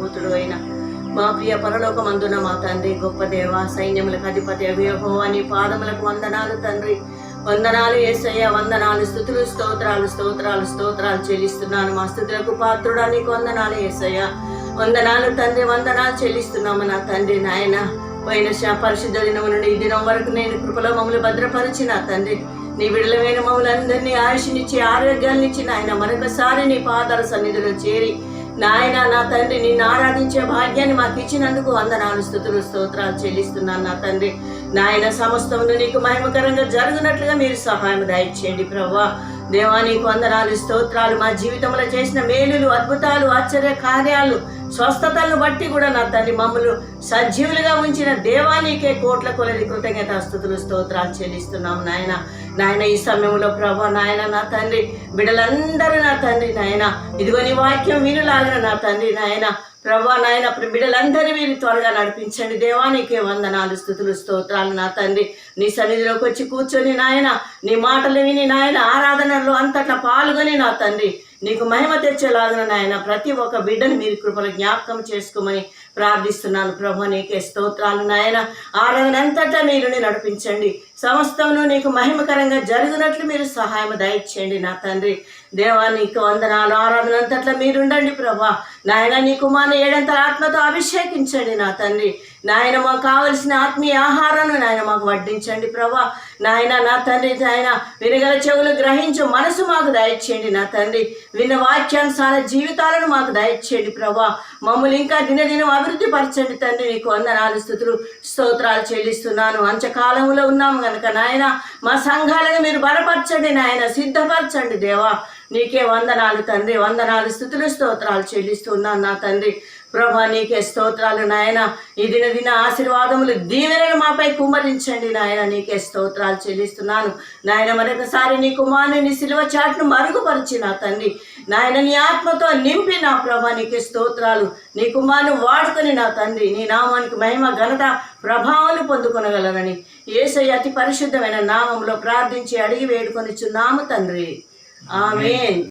కారణభూతుడు అయిన మా ప్రియ పరలోకమందున మా తండ్రి, గొప్ప దేవ, సైన్యములకు అధిపతి యెహోవా నీ పాదములకు వందనాలు తండ్రి. వందనాలు యేసయ్య, వందనాలు, స్తుతులు, స్తోత్రాలు స్తోత్రాలు స్తోత్రాలు చెల్లిస్తున్నాను. మా స్తుతులకు పాత్రుడా నీకు వందనాలు యేసయ్య. వందనాలు తండ్రి, వందనాలు చెల్లిస్తున్నాము నా తండ్రి. నాయన పోయిన పరిశుద్ధ దినము నుండి ఈ దినం వరకు నేను కృపలో మమ్మల్ని భద్రపరిచిన తండ్రి, నీ విడుదలమైన మమ్మల్ని అందరినీ ఆయుష్నిచ్చి ఆరోగ్యాన్నిచ్చి నాయన మరొకసారి నీ పాదాల సన్నిధిలో చేరి నాయన నా తండ్రి నిన్ను ఆరాధించే భాగ్యాన్ని మాకు ఇచ్చినందుకు వందనాలు, స్తుతులు, స్తోత్రాలు చెల్లిస్తున్నాను నా తండ్రి. నాయన సమస్తమును నీకు మహిమకరంగా జరుగునట్లుగా మీరు సహాయం దయచేయండి ప్రభువా. దేవా నీకు వందనాలు, స్తోత్రాలు. మా జీవితంలో చేసిన మేలులు, అద్భుతాలు, ఆశ్చర్య కార్యాలు, స్వస్థతలను బట్టి కూడా నా తండ్రి మమ్మల్ని సజీవులుగా ఉంచిన దేవానికే కోట్ల కొలది కృతజ్ఞత స్తుతులు స్తోత్రాలు చెల్లిస్తున్నాం నాయన. నాయన ఈ సమయంలో ప్రభా నాయన నా తండ్రి బిడ్డలందరూ నా తండ్రి నాయన ఇదిగో నీ వాక్యం వినులాగిన నా తండ్రి నాయన ప్రభా నాయన బిడ్డలందరూ మీరు త్వరగా నడిపించండి. దేవానికే వందనాలు, స్తుతులు, స్తోత్రాలు నా తండ్రి. నీ సన్నిధిలోకి వచ్చి కూర్చొని నాయన నీ మాటలు విని నాయన ఆరాధనలో అంతటా పాల్గొని నా తండ్రి నీకు మహిమ తెచ్చేలాగిన నాయన ప్రతి ఒక్క బిడ్డను మీరు కృపలు జ్ఞాపకం చేసుకోమని ప్రార్థిస్తున్నాను ప్రభు. నీకే స్తోత్రాలు నాయన. ఆరాధన అంతటా మీరు నడిపించండి. సమస్తమును నీకు మహిమకరంగా జరుగునట్లు మీరు సహాయం దయచేయండి నా తండ్రి. దేవా నీకు వందనాలు. ఆరాధన అంతట్లా మీరుండండి ప్రభా నాయన. నీ కుమారుని ఏడంతల ఆత్మతో అభిషేకించండి నా తండ్రి. నాయన మాకు కావలసిన ఆత్మీయ ఆహారాన్ని నాయన మాకు వడ్డించండి ప్రభా నాయన నా తండ్రి. నాయన వినగల చెవులు గ్రహించు మనసు మాకు దయచేయండి నా తండ్రి. విన్న వాక్యానుసార జీవితాలను మాకు దయచేయండి ప్రభా. మమ్మల్ని ఇంకా దినదినం అభివృద్ధి పరచండి తండ్రి. నీకు వందనాలు, స్తుతులు, స్తోత్రాలు చెల్లిస్తున్నాను. అంచకాలంలో ఉన్నాము కనుక నాయన మా సంఘాలను మీరు బలపరచండి నాయన, సిద్ధపరచండి దేవా. నీకే వందనాలు తండ్రి. వందనాలు, స్తుతులు, స్తోత్రాలు చెల్లిస్తున్నాను నా తండ్రి. ప్రభా నీకే స్తోత్రాలు నాయన. ఈ దిన ఆశీర్వాదములు దీవెనలు మాపై కుమ్మరించండి నాయన. నీకే స్తోత్రాలు చెల్లిస్తున్నాను నాయన. మరొకసారి నీ కుమారుని సిలువ చాటును మరుగుపరిచి నా తండ్రి నాయన నీ ఆత్మతో నింపి నా ప్రభా నీకే స్తోత్రాలు. నీ కుమారుని వాడుకొని నా తండ్రి నీ నామానికి మహిమ, ఘనత, ప్రభావాలు పొందుకొనగలనని యేసయ్య అతి పరిశుద్ధమైన నామంలో ప్రార్థించి అడిగి వేడుకొనిచున్నాము తండ్రి. ఆమేన్.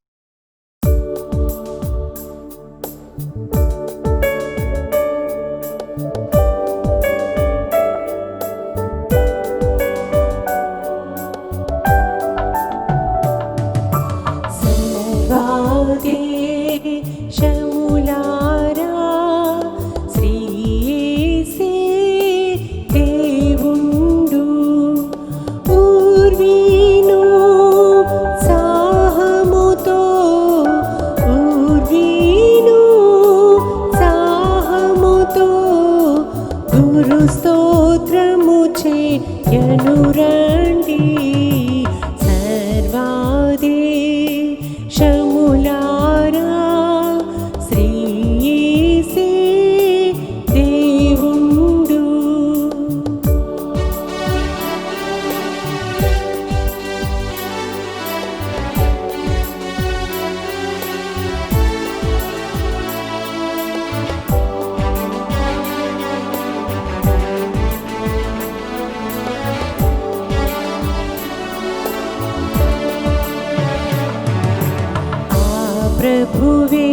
ప్రభువే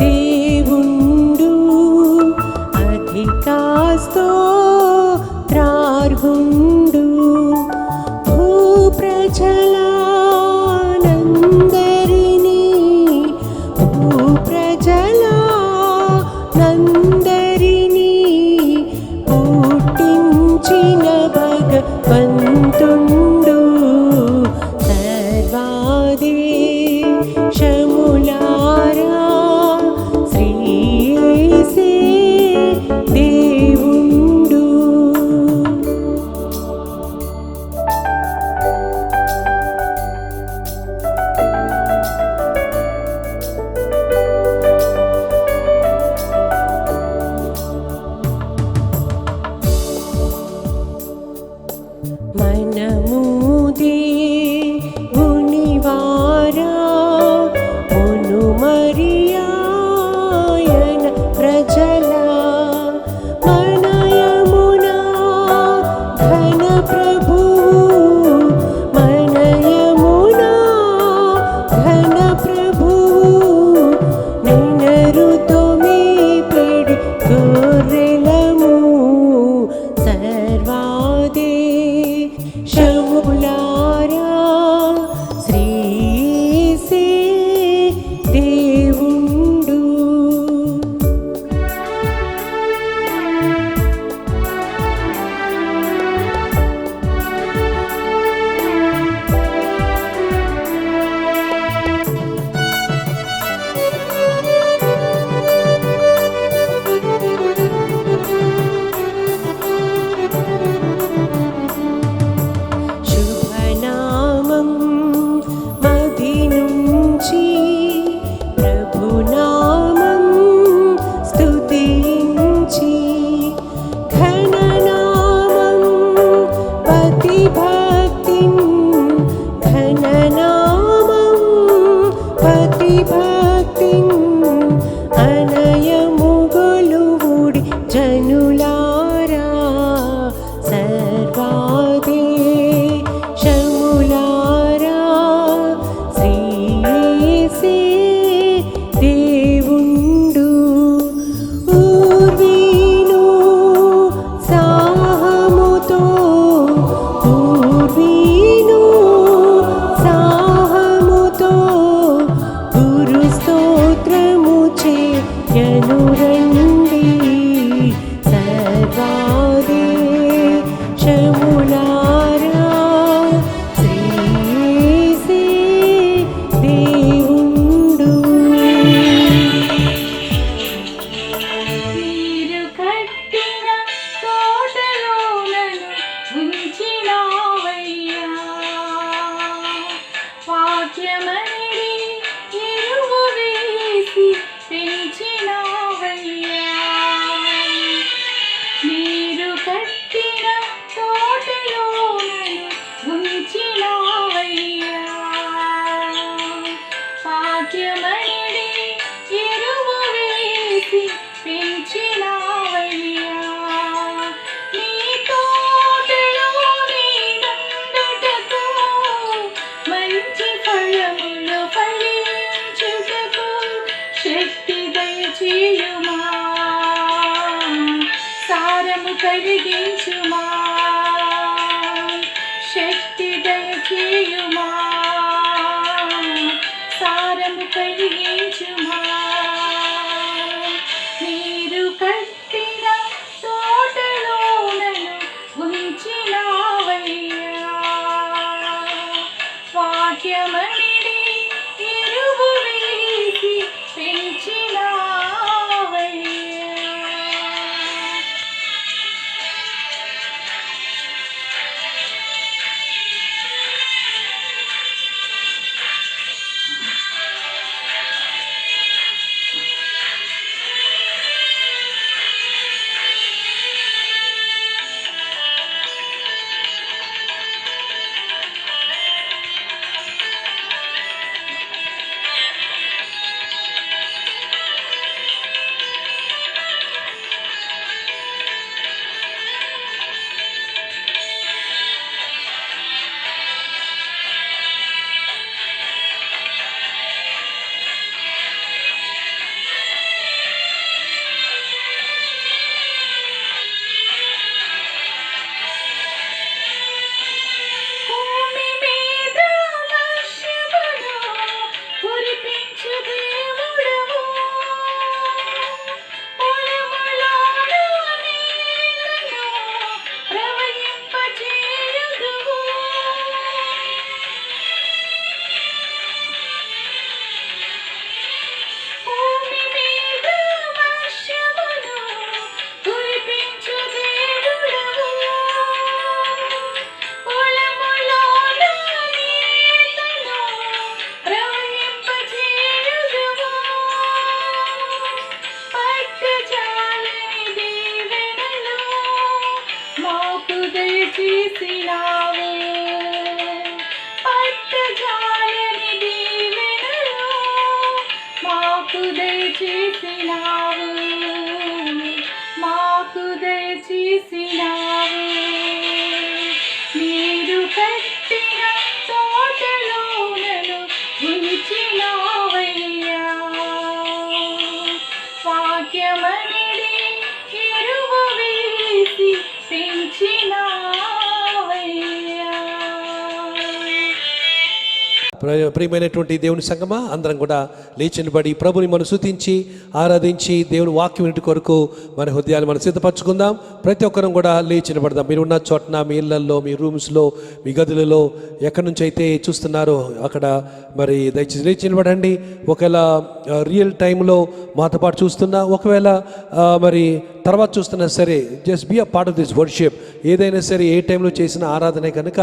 దేవుండు అధికాస్తోత్రార్హుండు భూప్రజలానందరినీ పుట్టించిన భగవంతుండు శములారా శ్రీ యేసే దేవుండు. వేసి పెంచినావయ్యా. నీ తోటలో నేనుండుటకు, మంచి ఫలములు ఫలించుటకు శక్తి దయచేయుమా, సారము కలిగించుమా, శక్తి దయచేయుమా, సారము కలిగించుమా. నీరు కట్టిన తోటలో నన్ను ఉంచినావయ్యా. వాక్యమనిడి ఎరువు వేసి పెంచినావయ్యా. దయచేసినావు, పట్టజాలని దీవెనలు మాకు దయచేసినావు, మాకు దయచేసినావు. నీరు కట్టిన తోటలో నన్ను ఉంచినావయ్యా. వాక్యమనిడి ఎరువు వేసి పెంచినావయ్యా. ప్రియమైనటువంటి దేవుని సంగమా, అందరం కూడా లేచి నిలబడి ప్రభుని మనం స్తుతించి ఆరాధించి దేవుని వాక్యం ఇంటి కొరకు మన హృదయాలు మనం సిద్ధపరచుకుందాం. ప్రతి ఒక్కరం కూడా లేచి నిలబడదాం. మీరు ఉన్న చోటన, మీ ఇళ్లల్లో, మీ రూమ్స్లో, మీ గదులలో, ఎక్కడి నుంచి అయితే చూస్తున్నారో అక్కడ మరి దయచేసి లేచి నిలబడండి. ఒకవేళ రియల్ టైంలో మాతో పాటు చూస్తున్నా, ఒకవేళ మరి తర్వాత చూస్తున్నా సరే, just be a part of this worship. ఏదైనా సరే, ఏ టైంలో చేసిన ఆరాధనే కనుక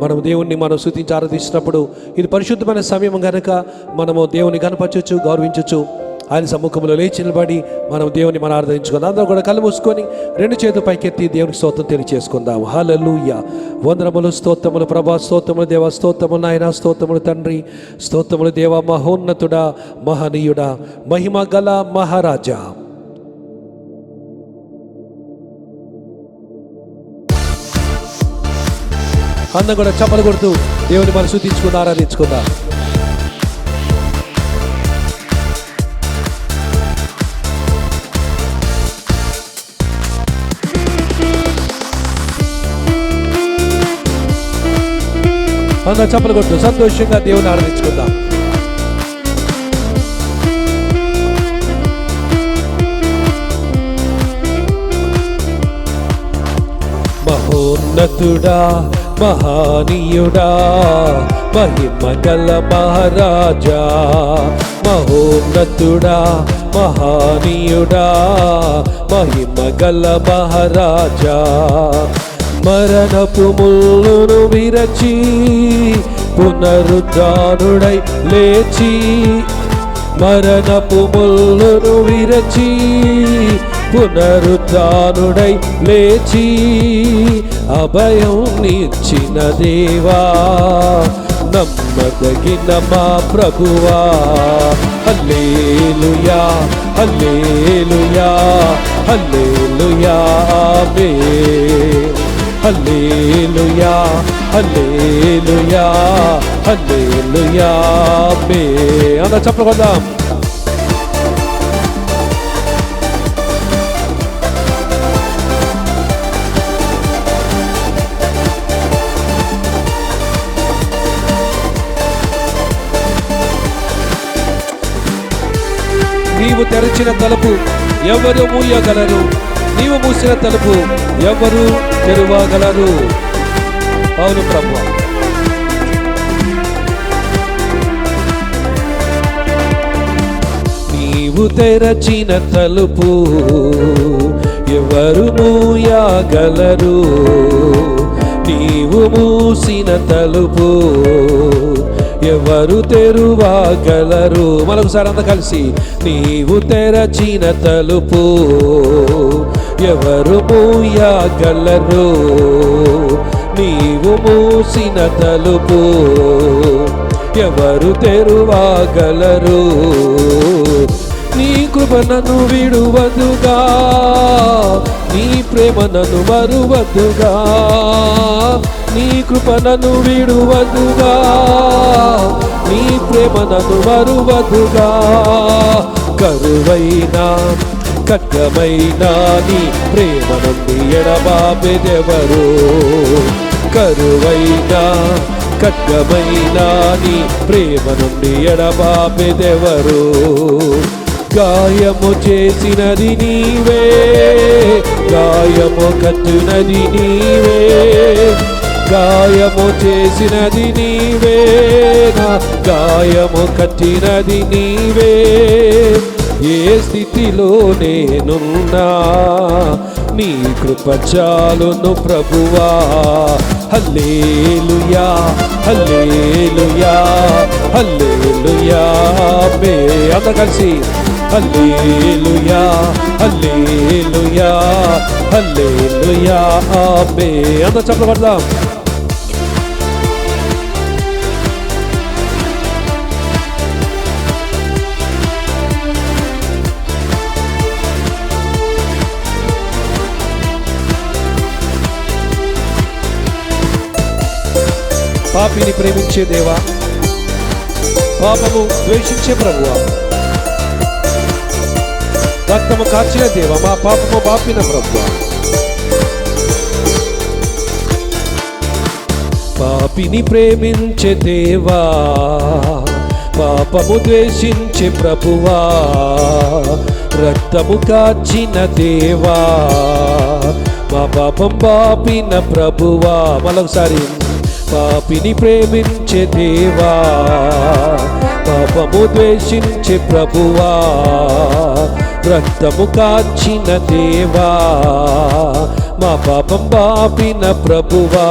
మనం దేవుణ్ణి మనం స్తుతించి ఆరాధిస్తున్నప్పుడు ఇది పరిశుద్ధమైన సమయం కనుక మనము దేవుని కనపరచచ్చు, గౌరవించవచ్చు. ఆయన సమ్ముఖంలో లేచి నిలబడి మనం దేవుని మనం ఆరాధించుకుందాం. అందరూ కూడా కళ్ళు మూసుకొని రెండు చేతులు పైకెత్తి దేవునికి స్తోత్రం తెలియచేసుకుందాం. హల్లెలూయా. వందనములు, స్తోత్రములు ప్రభా, స్తోత్రములు దేవ, స్తోత్రములు నాయన, స్తోత్రములు తండ్రి, స్తోత్రములు దేవ, మహోన్నతుడా, మహనీయుడా, మహిమ గల మహారాజా. అందరం కూడా చప్పలు కొడుతూ దేవుని మనం స్తుతించుకుని ఆరాధించుకుందాం. అందరం చప్పలు కొడుతూ సంతోషంగా దేవుని ఆరాధించుకుందాం. మహోన్నతుడా, మహానీయుడా, మహిమగల మహారాజా. మహోన్నతుడా, మహానీయుడా, మహిమగల మహారాజా. మరణపు ముళ్ళును విరచి పునరుద్ధానుడై లేచి, మరణపు ముళ్ళును విరచి పునరుద్ధానుడై లేచి, అభయం నిచ్చిన దేవా, నమ్మదగిన మా ప్రభువా. హల్లెలూయా హల్లెలూయా హల్లెలూయా ఆమేన్. హల్లెలూయా హల్లెలూయా హల్లెలూయా ఆమేన్. అందరూ చప్పట్లు కొడదాం. నీవు తెరచిన తలుపు ఎవరు మూయగలరు? నీవు మూసిన తలుపు ఎవరు తెరవగలరు? అవును ప్రభువా. నీవు తెరచిన తలుపు ఎవరు మూయగలరు? నీవు మూసిన తలుపు ఎవరు తెరువగలరు? మరొకసారి అంతా కలిసి. నీవు తెరచిన తలుపు ఎవరు మూయగలరు? నీవు మూసిన తలుపు ఎవరు తెరువగలరు? నీ కృప నన్ను విడువదుగా, నీ ప్రేమ నన్ను మరువదుగా. నీ కృప నన్ను విడువదుగా, నీ ప్రేమ నన్ను మరువదుగా. కరువైనా ఖడ్గమైనా నీ ప్రేమ నుండి ఎడబాపెదెవరు? కరువైనా ఖడ్గమైనా నీ ప్రేమ నుండి ఎడబాపెదెవరు? గాయము చేసినది నీవే, గాయము కట్టునది నీవే. గాయము చేసినది నీవే, నా గాయము కట్టినది నీవే. ఏ స్థితిలో నేనున్నా నీ కృప చాలును ప్రభువా. హల్లెలూయా హల్లెలూయా హల్లెలూయా ఆమేన్. అందరూ కలిసి హల్లెలూయా హల్లెలూయా హల్లెలూయా ఆమేన్. అందరూ చప్పట్లు కొడదాం. పాపిని ప్రేమించే దేవా, పాపము ద్వేషించే ప్రభువా, రక్తము కార్చిన దేవా, మా పాపము బాపిన ప్రభువా. పాపిని ప్రేమించే దేవా, పాపము ద్వేషించే ప్రభువా, రక్తము కార్చిన దేవా, మా పాపం బాపిన ప్రభువా. మరొకసారి. పాపిని ప్రేమించే దేవా, పాపము ద్వేషించే ప్రభువా, రక్తము కార్చిన దేవా, మా పాపం బాపిన ప్రభువా.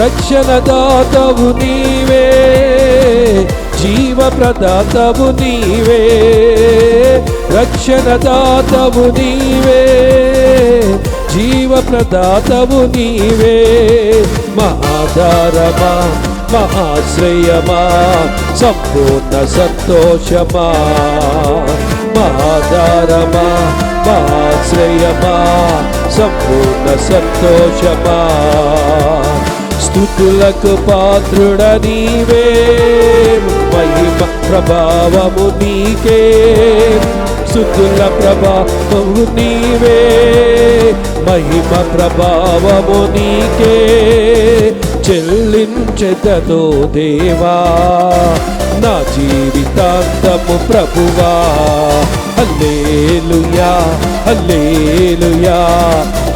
రక్షణ దాతవు నీవే, జీవ ప్రదాతవు నీవే. రక్షణ దాతవు నీవే, జీవ ప్రదాతవు నీవే. మా ఆధారమా, మా ఆశ్రయమా, సంపూర్ణ సంతోషమా. మా ఆధారమా, మా ఆశ్రయమా, సంపూర్ణ సంతోషమా. స్తుతులకు పాత్రుడ నీవే, మహిమ ప్రభావము నీకే. స్తుతుల ప్రభావము నీవే, మహిమ ప్రభావము నీకే. చెల్లించెదను దేవా నా జీవితాంతము ప్రభువా. హల్లెలూయా హల్లెలూయా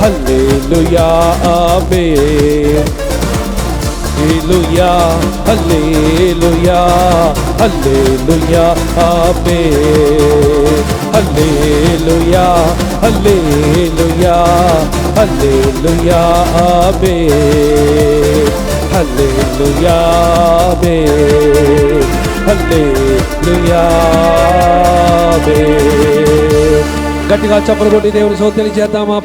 హల్లెలూయా ఆమేన్. హల్లెలూయా హల్లెలూయా హల్లెలూయా ఆమేన్. హల్లెలూయా హల్లెలూయా హల్లెలూయా ఆమేన్. హల్లెలూయా ఆమేన్. హల్లెలూయా ఆమేన్. గట్టిగా చప్పట్లు కొట్టి దేవుని స్తోత్రం చేద్దామా?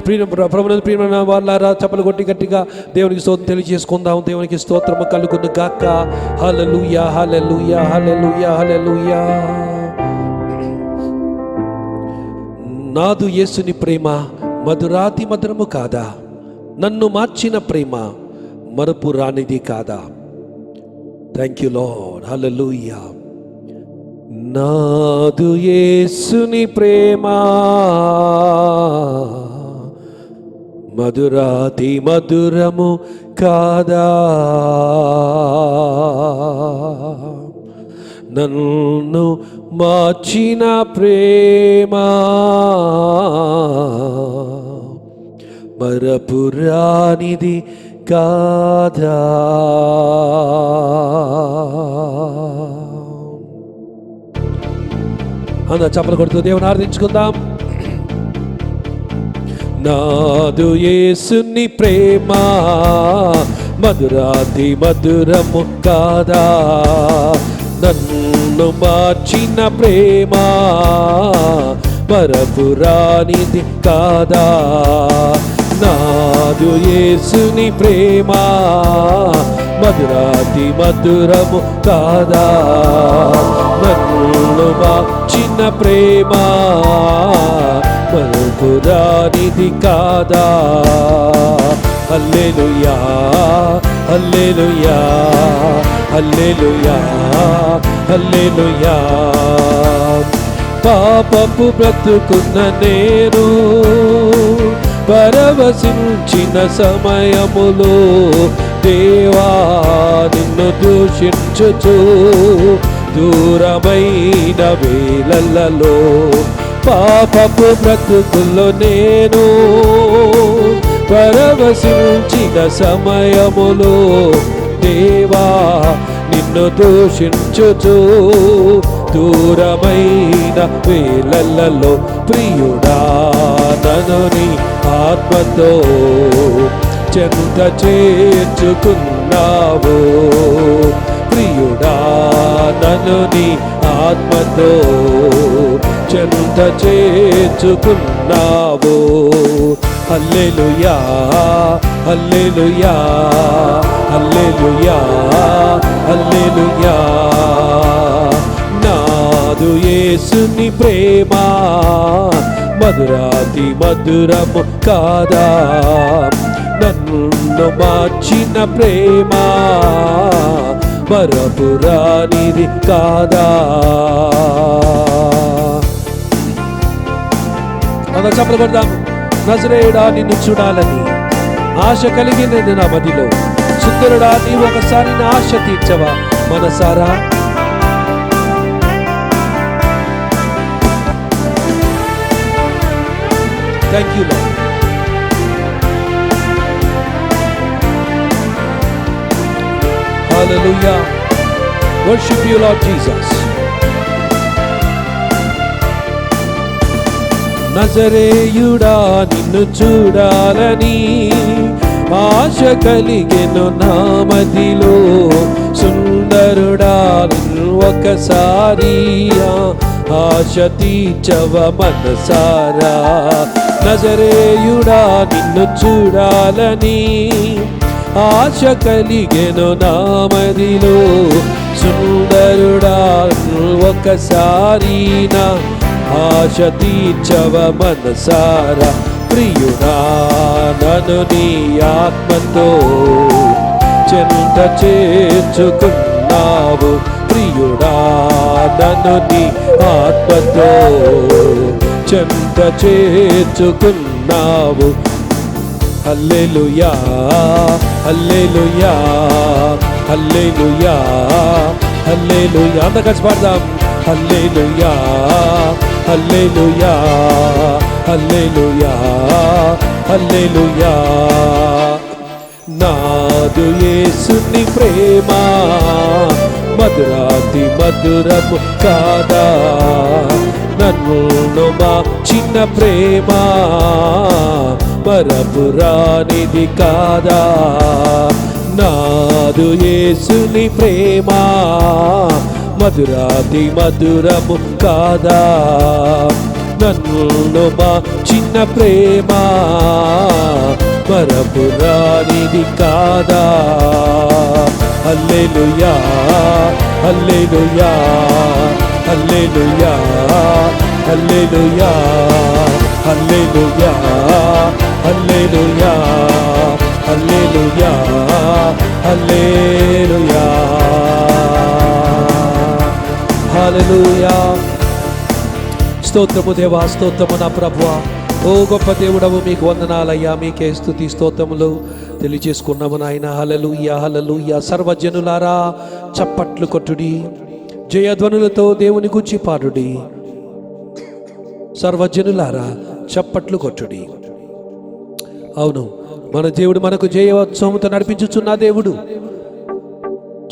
ప్రభునందు ప్రియమైన వాళ్ళారా, చప్పలు కొట్టి గట్టిగా దేవునికి స్తోత్రం తెలియజేసుకుందాం. దేవునికి స్తోత్రము కలుగును గాక. హల్లెలూయా, హల్లెలూయా, హల్లెలూయా, హల్లెలూయా. నాదు యేసుని ప్రేమ మధురాతి మధురము కాదా, నన్ను మార్చిన ప్రేమ మరపు రానిది కాదా. Thank you Lord. హల్లెలూయా. నాదు యేసుని ప్రేమ మధురాతి మధురము కాదా, నన్ను మార్చిన ప్రేమ మరపురానిది కాదా. అందరూ చప్పలు కొడుతూ దేవుని ఆరాధించుకుందాం. నాదు యేసుని ప్రేమ మధురాతి మధురము కాదా, నన్ను మార్చిన ప్రేమ మరపురానిది కాదా. నాదు యేసుని ప్రేమ మధురాతి మధురము కాదా, నన్ను మార్చిన ప్రేమ మరపురానిది కాదా. హల్లెలూయా, హల్లెలూయా, హల్లెలూయా, హల్లెలూయా. పాపపు బ్రతుకున్న నేను పరవశించిన సమయములో దేవా నిన్ను దూషించుచు దూరమైన వేళలలో, పాపపు బ్రతుకుల్లో నేను పరవశించిన సమయములో దేవా నిన్ను దూషించుచు దూరమైన వేళలలో, ప్రియుడా నన్ను నీ ఆత్మతో చెంత చేర్చుకున్నావు. ప్రియుడా నన్ను నీ ఆత్మతో చెంత చేర్చుకున్నావు. హల్లెలూయా, హల్లెలూయా, హల్లెలూయా, హల్లెలూయా. నాదు యేసుని ప్రేమ మధురాతి మధురము కాదా, నన్ను మార్చిన ప్రేమ మరపురానిది కాదా. అందరూ చప్పట్లు కొడదాం. నజరేయుడా నిన్ను చూడాలని ఆశ కలిగినది నా మదిలో, సుందరుడా నీవు ఒకసారి నా ఆశ తీర్చవా మనసారా. Thank you Lord. Hallelujah. Worship you Lord Jesus. నజరేయుడా నిన్ను చూడాలని ఆశ కలిగెను నా మదిలో, సుందరుడా నిన్ను ఒకసారి ఆశ తీర్చవ మనసారా. నజరేయుడా నిన్ను చూడాలని ఆశ కలిగెను నా మదిలో, సుందరుడా ఒకసారి నా ఆశ తీర్చవ మనసారా. ప్రియుడా నన్ను నీ ఆత్మతో చెంత చేర్చుకున్నావు. ప్రియుడా నన్ను నీ ఆత్మతో చెంత చేర్చుకున్నావు. హల్లెలూయా, హల్లెలూయా, హల్లెలూయా, హల్లెలూయా. అందరూ కలిసి పాడదాం. హల్లెలూయా, హల్లెలూయా, హల్లెలూయా, హల్లెలూయా. నాదు యేసుని ప్రేమ మధురాతి మధురము కాదా, నన్ను మార్చిన ప్రేమ మరపురానిది కాదా. నాదు యేసుని ప్రేమ మధురాతి మధురము కాదా, నన్ను మా చిన్న ప్రేమ మరపురానిది కాదా. హల్లెలూయా హల్లెలూయా హల్లెలూయా హల్లెలూయా హల్లెలూయా హల్లెలూయా హల్లెలూయా హల్లెలూయా హల్లెలూయా. స్తోత్రము దేవా, స్తోత్రము నా ప్రభువా. ఓ గొప్ప దేవుడవు, మీకు వందనాలయ్యా, మీకే స్తుతి స్తోత్రములు తెలియజేసుకున్నాము నాయన. హల్లెలూయా హల్లెలూయా. సర్వజనులారా చప్పట్లు కొట్టుడి, జయధ్వనులతో దేవుని గూర్చి పాడుడి. సర్వజనులారా చప్పట్లు కొట్టుడి. అవును, మన దేవుడు మనకు జయోత్సవంతో నడిపించుచున్న దేవుడు.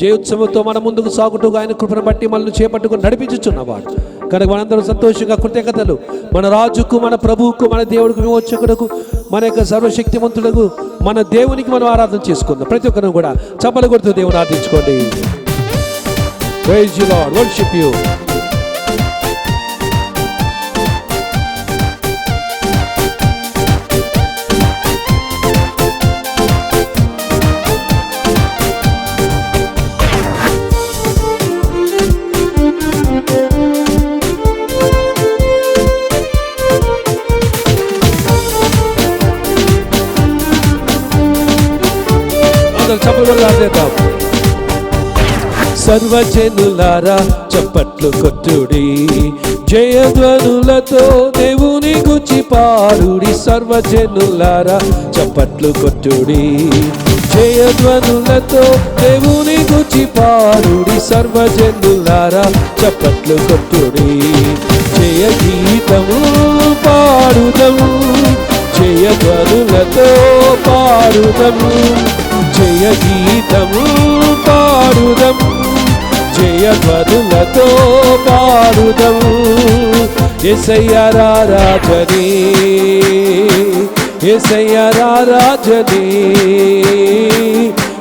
జయోత్సవంతో మన ముందుకు సాగుతూ ఆయన కృపను బట్టి మనల్ని చేపట్టుకుని నడిపించుచున్నవాడు కనుక మనందరం సంతోషంగా కృతజ్ఞతలు మన రాజుకు, మన ప్రభువుకు, మన దేవుడికి, విమోచకుడుకు, మన యొక్క సర్వశక్తిమంతుడుకు, మన దేవునికి మనం ఆరాధన చేసుకుందాం. ప్రతి ఒక్కరు కూడా చప్పలు కొడుతూ దేవుని ఆరాధించుకోండి. Praise you Lord, worship you. సర్వజనులారా చప్పట్లు కొట్టుడి, జయధ్వనులతో దేవుని గూర్చి పాడుడి. సర్వజనులారా చప్పట్లు కొట్టుడి, జయధ్వనులతో దేవుని గూర్చి పాడుడి. సర్వజనులారా చప్పట్లు కొట్టుడి, జయ గీతము పాడుదము, జయధ్వనులతో పాడుదము, జయ గీతము పాడుదము, జయధ్వనులతో పాడుదము. యేసయ్యా రారాజనే, యేసయ్యా రారాజనే,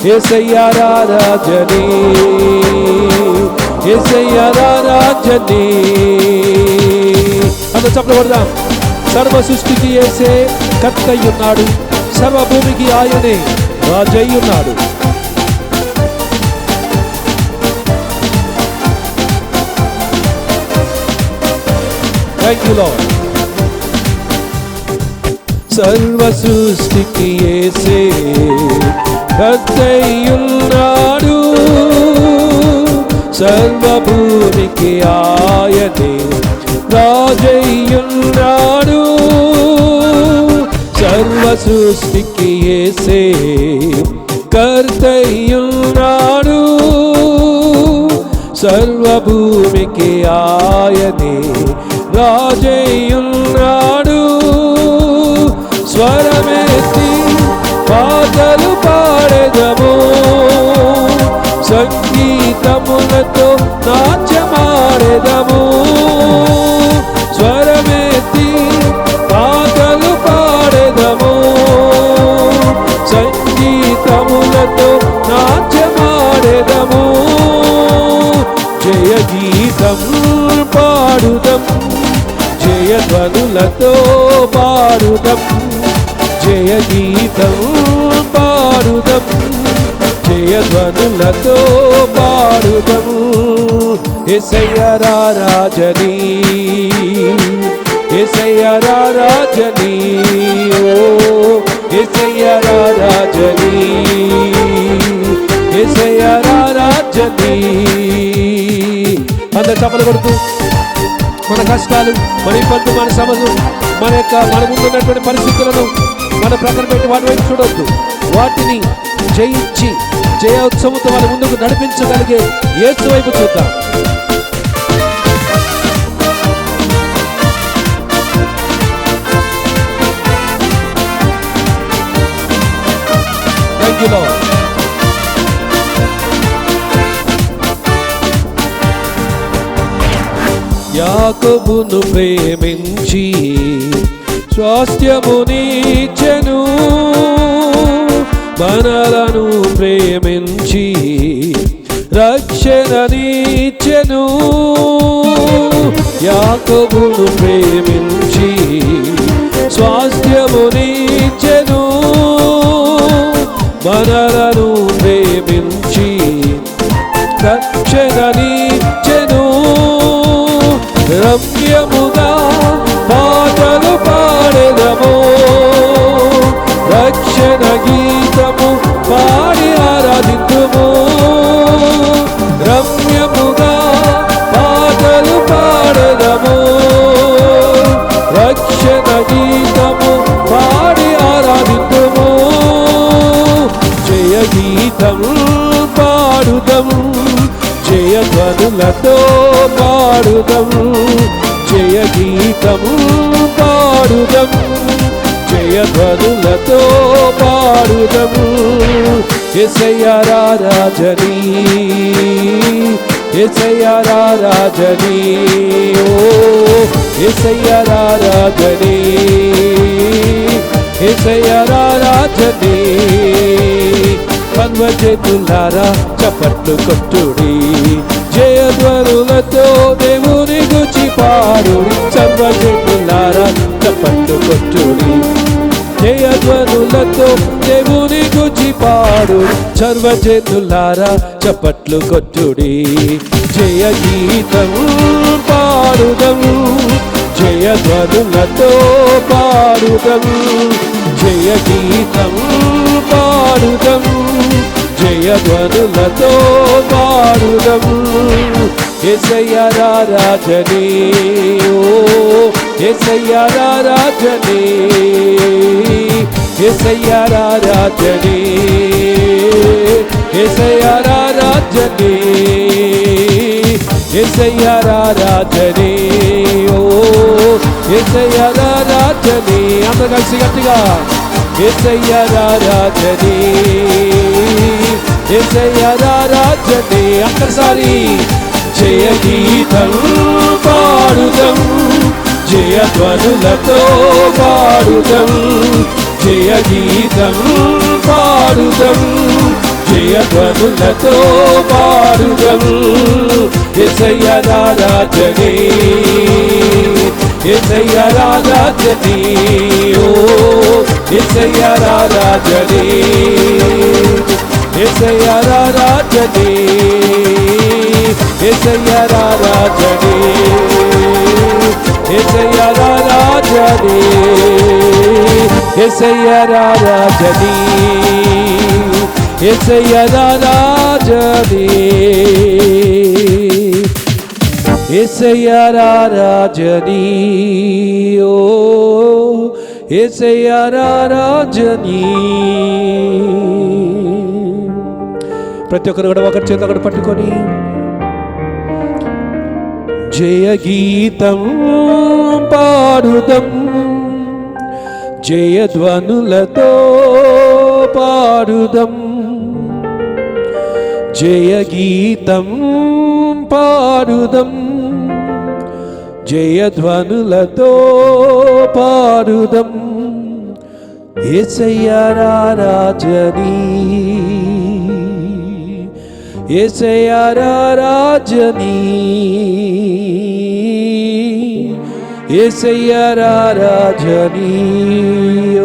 యేసయ్యా రారాజనే, యేసయ్యా రారాజనే. అంత చప్పట్లు కొడదాం. సర్వ సృష్టికి యేసే కర్తయ్యున్నాడు, సర్వభూమికి ఆయనే రాజయ్యున్నాడు. Thank you lord. సర్వ సృష్టికి యేసే కర్తయ్యున్నాడు, సర్వభూమికి ఆయనే రాజయ్యున్నాడు. సర్వ సృష్టికి యేసే కర్తయ్యున్నాడు, సర్వభూమికి ఆయనే రాజయ్యున్నాడు. స్వరమెత్తి పాటలు పాడెదము, సంగీతములతో నాట్యమాడెదము. స్వరమెత్తి పాటలు పాడెదము, సంగీతములతో నాట్యమాడెదము. జయ గీతం పాడుదం, జయధ్వనులతో పాడుదం, జయ గీతం పాడుదం, జయధ్వనులతో పాడుదము. యేసయ్యా రారాజనీ, యేసయ్యా రారాజనీ, ఓ యేసయ్యా రారాజనీ, యేసయ్యా రారాజనీ. అందరు చప్పలు కొడుతూ మన కష్టాలు, మన ఇబ్బందులు, మన సమస్యలు, మన ముందు ఉన్నటువంటి పరిస్థితులను మన ప్రక్కన పెట్టి వాటి వైపు చూడొద్దు. వాటిని జయించి జయోత్సవంతో వాళ్ళ ముందుకు నడిపించగలిగే యేసు వైపు చూద్దాం. Thank you lord. యాకోబును ప్రేమించి స్వాస్థ్యమునిచ్చెను, మనలను ప్రేమించి రక్షణనిచ్చెను. యాకోబును ప్రేమించి ఆరాధింతుము రమ్యముగా పాటలు పాడదము రక్షణ గీతము పాడి ఆరాధింతుము జయ గీతం పాడుదము జయధ్వనులతో పాడుదము జయ గీతము పాడుదము జయధ్వనులతో పాడుదము యేసయ్యా రాజనీ యేసయ్యా రాజనీ ఓ యేసయ్యా రాజనీ యేసయ్యా రాజనీ సర్వజనులారా చప్పట్లు కొట్టుడి జయధ్వనులతో దేవుని గురించి పాడుడి సర్వజనులారా చప్పట్లు కొట్టుడి జయధ్వనులతో దేవుని గురించి పాడు సర్వజనులారా చప్పట్లు కొట్టుడి జయ గీతము పాడుదము జయధ్వనులతో పాడుదము జయ గీతము పాడుదము జయధ్వనులతో పాడుదము యేసయ్యా రాజనీ ఓ యేసయ్యా రాజనీ యేసయ్యా రాజనీ యేసయ్యా రాజనీ యేసయ్యా రాజనీ ఓ యేసయ్యా రాజనీ అందరూ కలిసి గట్టిగా యేసయ్యా రాజనీ యేసయ్యా రాజనీ అందరిసారి జయ గీతం పాడుదం జయధ్వనులతో పాడుదం జయ గీతం పాడుదం జయధ్వనులతో పాడుదం యేసయ్యా రాజనీ యేసయ్యా రాజనీ ఓ యేసయ్యా రాజనీ యేసయ్యా రాజనీ యేసయ్యా రాజనీ యేసయ్యా రాజనీ యేసయ్యా రాజనీ యేసయ్యా రాజనీ యేసయ్యా రాజనీ ఓ యేసయ్యా రాజనీ ప్రతి ఒక్కరు కూడా ఒకరి చేత ఒకటి పట్టుకొని జయ గీతం పాడుదం జయధ్వనులతో పాడుదం జయ గీతం పాడుదం జయధ్వనులతో పాడుదం యేసయ్యా రాజనీ యేసయ్యా రాజనీ యేసయ్యా రాజనీ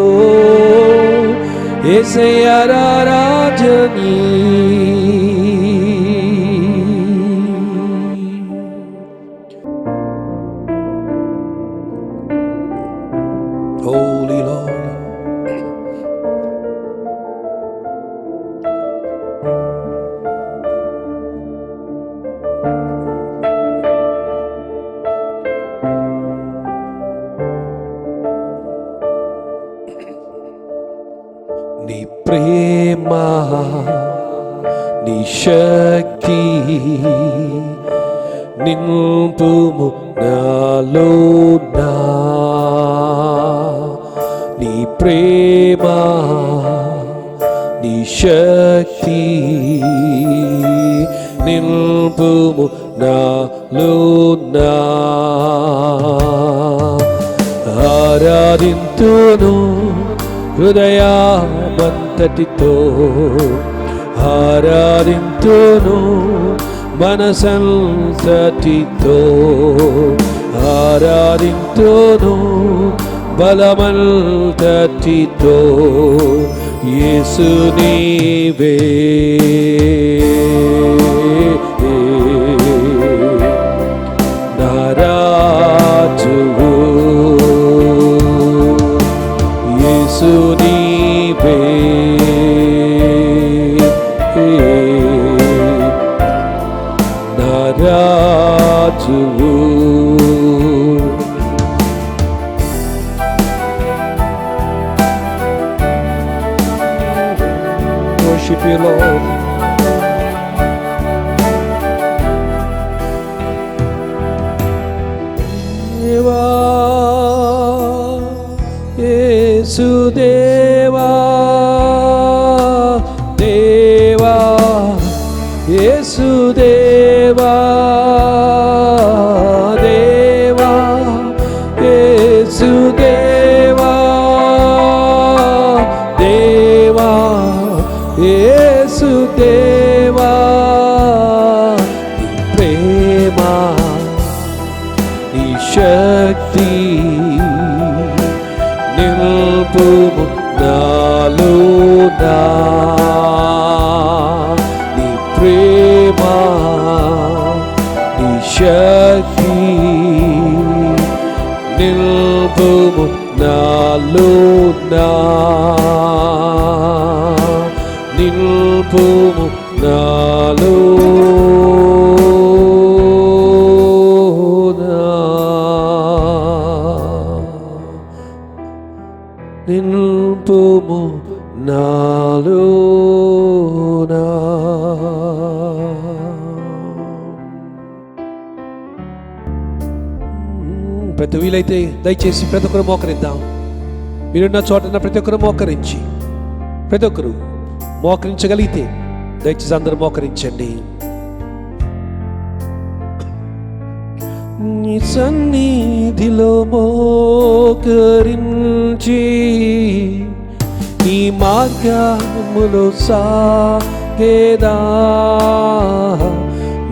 ఓ యేసయ్యా రాజనీ Holy Lord. నీ ప్రేమ నీ శక్తి నింపుము నాలో నా నీ ప్రేమ నీ శక్తి నింపుము నాలో నా ఆరాధింతును హృదయమంతటితో ఆరాధింతును మనసంతటితో ఆరాధింతును బలమంతటితో యేసు నీవే నా రాజువు యేసు నీవే worship you, Lord. Deva, Yesu Deva, Deva, Yesu Deva, Deva, Yesu Deva, Deva, Yesu Deva, Prema, Ni Shakti, Nilpumu Naluna, Ni Prema, Ni Shakti, Nilpumu Naluna, Nilpumu Naluna, Nilpumu Naluna. ప్రతి వీలైతే దయచేసి ప్రతి ఒక్కరు మోకరిద్దాం. మీరున్న చోటన ప్రతి ఒక్కరు మోకరించి, ప్రతి ఒక్కరు మోకరించగలిగితే దయచేసి అందరూ మోకరించండి. నీ సన్నిధిలో మోకరించి నీ మార్గములో సాగేదా,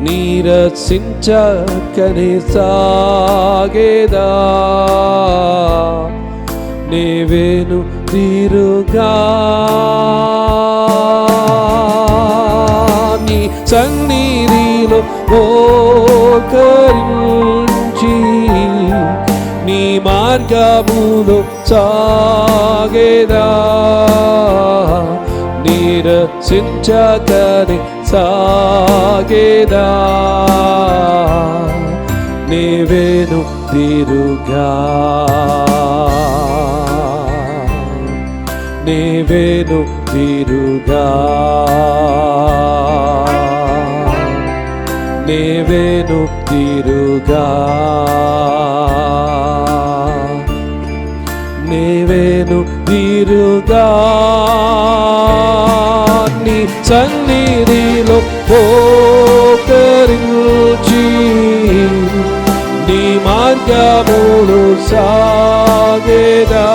నీరసించకనే సాగేదా, నీవేను తీరుగా నీ సన్నిధిలో మోకరించి నీ మార్గములో సాగేదా, నీరసించకనే సాగేదా, నీవేను తీరుగా, నీవేను తీరుగా, నీవేను తీరుగా, నీవేను తీరుగా, నీ సన్నిధిలో మోకరించి నీ మార్గములో సాగేదా,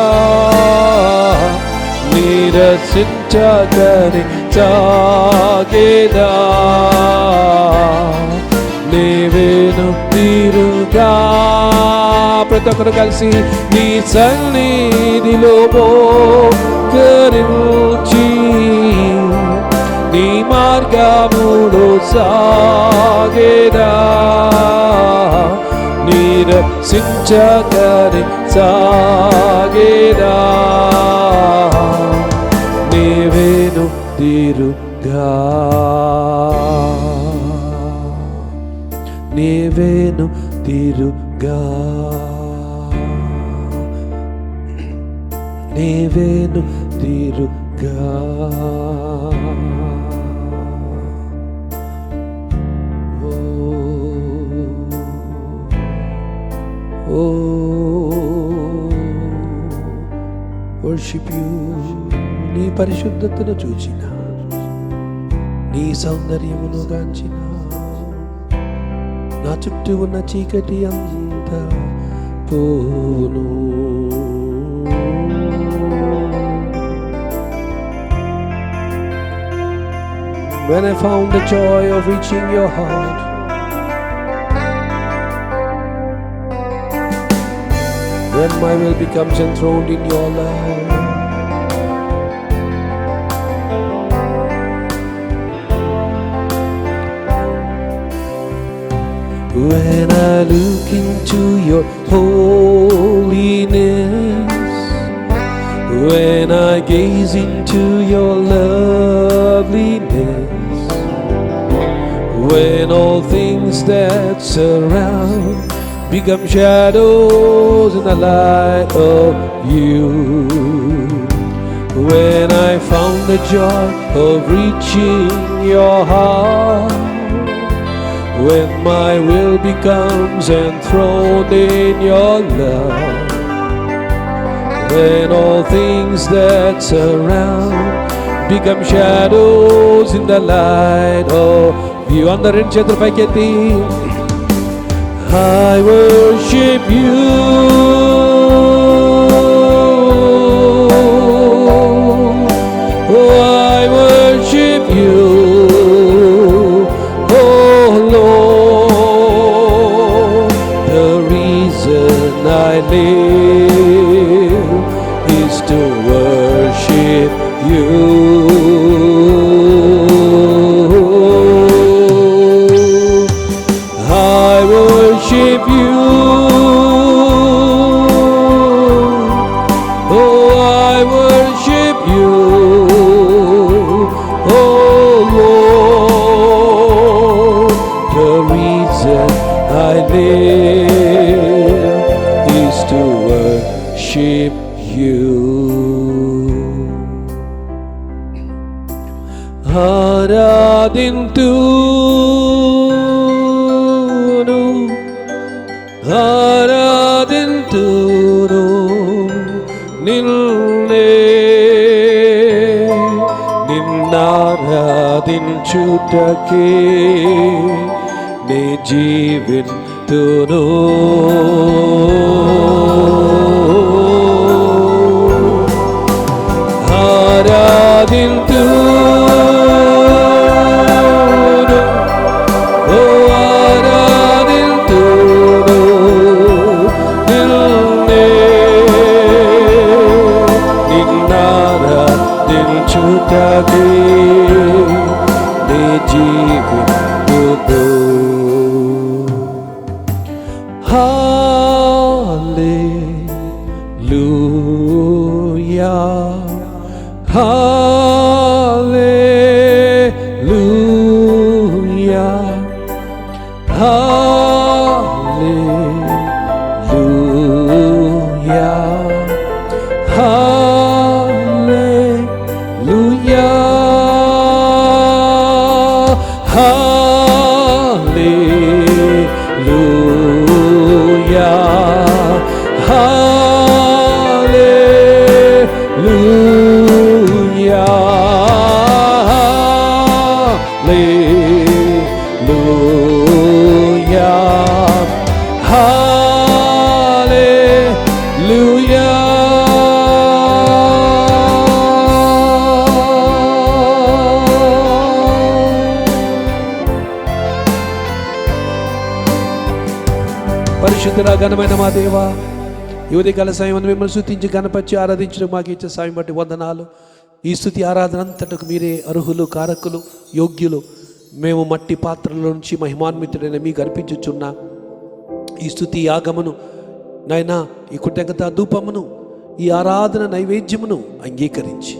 నీరసించకనే సాగేదా, నీవేను తీరుగా. ప్రతి ఒక్కరు కలిసి నీ సన్నిధిలో మోకరించి నీ మార్గములో సాగేదా, నీరసించకనే సాగేదా, నీవేను తీరుగా, నీవేను తీరుగా, నీవేను తీరుగా. Worship you. నీ పరిశుద్ధతను చూచిన, నీ సౌందర్యమును గాంచిన, నా చుట్టూ ఉన్న చీకటి అంతా పోవును. When I found the joy of reaching your heart, when my will becomes enthroned in your love, when I look into your holiness, when I gaze into your loveliness, when all things that surround become shadows in the light of you, when I found the joy of reaching your heart, when my will becomes enthroned in your love, when all things that surround become shadows in the light of you. అందరూ రెండు చేతులు పైకెత్తి I worship you, oh I worship you, oh Lord. The reason I live is to worship you. I worship you, oh I worship you, oh Lord. The reason I live is to worship you. ఆరాధింతును నిన్నే నిన్నారాధించుటకే నే జీవింతును. ఆరాధింతును చుటకే నే జీవింతును. హల్లెలూయా హల్లెలూయా హల్లెలూయా పరిశుద్ధుడా ఘనమైన మా దేవా, ఈ ఉదయకాల సమయం మిమ్మల్ని స్తుతించి గణపరిచి ఆరాధించడం మాకు ఇచ్చే సమయం బట్టి వందనాలు. ఈ స్తుతి ఆరాధన అంతటకు మీరే అర్హులు, కారకులు, యోగ్యులు. మేము మట్టి పాత్రల నుంచి మహిమాన్వితుడైన మీకు అర్పించుచున్న ఈ స్తుతి యాగమును నాయనా, ఈ కృతజ్ఞత ధూపమును, ఈ ఆరాధన నైవేద్యమును అంగీకరించి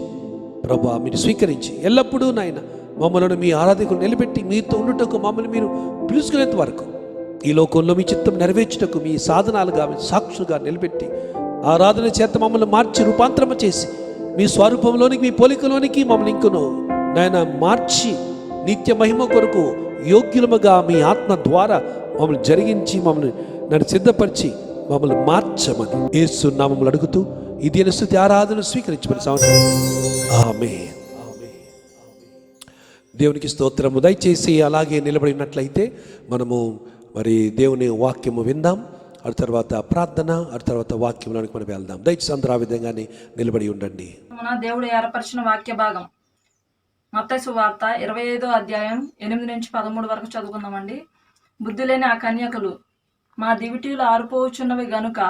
ప్రభువా మీరు స్వీకరించి ఎల్లప్పుడూ నాయన మమ్మల్ని మీ ఆరాధకులు నిలబెట్టి మీతో ఉండుటకు మమ్మల్ని మీరు పిలుచుకునేంత వరకు ఈ లోకంలో మీ చిత్తం నెరవేర్చుటకు మీ సాధనాలుగా సాక్షులుగా నిలబెట్టి ఆరాధన చేత మమ్మల్ని మార్చి రూపాంతరము చేసి మీ స్వరూపంలోనికి, మీ పోలికలోనికి మమ్మల్ని ఇంకను నాయన మార్చి నిత్య మహిమ కొరకు యోగ్యులముగా మీ ఆత్మ ద్వారా మమ్మల్ని జరిగించి మమ్మల్ని నన్ను సిద్ధపరిచి మమ్మల్ని మార్చమని యేసు నామములో అడుగుతూ ఈ దిన స్తుతి ఆరాధన స్వీకరించమని సంవత్సరం ఆమేన్. దేవునికి స్తోత్రము. దయచేసి అలాగే నిలబడినట్లయితే మనము మరి దేవుని వాక్యము విందాం, ఆ తర్వాత ప్రార్థన, ఆ తర్వాత వాక్యంలోనికి మనం వెళ్దాం. దయచేసి అందరూ ఆ విధంగానే నిలబడి ఉండండి. దేవుడు ఏర్పరిచిన వాక్య భాగం మత్తయి సువార్త 25వ అధ్యాయం 8 నుంచి 13 వరకు చదువుకుందామండి. బుద్ధి లేని ఆ కన్యకలు, మా దివిటీలు ఆరిపోవచ్చున్నవి గనుక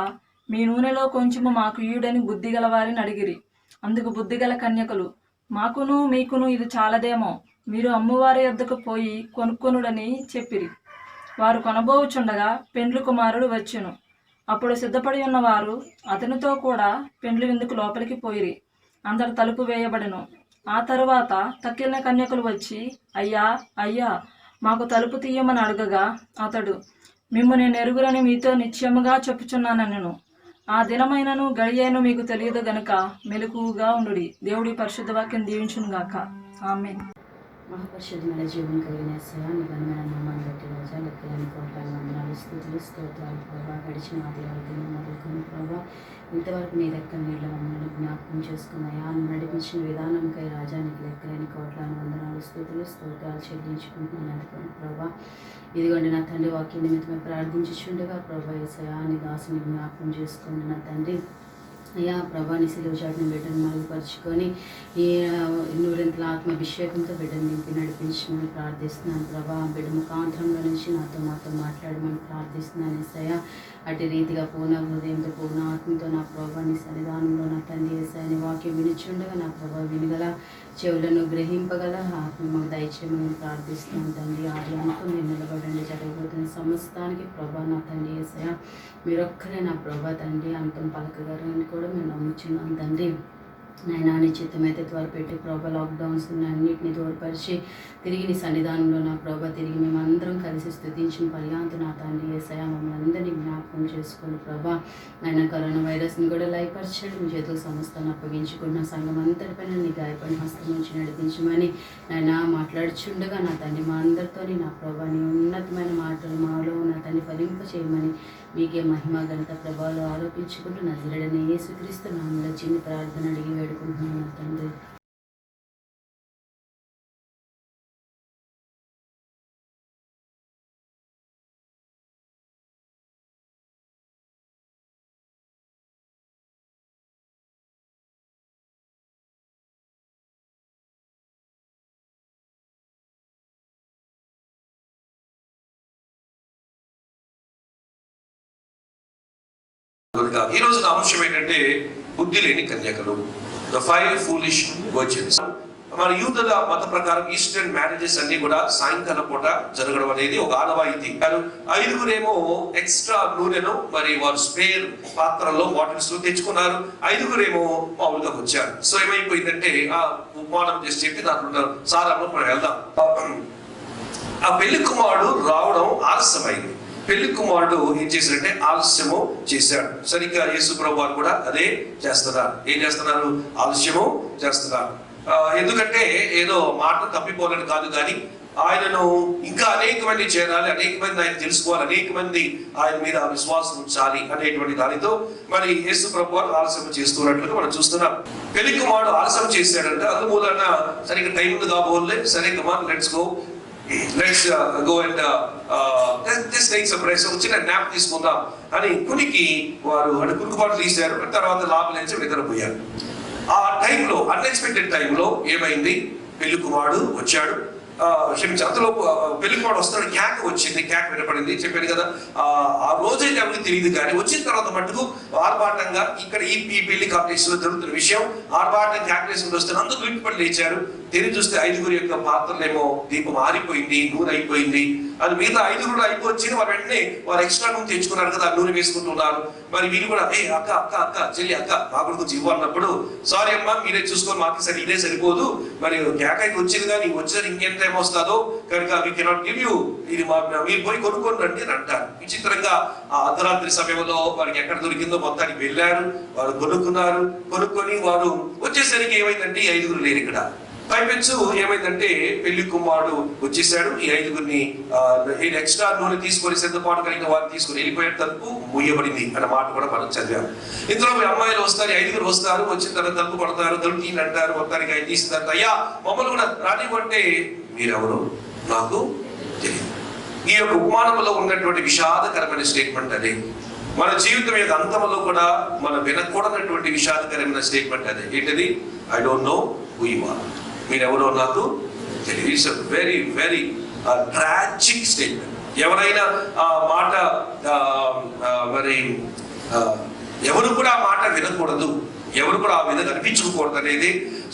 మీ నూనెలో కొంచెము మాకు ఈడని బుద్ధి గల వారిని అడిగిరి. అందుకు బుద్ధిగల కన్యకలు, మాకును మీకును ఇది చాలదేమో, మీరు అమ్మువారి యొద్దకు పోయి కొనుక్కొనుడని చెప్పిరి. వారు కొనబోవుచుండగా పెండ్లి కుమారుడు వచ్చెను. అప్పుడు సిద్ధపడి ఉన్నవారు అతనితో కూడా పెండ్లి విందుకు లోపలికి పోయిరి. అందరు తలుపు వేయబడెను. ఆ తరువాత తక్కిన కన్యకులు వచ్చి, అయ్యా అయ్యా మాకు తలుపు తీయమని అడగగా అతడు, మిమ్ము నేను ఎరుగురని మీతో నిశ్చయముగా చెప్పుచున్నానెను. ఆ దినమైనను గడియైన మీకు తెలియదు గనుక మెలకువగా ఉండుడి. దేవుడి పరిశుద్ధ వాక్యం దీవించును గాక. ఆమేన్. మహాపరిశుద్ధమైన జీవం కలిగిన యేసయ్యా, నీ ఘనమైన నామాన్ని బట్టి రాజా, లెక్కలేని కోట్ల వందనాలు, స్తుతులు, స్తోత్రాలు ప్రభా. గడిచిన ఆదివారం దినం మొదలుకొని ప్రభా ఇంతవరకు నీ దగ్గర నీళ్ళ మమ్మల్ని జ్ఞాపకం చేసుకున్నాయా, నడిపించిన విధానంకై రాజా నీకు లెక్కలేని కోట్ల వందనాలు, స్తుతులు, స్తోత్రాలు చెల్లించుకుంటున్నాను అనుకోండి ప్రభా. ఇదిగోండి నా తండ్రి వాక్యం నిమిత్తమే ప్రార్థించుండగా ప్రభా యేసయ్యా, నీ దాసుని జ్ఞాపకం చేసుకోండి నా తండ్రి. అయ్యా ప్రభా, నీ సిలువ చాటుని బిడ్డను మరుగుపరుచుకొని ఈ నూరింతల ఆత్మాభిషేకంతో బిడ్డను నింపి నడిపించమని ప్రార్థిస్తున్నాను ప్రభా. బిడ్డ ముఖాంతరంలో నుంచి నాతో మాట్లాడమని ప్రార్థిస్తున్నాను యేసయ్యా. అటు రీతిగా పూర్ణ హృదయంతో పూర్ణ ఆత్మతో నా ప్రభా నీ సన్నిధానంలో నా తండ్రి యేసయ్యా, నీ వాక్యం వినిచుండగా నా ప్రభా వినగల చెవులను గ్రహింపగల ఆత్మ మాకు దయచేయమని ప్రార్థిస్తున్నాను తండ్రి. ఆది అంతా నేను నిలబడండి జరగబోతున్న సమస్తానికి ప్రభా నా తండ్రి యేసయ్యా, మీరొక్కరే నా ప్రభా తండ్రి అంతం పలకగారని కూడా మేము నమ్ముచున్నాం తండ్రి. నైనా నీ చిత్తమైతే త్వరపెట్టి ప్రభా లాక్డౌన్స్ అన్నింటినీ దూరపరిచి తిరిగి నీ సన్నిధానంలో నా ప్రభా తిరిగి మేమందరం కలిసి స్తుతించిన పర్యాంత నా తండ్రి యేసయ్యా, మమ్మల్ని అందరినీ జ్ఞాపకం చేసుకోండి ప్రభా. ఆయన కరోనా వైరస్ని కూడా లయపరచండి. మీ చేతుల సంస్థను అప్పగించుకున్న సంఘం అంతటిపైన నీ గాయపడిన హస్తం నుంచి నడిపించమని నాయన మాట్లాడుచుండగా నా తండ్రి మా అందరితోని నా ప్రభా నీ ఉన్నతమైన మాటలు మాలో నా తండ్రి ఫలింప చేయమని మీకే మహిమ ఘనత ప్రభావాలు ఆరోపించుకుంటూ నజరేయుడైన యేసుక్రీస్తు నామములో చిన్న ప్రార్థన అడిగి వేడుకుంటున్నాను తండ్రి. ఈ రోజు అంశం ఏంటంటే బుద్ధి లేని కన్యకలు, ద 5 ఫూలిష్ వర్జిన్స్. మన యూదుల మత ప్రకారం ఈస్టర్న్ మ్యారేజెస్ అన్ని కూడా సాయంకాలం పూట జరగడం అనేది ఒక ఆనవాయితీ. కానీ 5గురేమో ఎక్స్ట్రా నూనెను మరి వారు స్పేర్ పాత్రలో బాటిల్స్ లో తెచ్చుకున్నారు. 5గురేమో మామూలుగా వచ్చారు. సో ఏమైపోయిందంటే ఆ ఉపమానం చేసి చెప్పి దాంట్లో సారాంలో మనం వెళ్దాం. ఆ పెళ్లి కుమారుడు రావడం ఆలస్యమైంది. పెళ్లి కుమారుడు ఏం చేశాడంటే ఆలస్యము చేశాడు. సరిగ్గా యేసు ప్రభు వారు కూడా అదే చేస్తున్నారు. ఏం చేస్తున్నారు? ఆలస్యము చేస్తున్నారు. ఎందుకంటే ఏదో మాట తప్పిపోవాలని కాదు, కానీ ఆయనను ఇంకా అనేక మంది చేరాలి, అనేక మంది ఆయన తెలుసుకోవాలి, అనేక మంది ఆయన మీద విశ్వాసం ఉంచాలి అనేటువంటి దానితో మరి యేసు ప్రభు వారు ఆలస్యం చేస్తున్నట్లుగా మనం చూస్తున్నాం. పెళ్లి కుమారుడు ఆలస్యం చేశాడంటే అందుమూలన సరిగ్గా టైం ఉంది కాబోలే, సరే come on let's go and just take some rest, చిన్న న్యాప్ తీసుకుందాం అని కునికి వారు కునుకుబాటు తీశారు. తర్వాత లాభం నుంచి నిద్రపోయారు. ఆ టైంలో అన్ఎక్స్పెక్టెడ్ టైంలో ఏమైంది? పెళ్లి కుమారుడు వచ్చాడు. అంతలో పెళ్లి కుమారుడు వస్తాడు, క్యాక్ వచ్చింది, క్యాక్ వినపడింది. చెప్పాను కదా, ఆ రోజైతే ఎవరికి తెలియదు, కానీ వచ్చిన తర్వాత మటుకు ఆర్భాటంగా ఇక్కడ ఈ పెళ్లి కాంప్లెక్స్ లో జరుగుతున్న విషయం ఆర్భాటంగా క్యాక్యులేషన్ వస్తే అందరూ విడిపడి లేచారు. తిరిగి చూస్తే 5గురి యొక్క పాత్రలేమో దీపం ఆరిపోయింది, నూనె అయిపోయింది. అది మిగతా 5గురు అయిపోయింది. వారు వెంటనే వారు ఎక్స్ట్రా నూనె తెచ్చుకున్నారు కదా, నూనె వేసుకుంటున్నారు. మరి వీళ్ళు కూడా అక్క అక్క అక్క చెల్లి అక్క మా కూడా కొంచెం ఇవ్వన్నప్పుడు, సారీ అమ్మా మీరే చూసుకొని మాకు సరే ఇదే సరిపోదు, మరి క్యాక్ అయితే వచ్చింది కానీ వచ్చేది ఇంకేం టైం వస్తుందో కనుక వీ కెనాట్ గివ్ యూ, ఇది మీరు పోయి కొనుక్కొని రండి అని అంటారు. విచిత్రంగా ఆ అర్ధరాత్రి సమయంలో వారికి ఎక్కడ దొరికిందో మొత్తానికి వెళ్ళారు. వారు కొనుక్కొని వారు వచ్చేసరికి ఏమైందంటే 5గురు లేరు ఇక్కడ. పైపెచ్చు ఏమైందంటే పెళ్లి కుమారుడు వచ్చేసాడు. ఈ 5గురిని ఎక్స్ట్రా నూనె తీసుకొని సిద్ధపాటు కలిగిన వారిని తీసుకొని వెళ్ళిపోయాడు. తలుపు మూయబడింది అన్న మాట కూడా మనం చదివాం. ఇందులో అమ్మాయిలు వస్తారు, 5గురు వస్తారు. వచ్చిన తర్వాత తలుపు కొడతారు, తలుపు తీయండి అంటారు. మొత్తానికి ఆయన తీసిన తర్వాత అయ్యా మమ్మల్ని కూడా రానివ్వంటే మీరెవరు నాకు తెలియదు. ఈ యొక్క ఉపమానంలో ఉన్నటువంటి విషాదకరమైన స్టేట్మెంట్ అదే. మన జీవితం యొక్క అంతంలో కూడా మనం వినకూడనటువంటి విషాదకరమైన స్టేట్మెంట్ అదే. ఏంటది? I don't know who you are. మీరెవరో నాకు తెలియదు. It's a very very tragic statement. ఎవరైనా ఆ మాట మరి ఎవరు కూడా ఆ మాట వినకూడదు, ఎవరు కూడా ఆ విధంగా అనిపించుకోకూడదు అనేది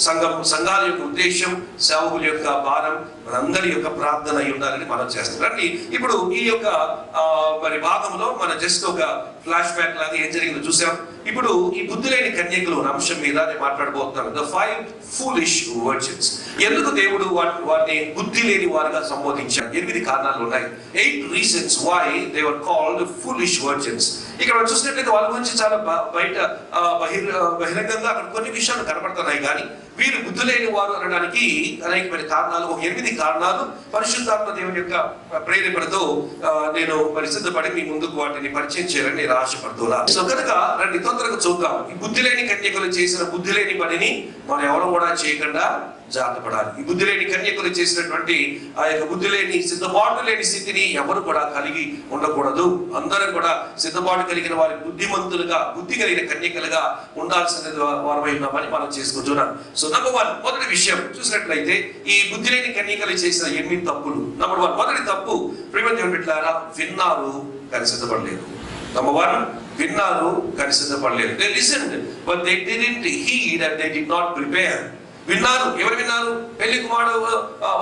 సంఘాల యొక్క ఉద్దేశం, సేవకుల యొక్క భారం మనందరి యొక్క ప్రార్థన అయి ఉండాలని మనం చేస్తాం. రండి ఇప్పుడు ఈ యొక్క మరి భాగంలో మన జస్ట్ ఒక ఫ్లాష్ బ్యాక్ లాగా ఏం జరిగిందో చూసాం. ఇప్పుడు ఈ బుద్ధి లేని కన్యకలు అంశం మీద నేను మాట్లాడబోతున్నాను. The 5 foolish virgins. ఎందుకు దేవుడు వాటిని బుద్ధి లేని వారుగా సంబోధించారు? 8 కారణాలు ఉన్నాయి. 8 reasons why they were called foolish virgins. ఇక్కడ మనం చూసినట్లయితే వాళ్ళ గురించి చాలా బయట బహిరంగంగా అక్కడ కొన్ని విషయాలు కనపడుతున్నాయి, కానీ వీరు బుద్ధి లేని వారు అనడానికి అనేకమైన కారణాలు, 8 కారణాలు పరిశుద్ధాత్మ దేవుని యొక్క ప్రేరేపణతో నేను సిద్ధపడి మీ ముందుకు వాటిని పరిచయం చేయాలని నేను ఆశపడుతున్నా. సో కనుక రండి తొందరగా చూద్దాం. ఈ బుద్ధి లేని కన్యకలు చేసిన బుద్ధి లేని పనిని మనం ఎవరు కూడా చేయకుండా జాగ్రత్త పడాలి. ఈ బుద్ధి లేని కన్యకలు చేసినటువంటి ఆ యొక్క బుద్ధి లేని సిద్ధపాటు లేని స్థితిని ఎవరు కూడా కలిగి ఉండకూడదు. అందరం కూడా సిద్ధపాటు కలిగిన వారి బుద్ధిమంతులుగా, బుద్ధి కలిగిన కన్యకలుగా ఉండాల్సిన వారమై ఉన్నామని మనం చేసుకుంటున్నాం. సో నంబర్ 1 మొదటి విషయం చూసినట్లయితే ఈ బుద్ధి లేని కన్యకలు చేసిన 8 తప్పులు. నంబర్ 1 మొదటి తప్పు, ప్రియమైన బిడ్డలారా, విన్నారు కానీ సిద్ధపడలేదు. నంబర్ 1 విన్నారు కానీ సిద్ధపడలేదు. They listened but they didn't heed and they did not prepare. విన్నారు. ఎవరు విన్నారు? పెళ్లి కుమారుడు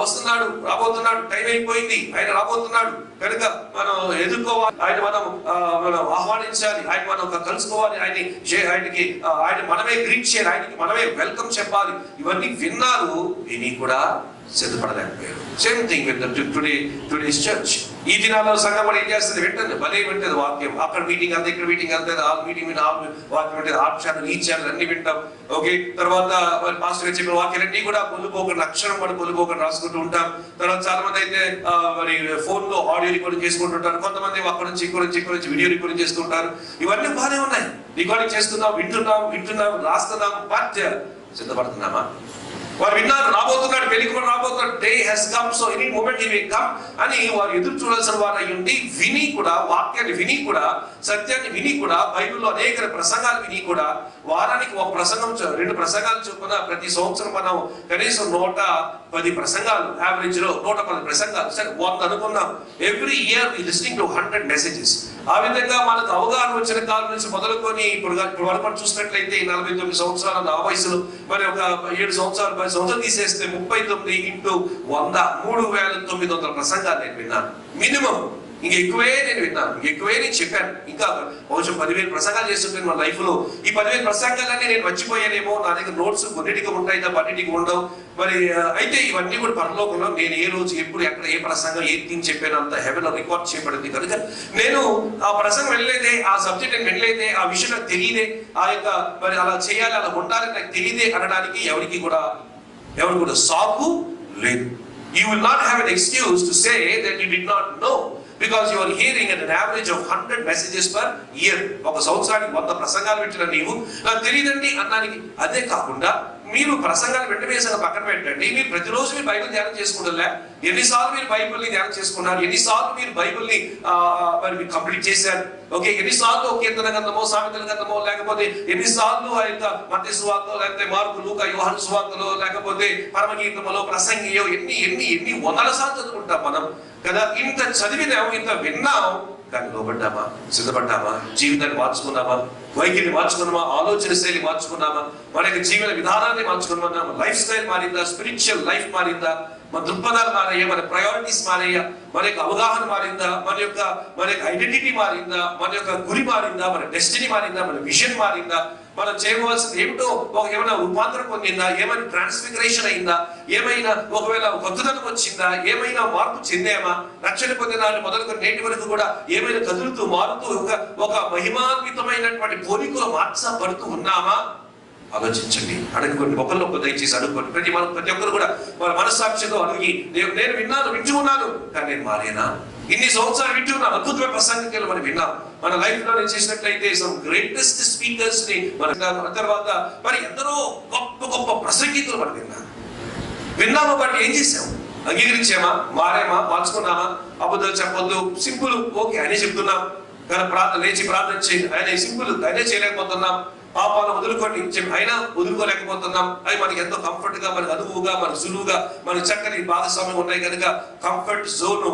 వస్తున్నాడు, రాబోతున్నాడు, టైం అయిపోయింది, ఆయన రాబోతున్నాడు కనుక మనం ఎదుర్కోవాలి, ఆయన మనం ఆహ్వానించాలి, ఆయన మనం కలుసుకోవాలి, ఆయన మనమే గ్రీట్ చేయాలి, ఆయనకి మనమే వెల్కమ్ చెప్పాలి. ఇవన్నీ విన్నారు, విని కూడా సిద్ధపడలేకపోయారు. Same thing with today's church. ఈ దినాల్లో సంఘం ఏం చేస్తుంది? వింటుంది, భలే వింటుంది వాక్యం. అక్కడ మీటింగ్ అంతా, ఇక్కడ మీటింగ్ అంతా, ఆల్ మీటింగ్ వాక్యం వింటుంది, ఆ ఛానల్ ఈ ఛానల్ అన్ని వింటాం. ఓకే, తర్వాత పాస్టర్ గారు చెప్పిన వాక్యాలన్నీ కూడా పొల్లుపోకుండా, అక్షరం కూడా పొల్లుపోకుండా రాసుకుంటూ ఉంటాం. తర్వాత చాలా మంది అయితే మరి ఫోన్ లో ఆడియో రికార్డింగ్ చేసుకుంటుంటారు. కొంతమంది అక్కడ నుంచి ఇక్కడ నుంచి వీడియో రికార్డింగ్ చేస్తుంటారు. ఇవన్నీ బాగానే ఉన్నాయి. రికార్డింగ్ చేస్తున్నాం, వింటున్నాం, రాస్తున్నాం. బట్ సిద్ధపడుతున్నామా? వారు విన్నారు, రాబోతున్నాడు, పెళ్లికి కూడా రాబోతున్నాడు, day he's come, so any moment he will come అని వారు ఎదురు చూడాల్సిన వారు అయి ఉండి, విని కూడా, వాక్యాన్ని విని కూడా, సత్యాన్ని విని కూడా, బైబిల్లో అనేక ప్రసంగాలు విని కూడా, వారానికి ఒక ప్రసంగం 2 ప్రసంగాలు చొప్పున ప్రతి సంవత్సరం మనం కనీసం 110 ప్రసంగాలు, యావరేజ్ లో 110 ప్రసంగాలు, సరే 100 అనుకున్నాం. Every year we listening to 100 messages. ఆ విధంగా మనకు అవగాహన వచ్చిన కాలం నుంచి మొదలుకొని ఇప్పుడు వరకు చూసినట్లయితే 49 సంవత్సరాల నా వయసులో మరి ఒక 7 సంవత్సరాలు 10 సంవత్సరాలు తీసేస్తే 39 ఇంటూ 100 3900 ప్రసంగాలు నేను విన్నాను. మినిమం ఇంక ఎక్కువే నేను విన్నాను, ఎక్కువే నేను చెప్పాను. ఇంకా కొంచెం 10,000 ప్రసంగాలు చేస్తుంటాను మన లైఫ్ లో. ఈ 10,000 ప్రసంగాలన్నీ నేను మర్చిపోయానేమో, నా దగ్గర నోట్స్ కొన్నిటికి ఉంటాయి, పన్నిటికి ఉండవు. మరి అయితే ఇవన్నీ కూడా పరలోకంలో నేను ఏ రోజు, ఎప్పుడు, ఎక్కడ, ఏ ప్రసంగం, ఏ థింగ్ చెప్పాను అంత హెవెన్ రికార్డ్ చేయబడింది. కనుక నేను ఆ ప్రసంగం వెళ్ళలేదే, ఆ సబ్జెక్ట్ నేను వెళ్ళలేదే, ఆ విషయం నాకు తెలియదే, ఆ యొక్క మరి అలా చేయాలి, అలా ఉండాలని నాకు తెలియదే అనడానికి ఎవరు కూడా సాకు లేదు. You will not have an excuse to say that you did not know, because you are hearing at an average of 100 messages per year. ఒక సంవత్సరానికి 100 ప్రసంగాలు వింటున్న నీవు నాకు తెలియదండి అన్నానికి. అదే కాకుండా మీరు ప్రసంగాలు వెంటవేసిన పక్కన పెట్టండి, మీరు ప్రతిరోజు మీరు బైబిల్ ధ్యానం చేసుకుంటారా? ఎన్నిసార్లు మీరు బైబిల్ని ధ్యానం చేసుకున్నారు? ఎన్నిసార్లు మీరు బైబిల్ని మరి కంప్లీట్ చేశారు? ఓకే, ఎన్నిసార్లు కీర్తన గ్రంథమో, సామెతల గ్రంథమో, లేకపోతే ఎన్నిసార్లు ఆ యొక్క మత్తయి సువార్తలో, లేకపోతే మార్కు, లూకా, యోహాను సువార్తలో, లేకపోతే పరమగీతములో, ప్రసంగియో ఎన్ని వందల సార్లు చదువుకుంటాం మనం కదా. ఇంత చదివినాం, ఇంత విన్నాం, కానీ లోబడ్డామా? సిద్ధపడ్డామా? జీవితాన్ని మార్చుకున్నామా? వైఖరిని మార్చుకున్నామా? ఆలోచన శైలి మార్చుకున్నామా? మన యొక్క జీవన విధానాన్ని మార్చుకున్నామా? లైఫ్ స్టైల్ మారిందా? స్పిరిచువల్ లైఫ్ మారిందా? మన దృక్పథాలు మారయ్యా? మన ప్రయారిటీస్ మారయ్యా? మన యొక్క అవగాహన మారిందా? మన యొక్క ఐడెంటిటీ మారిందా? మన యొక్క గురి మారిందా? మన డెస్టినీ మారిందా? మన విజన్ మారిందా? మనం చేయవలసింది ఏమిటో ఏమైనా రూపాంతరం పొందిందా? ఏమైనా ట్రాన్స్ఫిగరేషన్ అయిందా? ఏమైనా ఒకవేళ కొత్తదనం వచ్చిందా? ఏమైనా మార్పు చెందామా? రక్షణ పొందిన మొదలుకొని నేటి వరకు కూడా ఏమైనా కదులుతూ మారుతూ ఒక మహిమాన్వితమైనటువంటి పోలికలు మార్చబడుతూ ఉన్నామా? ఆలోచించండి, అడుగుకోండి, ఒకరిలో దయచేసి అడుగుకోండి. ప్రతి ఒక్కరు కూడా వాళ్ళ మనస్సాక్షితో అడిగి, నేను వింటూ ఉన్నాను కానీ నేను మారేనా? ఇన్ని సంవత్సరాలు వింటున్నాం, అద్భుతమైన ప్రసంగికులు మనం విన్నాం. మన లైఫ్ లో నేను చేసినట్లయితే సమ్ గ్రేటెస్ట్ స్పీకర్స్ ని మన తర్వాత మరి ఎందరో గొప్ప ప్రసంగికులు మనం విన్నాము. బట్ ఏం చేసాము? అంగీకరించామా? మారేమా? మార్చుకున్నామా? అబద్ధాలు చెప్పొద్దు, సింపుల్, ఓకే ఆయనే చెప్తున్నాం. కానీ లేచి ప్రార్థన చేయండి, ఆయన సింపుల్, ఆయనే చేయలేకపోతున్నాం. పాపాలను వదులుకోండి, అయినా వదులుకోలేకపోతున్నాం. అవి మనకి ఎంతో కంఫర్ట్ గా, మనకు అనువుగా, మనకు సులువుగా, మనకు చక్కని భాగస్వామ్యం ఉన్నాయి కనుక కంఫర్ట్ జోన్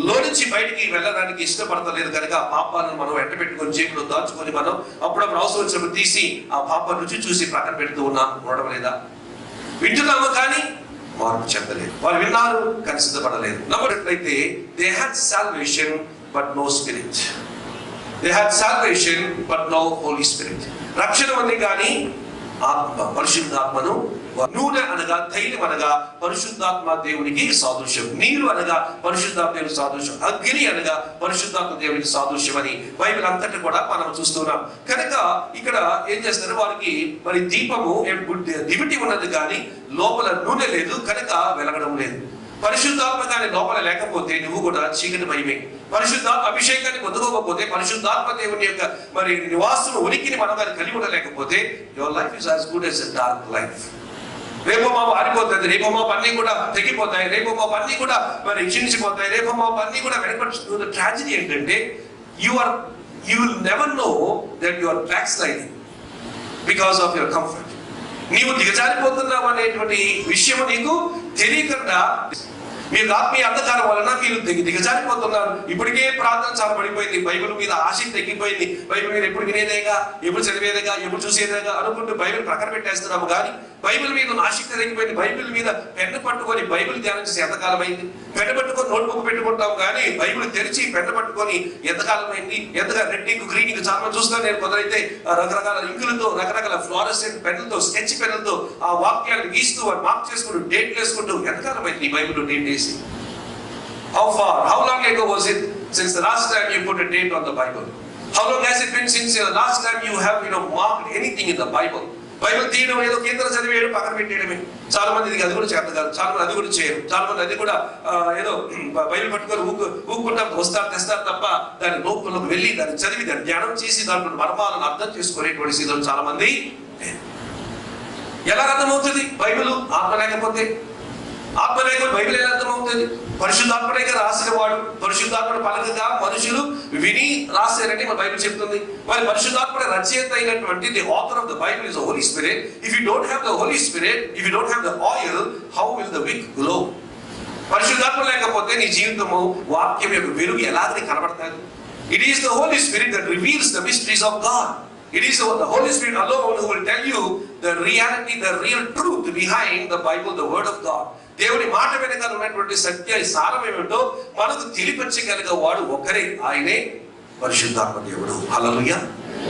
లో నుంచి బయటికి వెళ్ళడానికి ఇష్టపడతలేదు కనుక పాపాలను మనం వెంట పెట్టుకొని జేబులో దాచుకొని మనం అప్పుడప్పుడు అవసరం వచ్చినప్పుడు తీసి ఆ పాప రుచి చూసి ప్రక్కన పెడుతూ ఉండడం లేదా? వింటున్నాము కానీ మార్పు చెందలేదు. వారు విన్నారు కానీ సిద్ధపడలేదు. నమ్మట్లయితే they had salvation but no spirit. They had salvation but no holy spirit. రక్షణ ఉంది కానీ ఆత్మ, పరిశుద్ధాత్మను, నూనె అనగా తైలం అనగా పరిశుద్ధాత్మ దేవునికి సాదృశ్యం, నీరు అనగా పరిశుద్ధాత్మ దేవునికి సాదృశ్యం, అగ్ని అనగా పరిశుద్ధాత్మ దేవునికి సాదృశ్యం అని బైబిల్ అంతటి కూడా మనం చూస్తున్నాం. కనుక ఇక్కడ ఏం చేస్తారు, వారికి మరి దీపము దివిటి ఉన్నది కానీ లోపల నూనె లేదు కనుక వెలగడం లేదు. పరిశుద్ధాత్మ కానీ లోపల లేకపోతే నువ్వు కూడా చీకటి మయమే. పరిశుద్ధాత్మ అభిషేకాన్ని పొందుకోకపోతే, పరిశుద్ధాత్మ దేవుని యొక్క మరి నివాసం ఉనికిని మనం కానీ కలిగి ఉండలేకపోతే your life is as good as a dark life. రేపో మా ఆరిపోతుంది, రేపో మా పన్నీ కూడా తెగిపోతాయి, రేపో మా పన్నీ కూడా మరి క్షీణించిపోతాయి, రేపో మా పన్నీ కూడా వెనకబడుతుంది. ట్రాజడీ ఏంటంటే you will never know that you are back sliding because of your comfort. నీవు దిగజారిపోతున్నావు అనేటువంటి విషయం నీకు తెలియకుండా మీరు ఆత్మీయ అంధకారం వలన మీరు దిగజారిపోతున్నారు. ఇప్పటికే ప్రార్థన చాలా పడిపోయింది, బైబిల్ మీద ఆసక్తి తగ్గిపోయింది, బైబిల్ మీద ఎప్పుడు వినేదేగా, ఎప్పుడు చదివేదేగా, ఎప్పుడు చూసేదేగా అనుకుంటూ బైబిల్ ప్రక్కన పెట్టేస్తున్నాము. కానీ బైబిల్ మీద ఆసక్తి తగ్గిపోయింది. బైబిల్ మీద పెన్ను పట్టుకొని బైబిల్ ధ్యానం చేసి ఎంతకాలం అయింది? పెన్ను పట్టుకొని నోట్బుక్ పెట్టుకుంటాం కానీ బైబిల్ తెరిచి పెన్ను పట్టుకొని ఎంతకాలం అయింది? ఎంతగా రెడ్డింగ్ గ్రీనింగ్ చాలా చూస్తాను నేను. కొందరైతే రకరకాల ఇంకులతో, రకరకాల ఫ్లోరసెంట్ పెన్నులతో, స్కెచ్ పెన్నులతో ఆ వాక్యాలను గీస్తూ మార్క్ చేసుకుంటూ డేట్లు వేసుకుంటూ ఎంతకాలం అయింది ఈ బైబిల్ డేట్ వేసి? How long ago was it since the last time you put a date on the Bible? How long has it been since the last time you have marked anything in the Bible? Bible తీయడం ఏదో కేంద్రం చదివేయడం, పక్కన పెట్టేయడమే. చాలా మంది అది కూడా చేత కాదు, చాలా మంది అది కూడా చేయరు, చాలా మంది అది కూడా ఏదో బైబిల్ పట్టుకొని ఊక్కుంటా వస్తారు తెస్తారు తప్ప దాని లోపలకు వెళ్ళి దాన్ని చదివి దాన్ని ధ్యానం చేసి దాంట్లో మర్మాలను అర్థం చేసుకునేటువంటి స్థితిలో చాలా మంది. ఎలా అర్థమవుతుంది బైబిల్? ఆత్మ లేకపోతే. ఆత్మ లేకపోతే బైబిల్ ఎలా అర్థమవుతుంది? పరిశుద్ధాత్మగా రాసిన వాడు, పరిశుద్ధాత్మడు పలకగా మనుషులు విని రాశారని మన బైబిల్ చెప్తుంది. మరి పరిశుద్ధాత్మడ రచయిత అయినటువంటి the author of the Bible is the Holi spirit. If you don't have the Holi spirit, if you don't have the oil, how will the wick glow? పరిశుద్ధాత్మ లేకపోతే నీ జీవితము వాక్యం యొక్క వెలుగు ఎలాగని కనబడతాది? It is the Holi spirit that reveals the mysteries of God. It is the Holy Spirit alone who will tell you the reality, the real truth behind the Bible, the Word of God. దేవుని మాట వెనకాల ఉన్నటువంటి సత్య సారం ఏమిటో మనకు తెలియపరచగలిగే వాడు ఒకరే, ఆయనే పరిశుద్ధాత్మ దేవుడు. హల్లెలూయా.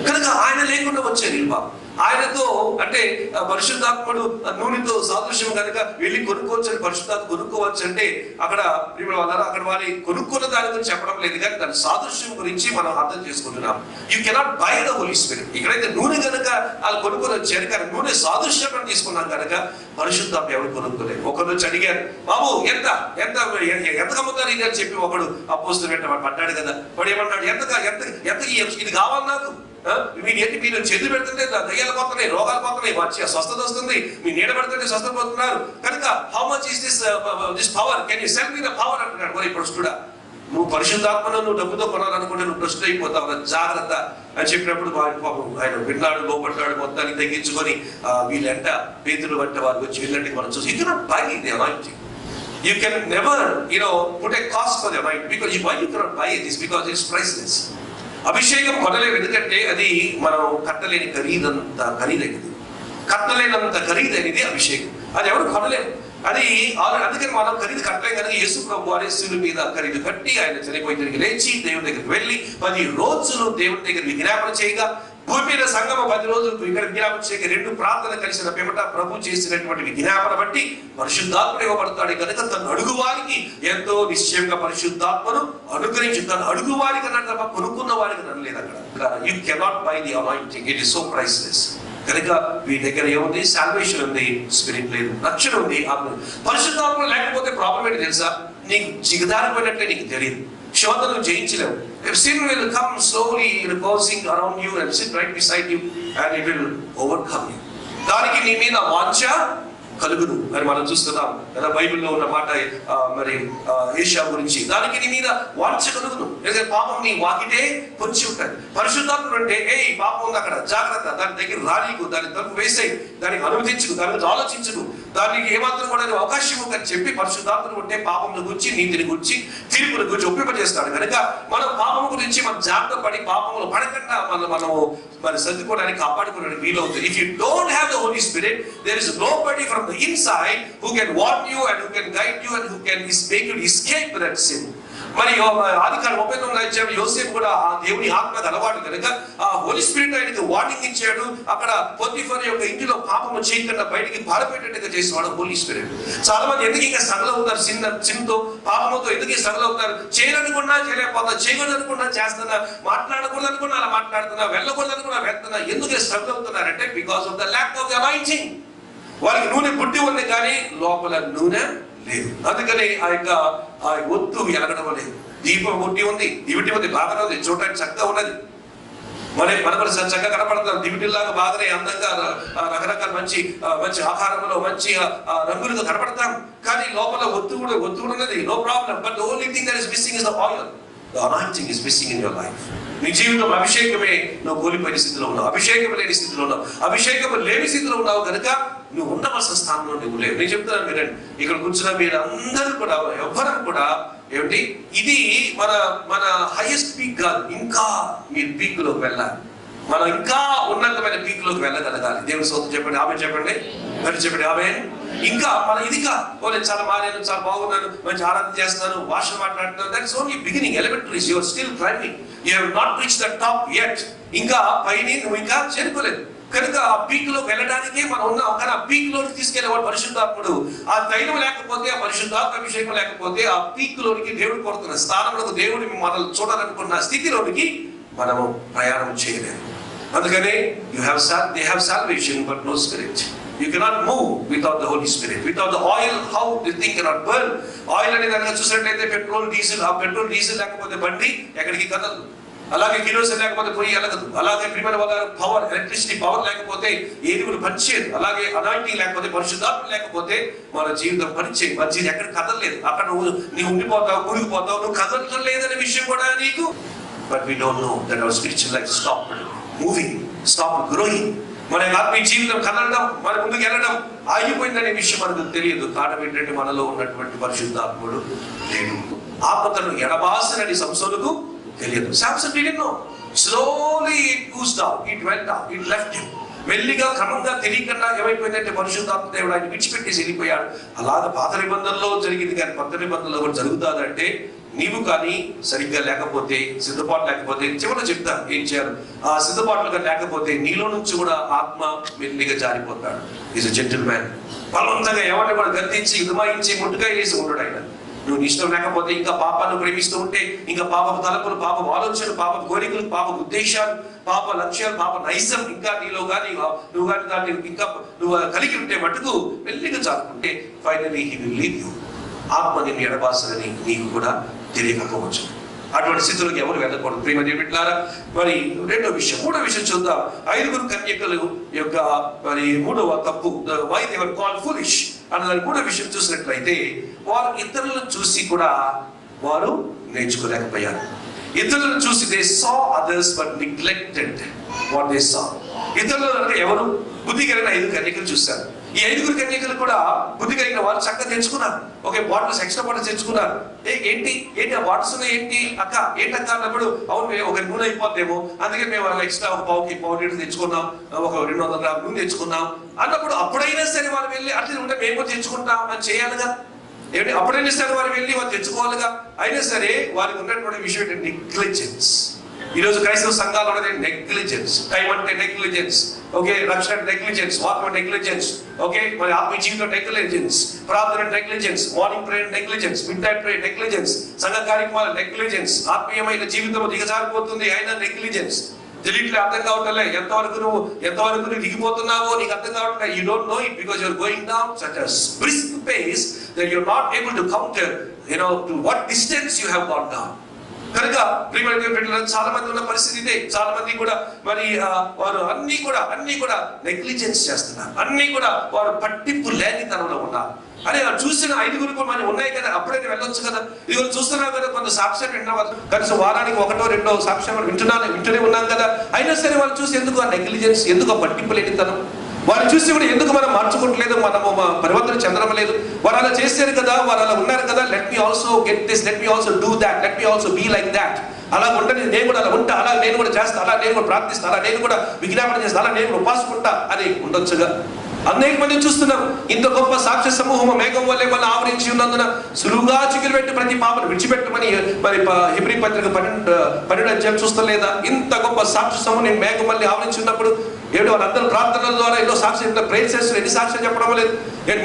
కనుక ఆయన లేకుండా వచ్చే నిల్వ ఆయనతో అంటే పరిశుద్ధాత్ముడు నూనెతో సాదృశ్యం కనుక వెళ్ళి కొనుక్కోవచ్చు అని, పరిశుద్ధాత్మ కొనుక్కోవచ్చు అంటే అక్కడ అక్కడ వారి కొనుక్కున్న దాని గురించి చెప్పడం లేదు కానీ దాని సాదృశ్యం గురించి మనం అర్థం చేసుకుంటున్నాం. You cannot buy the Holi Spirit. ఇక్కడైతే నూనె కనుక వాళ్ళు కొనుక్కొని వచ్చారు కానీ నూనె సాదృశ్యం తీసుకున్నాం కనుక పరిశుద్ధాత్మ ఎవరు కొనుక్కోలేదు. ఒకరు వచ్చి అడిగారు, బాబు ఎంత ఎంత ఎంత కమ్ముతారు ఇది అని చెప్పి ఒకడు అపోస్తలుడు వెంట పడ్డాడు కదా. వాడు ఏమన్నాడు, ఎంత ఇది కావాలి నాకు, మీరు చేతులు పెడుతుంటే దయ్యాలు పోతున్నాయి, రోగాలు పోతున్నాయి, వచ్చి స్వస్థత వస్తుంది, మీ నీడ పెడుతుంటే స్వస్థత పోతున్నారు కనుక how much is this power, can you sell me the power అంటున్నాడు. మరి ప్రశ్నుడా, నువ్వు పరిశుద్ధాత్మను నువ్వు డబ్బుతో కొనాలనుకుంటే నువ్వు ప్రశ్న అయిపోతావు, జాగ్రత్త అని చెప్పినప్పుడు ఆయన విన్నాడు, లోపడ్డాడు, మొత్తాన్ని తగ్గించుకొని వీళ్ళంట పేతులు వంట వారికి వచ్చి వీళ్ళంటే మనం చూసి you cannot by the anointing. You can never put a cost for the anointing because why you cannot buy it is because it's priceless. అభిషేకం కొనలేవు, ఎందుకంటే అది మనం కట్టలేని ఖరీదైనది, కట్టలేనంత ఖరీదైనది అభిషేకం. అది ఎవరు కొనలేము, అది అందుకని మనం ఖరీదు కట్టలేం కనుక యేసు ప్రభు వారి శిలువ మీద ఖరీదు కట్టి ఆయన చనిపోయి తిరిగి లేచి దేవుని దగ్గరికి వెళ్ళి 10 రోజులు దేవుని దగ్గర విజ్ఞాపన చేయగా, భూమి మీద సంగమ 10 రోజులు ఇక్కడ విజ్ఞాపన చేయగా 2 ప్రార్థన కలిసిన పిమ్మట ప్రభు చేసినటువంటి విజ్ఞాపన బట్టి పరిశుద్ధాత్మ ఇవ్వబడతాడు కనుక తను అడుగువారికి ఎంతో నిశ్చయంగా పరిశుద్ధాత్మను అనుగ్రహించి తను అడుగువారికి అన్నాడు తప్ప కొనుక్కున్న వారికి అనలేదు. అక్కడ you cannot by the anointing, it is so priceless. కనుక మీ దగ్గర ఏముంది? సాల్వేషన్ ఉంది, స్పిరిట్ లేదు, రక్షణ ఉంది, ఆత్మ. పరిశుద్ధాత్మ లేకపోతే ప్రాబ్లం ఏంటి తెలుసా? నీకు జిగదారిపోయినట్లే నీకు తెలియదు, శోధనను జయించలేవు. Sin will come slowly reposing around you and sit right beside you and it will overcome you. దానికి నీ మీద వాంఛ కలుగును అని మనం చూస్తున్నాం కదా. బైబిల్లో ఉన్న మాట మరి ఏషియా గురించి, దానికి నీ మీద వాంఛ కలుగును, ఎందుకంటే పాపం నీ వాకిటే పొంచి ఉంటుంది. పరిశుద్ధాత్ముడు అంటే ఈ పాపం ఉంది అక్కడ, జాగ్రత్త, దాని దగ్గర రానీకు, దాన్ని తలుపు వేసేయి, దానికి అనుమతించుకు, దాని గురించి ఆలోచించుకు, దానికి ఏమాత్రం కూడా అవకాశం అని చెప్పి పరిశుద్ధాత్ముడు ఉంటే పాపంను గురించి, నీతిని గురించి, తీర్పుని గురించి ఒప్పింపజేస్తాడు. కనుక మనం పాపం గురించి మనం జాగ్రత్త పడి పాపంలో పడకుండా మనము మరి సర్దుకోవడానికి కాపాడుకోవడానికి వీలవుతుంది. If you don't have the Holi Spirit, there is nobody from from the inside who can warn you and who can guide you and who can make you escape that sin. మరి ఆదికాండం 39వ అధ్యాయం యోసేపు కూడా ఆ దేవుని ఆత్మకు అలవాటు కనుక ఆ హోలీ స్పిరిట్ ఆయనకి వార్నింగ్ ఇచ్చాడు. అక్కడ పొతిఫర్ యొక్క ఇంటిలో పాపము చేయకుండా బయటికి పారపెట్టేట్టుగా చేసేవాడు హోలీ స్పిరిట్. చాలా మంది ఎందుకు ఇంకా స్ట్రగుల్ అవుతారు, సిన్తో పాపముతో ఎందుకు స్ట్రగుల్ అవుతారు? చేయాలనుకున్నా చేయలేకపోతా, చేయకూడదు అనుకున్నా చేస్తున్నా, మాట్లాడకూడదు అనుకున్నా అలా మాట్లాడుతున్నా, వెళ్ళకూడదు అనుకున్నా వెళ్తున్నా. ఎందుకు స్ట్రగుల్ అవుతున్నారంటే because of the lack of the anointing. వాళ్ళకి నూనె బుడ్డి ఉంది కానీ లోపల నూనె లేదు. అందుకని ఆ ఒత్తు ఎలగడం లేదు. దీపం బుడ్డి ఉంది, దివిటి ఉంది, బాగానే ఉంది, చూడటానికి చక్కగా ఉన్నది, మనకు చక్కగా కనపడతాం, దివిటిలాగా బాగానే అందంగా రకరకాల మంచి మంచి ఆహారంలో మంచి రంగులుగా కనపడతాం. కానీ లోపల ఒత్తు కూడా ఉన్నది. No problem. But the only thing that is missing is the oil. The anointing is missing in your life. నీ జీవితం అభిషేకమే నువ్వు కోల్పోయిన స్థితిలో ఉన్నావు, అభిషేకం లేని స్థితిలో ఉన్నావు, అభిషేకం లేని స్థితిలో ఉన్నావు కనుక నువ్వు ఉండవలసిన స్థానంలో నువ్వు లేవు. నేను చెప్తున్నాను మీరండి, ఇక్కడ కూర్చున్న మీరు అందరూ కూడా ఎవ్వరం కూడా ఏమిటి, ఇది మన మన హైయెస్ట్ పీక్ కాదు. ఇంకా మీరు పీక్ లోకి వెళ్ళాలి. మనం ఇంకా ఉన్నతమైన పీక్ లోకి వెళ్ళగలగాలి. దేవుని స్తోత్రం చెప్పండి, ఆమె చెప్పండి, మరి చెప్పండి ఆమె. ఇంకా మన ఇది కాదు, నేను చాలా మారాను, చాలా బాగున్నాను, మంచి ఆరాధన చేస్తున్నాను, భాష మాట్లాడుతున్నాను. That is only beginning, elementaries. You are still climbing, you have not reached the top yet. ఇంకా పైన నువ్వు ఇంకా చేరుకోలేదు కనుక ఆ పీక్ లో వెళ్ళడానికే మనం ఉన్నాం. కానీ ఆ పీక్ లోకి తీసుకెళ్లేవాడు పరిశుద్ధాత్ముడు. ఆ ధైర్యం లేకపోతే, ఆ పరిశుద్ధాత్మ అభిషేకం లేకపోతే ఆ పీక్ లోనికి దేవుడు కోరుతున్న స్థానంలో దేవుడు మనల్ని చూడాలనుకున్న స్థితిలోనికి మనము ప్రయాణం చేయలేము. అందుకనే they have salvation but no spirit. You cannot move without the Holy Spirit. Without the oil, how the thing cannot burn. Oil అనేది కనుక చూసినట్లయితే పెట్రోల్ డీజిల్ లేకపోతే బండి ఎక్కడికి కదలదు. అలాగే కిరోసిన్ లేకపోతే పొయ్యి ఎలగదు. అలాగే ప్రిమల వల్ల పవర్, ఎలక్ట్రిసిటీ పవర్ లేకపోతే ఏనుగులు పనిచేయదు. అలాగే అనాయింటింగ్ లేకపోతే, పరిశుద్ధాత్మ లేకపోతే మన జీవితం పనిచేయదు. మన జీవితం ఎక్కడ కదలలేదు. అక్కడ నీవు ఉండిపోతావు, కూలిపోతావు, నువ్వు కదలటం లేదనే విషయం కూడా నీకు. But we don't know that our spiritual life stopped moving, stopped growing. మన ఆత్మీయ జీవితం కదలడం, మన ముందుకు వెళ్ళడం ఆగిపోయిందనే విషయం మనకు తెలియదు. కారణం ఏంటంటే మనలో ఉన్నటువంటి పరిశుద్ధాత్ముడు లేడు. ఆత్మతను ఎడబాసనని సంసోనుకు తెలియదు. Samson didn't know. Slowly it oozed out, it went out, it left him. మెల్లిగా క్రమంగా తెలియకుండా ఏమైపోయిందంటే పరిశుద్ధాత్మ దేవుడు ఆయన విడిచిపెట్టేసి వెళ్ళిపోయాడు. అలాగే పాత నిబంధనలో జరిగింది కానీ కొత్త నిబంధనలో కూడా జరుగుతుందంటే నీవు కానీ సరిగ్గా లేకపోతే, సిద్ధపాటు లేకపోతే, చివరిలో చెప్తా ఏం చేయాలి. ఆ సిద్ధపాటులుగా లేకపోతే నీలో నుంచి కూడా ఆత్మ మెల్లిగా జారిపోతాడు. Is a gentleman. బలవంతంగా ఎవరిని కూడా గద్దించి ఇదమాయించి ముట్టుగా వేసి ఉంటాడు ఆయన. నువ్వు ఇష్టం లేకపోతే, ఇంకా పాపాన్ని ప్రేమిస్తూ ఉంటే, ఇంకా పాపపు తలపులు, పాపపు ఆలోచనలు, పాపపు కోరికలు, పాపపు ఉద్దేశాలు, పాప లక్ష్యాలు, పాప నైజం ఇంకా నీలో కానీ నువ్వు కానీ దాన్ని ఇంకా నువ్వు కలిగి ఉంటే మటుకు మెల్లిగా చాలుకుంటే finally he will leave you. ఆత్మ నిన్ను ఎడబాసనని నీకు కూడా తెలియకపోవచ్చు. అటువంటి స్థితిలోకి ఎవరు వెళ్ళకూడదు. ప్రేమ బిడ్డలారా, మరి మూడో విషయం చూద్దాం. 5 కన్యకలు యొక్క మరి మూడవ తప్పు, why they were called foolish అన్న మూడో విషయం చూసినట్లయితే, వారు ఇతరులను చూసి కూడా వారు నేర్చుకోలేకపోయారు. ఇతరులను చూసి they saw others but neglected what they saw. ఇతరులు అంటే ఎవరు? బుద్ధి కలిగిన 5 కన్యకలు చూశారు. ఈ 5 కన్యకలు కూడా బుద్ధి కలిగిన వారు చక్కగా తెచ్చుకున్నారు. ఓకే, బాటిల్స్, ఎక్స్ట్రా బాటిల్స్ తెచ్చుకున్నారు. ఏంటి ఆ బాటిల్స్ ఏంటి అక్క, ఏంటక్క అన్నప్పుడు, అవును ఒక నూనె అయిపోతేమో, అందుకే మేము ఎక్స్ట్రా ఒక పావు లీటర్ తెచ్చుకున్నాం, ఒక 200 గ్రాముల నూనె తెచ్చుకున్నాం అన్నప్పుడు, అప్పుడైనా సరే వాళ్ళు వెళ్ళి అట్లా ఉంటే మేము కూడా తెచ్చుకుంటాం అని చేయాలిగా. ఏమిటి అప్పుడైనా సరే వారు వెళ్ళి వాళ్ళు తెచ్చుకోవాలిగా. అయినా సరే వారికి ఉన్నటువంటి విషయం ఏంటంటే నెగ్లిజెన్స్. ఈరోజు క్రైస్తవ సంఘాలు ఉన్నది నెగ్లిజెన్స్. టైం అంటే నెగ్లిజెన్స్, ఓకే, రక్షణ నెగ్లిజెన్స్, వాక్యం నెగ్లిజెన్స్, ఓకే, మరి ఆత్మీయ జీవితం నెగ్లిజెన్స్, ప్రార్థన negligence, morning prayer negligence, mid night prayer negligence, సంఘ కార్యక్రమాలు నెగ్లిజెన్స్, ఆత్మీయమైన జీవితం దిగజారిపోతుంది అయినా నెగ్లిజెన్స్. తెలియట్లే, అర్థం కావట్లే, ఎంతవరకు నువ్వు దిగిపోతున్నావో నీకు అర్థం కావట్లే. You don't know it because you're going down such a brisk pace that you're not able to counter, to what distance you have gone down. కనుక ప్రియమైన బిడ్డలు, చాలా మంది ఉన్న పరిస్థితి ఇదే. చాలా మంది కూడా మరి వారు అన్ని కూడా నెగ్లిజెన్స్ చేస్తున్నారు. అన్ని కూడా వారు పట్టింపు లేనితనంలో ఉన్నారు. అరే చూసిన 5 మనం ఉన్నాయి కదా, అప్పుడైనా వెళ్ళొచ్చు కదా. ఇది చూస్తున్నాం కదా, కొంత సాక్ష్యం వింటున్నాం, కనీసం వారానికి 1-2 సాక్ష్యం వింటూనే ఉన్నాం కదా. అయినా సరే వాళ్ళు చూసి ఎందుకు ఆ నెగ్లిజెన్స్, ఎందుకు ఆ పట్టింపు లేనితనం, వారు చూసి కూడా ఎందుకు మనం మార్చుకోవట్లేదు, మనము పరివర్తన చెందడం లేదు. వారు అలా చేశారు కదా, వారు అలా ఉన్నారు కదా, let me also get this, let me also do that, let me also be like that. అలా ఉండని నేను కూడా అలా ఉంటా, అలా నేను కూడా చేస్తా, అలా నేను కూడా ప్రార్థిస్తా, అలా నేను కూడా విజ్ఞాపన చేస్తా, అలా నేను కూడా ఉపాసుకుంటా అని ఉండొచ్చుగా. అనేక మంది చూస్తున్నాం. ఇంత గొప్ప సాక్ష్య సమూహం మేఘం వల్లే మన ఆవరించి ఉన్నందున సులువుగా చిగురు పెట్టి ప్రతి పాపను విడిచిపెట్టమని మరి హెబ్రీ పత్రిక 12 అధ్యాయం చూస్తలేదా? ఇంత గొప్ప సాక్ష్య సమూహం మేఘం వల్లే ఆవరించి ఉన్నప్పుడు ఏమిటి వాళ్ళందరూ ప్రార్థనల ద్వారా ఎన్నో సాక్ష్యం ప్రేయర్ సెషన్లు ఎన్ని సాక్ష్యం చెప్పడం లేదు,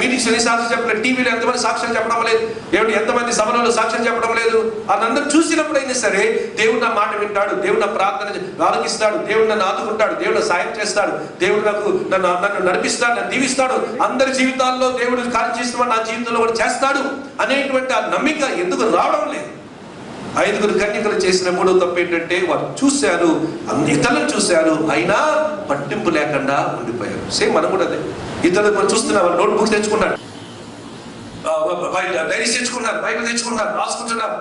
మీటింగ్స్ ఎన్ని సాక్ష్యం చెప్పలేదు, టీవీలో ఎంతమంది సాక్ష్యం చెప్పడం లేదు, ఏమిటి ఎంతమంది సభలలో సాక్ష్యం చెప్పడం లేదు. వాళ్ళందరూ చూసినప్పుడు అయినా సరే దేవుడు నా మాట వింటాడు, దేవుడు నా ప్రార్థన ఆలకిస్తాడు, దేవుడు నన్ను ఆదుకుంటాడు, దేవుడు సాయం చేస్తాడు, దేవుడు నన్ను నడిపిస్తాడు, నన్ను దీవిస్తాడు, అందరి జీవితాల్లో దేవుడు కార్యం చేసిన నా జీవితంలో కూడా చేస్తాడు అనేటువంటి ఆ నమ్మిక ఎందుకు రావడం లేదు? 5 కన్యకలు చేసిన మూడో తప్పు ఏంటంటే వారు చూశారు, ఇతరులను చూశారు, అయినా పట్టింపు లేకుండా ఉండిపోయారు. సేమ్ మనం కూడా అదే. ఇతరులు మనం చూస్తున్నాం, నోట్ బుక్స్ తెచ్చుకున్నాడు, డైరీస్ తెచ్చుకున్నారు, బైబిల్ తెచ్చుకున్నారు, రాసుకుంటున్నారు,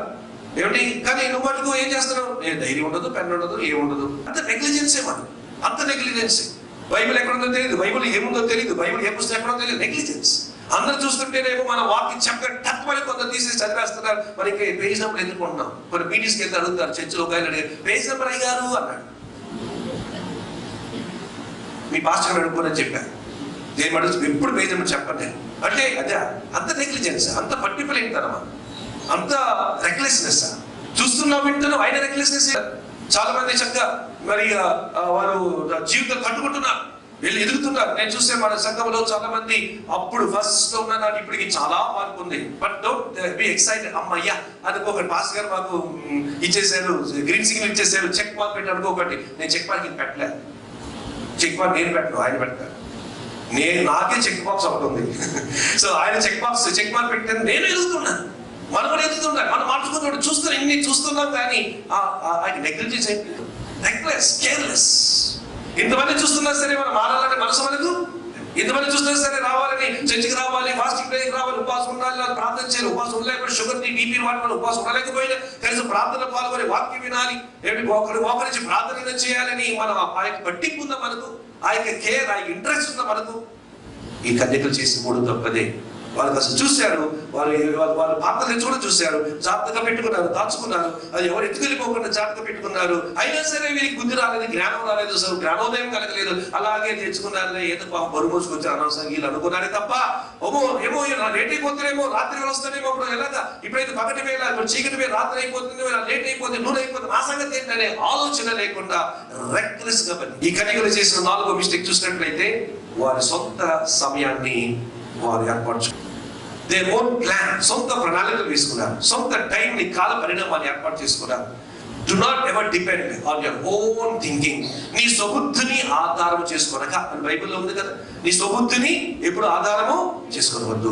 ఏమిటి? కానీ నువ్వు మటుకు ఏం చేస్తున్నావు? డైరీ ఉండదు, పెన్ ఉండదు, ఏముండదు. అంత నెగ్లిజెన్సే మనం, అంత నెగ్లిజెన్సే. బైబిల్ ఎక్కడుందో తెలియదు, బైబిల్ ఏముందో తెలియదు, బైబిల్ ఏ పుస్తకం ఎక్కడో తెలియదు. నెగ్లిజెన్స్. అందరూ చూస్తుంటేనేమో మన వాక్యం చక్కగా టక్కుమని కొంత తీసేసి చదివేస్తున్నారు. మరి ఇంకా పేజ్ నెంబర్ ఎదుర్కొంటున్నాం. కొన్ని మీటింగ్స్కి వెళ్తే అడుగుతారు, చర్చిలో ఒక ఆయన అడిగారు, పేజ్ నెంబర్ అయ్యారు అన్నాడు. మీ పాస్టర్ అడుగుకోనని చెప్పాను. నేను అడుగు ఎప్పుడు పేజ్ నెంబర్ చెప్పండి నేను అంటే అదే. అంత నెగ్లిజెన్స్, అంత పట్టింపులేంటనమా, అంత రెక్లెస్నెస్. చూస్తున్నాం, వింటున్నాం, ఆయన రెక్లెస్నెస్. చాలా మంది చక్కగా మరి వారు జీవితం కట్టుకుంటున్నారు, వీళ్ళు ఎదుగుతున్నారు. నేను చూస్తే మన సంఘంలో చాలా మంది అప్పుడు ఫస్ట్ లో ఉన్న నాటి ఇప్పటికి చాలా మార్పు ఉంది. But don't be excited. అమ్మయ్యా అనుకోకండి, పాస్ గారు మాకు ఇచ్చేసారు, గ్రీన్ సిగ్నల్ ఇచ్చేసారు, చెక్ మార్క్ పెట్టి అనుకోకండి. నేను చెక్ మార్క్ ఇది పెట్టలేదు. చెక్ మార్క్ నేను పెట్టను, ఆయన పెడతాను. నాకే చెక్ బాక్స్ ఒకటి ఉంది. సో ఆయన చెక్ మార్క్ పెట్టాను, నేను ఎదుగుతున్నాను, మనం కూడా ఎదుగుతున్నాం. మనం మార్చుకుంటూ చూస్తున్నాం, ఇన్ని చూస్తున్నాం, కానీ ఆయన నెగ్లిజెన్స్ అయిపోయింది, రెక్లెస్, కేర్లెస్. ఇంతమంది చూస్తున్నా సరే మనం మారాలంటే మనసు మనకు, ఇంతమంది చూస్తున్నా సరే రావాలని, చర్చికి రావాలి, ఫాస్టింగ్ ప్రేయర్కి రావాలి, ఉపవాసం ఉండాలి, ప్రార్థన చేయాలి. ఉపవాసం ఉండలేకపోతే షుగర్ బీపీ వాటి ఉపవాసం ఉండలేకపోయినా కనీసం ప్రార్థన పాల్గొని వాక్యం వినాలి, ఏమిటి ఒకరించి ప్రార్థన చేయాలని మనం ఆ యొక్క పట్టింపు ఉందా మనకు, ఆ యొక్క కేర్, ఆ యొక్క ఇంట్రెస్ట్ ఉందా మనకు? ఈ కన్యకలు చేసి 3 తప్పదే. వాళ్ళకి అసలు చూశారు, వాళ్ళు పాత్ర తెచ్చుకొని చూశారు, జాగ్రత్తగా పెట్టుకున్నారు, దాచుకున్నారు, అది ఎవరు ఎత్తుకెళ్ళిపోకుండా జాగ్రత్తగా పెట్టుకున్నారు. అయినా సరే వీరికి బుద్ధి రాలేదు, జ్ఞానం రాలేదు, అసలు జ్ఞానోదయం కలగలేదు. అలాగే తెచ్చుకున్నారు, ఏదో బరువు మోసుకొచ్చి అనవసరం వీళ్ళు అనుకున్నారే తప్ప ఏమో లేట్ అయిపోతుందేమో, రాత్రి వేళ వస్తానేమో, ఇప్పుడు ఎలాగా, ఇప్పుడైతే పగటి వేళ, ఇప్పుడు చీకటి వేళ, రాత్రి అయిపోతుంది, లేట్ అయిపోతుంది, నూనె అయిపోతుంది, ఆ సంగతి ఏంటనే ఆలోచన లేకుండా రెక్లెస్ గా ఈ కన్యకలు చేసిన 4వ మిస్టేక్ చూసినట్లయితే వారి సొంత సమయాన్ని వారు ఏర్పరచు, దేర్ ఓన్ ప్లాన్, సొంత ప్రణాళికలు వేసుకున్నారు, సొంత టైంని, కాల పరిణామాన్ని ఏర్పాటు చేసుకున్నారు. Do not ever depend on your own thinking. నీ స్వబుద్ధిని ఆధారం చేసుకోనక అని బైబిల్లో ఉంది కదా. నీ స్వబుద్ధిని ఎప్పుడు ఆధారము చేసుకోవద్దు.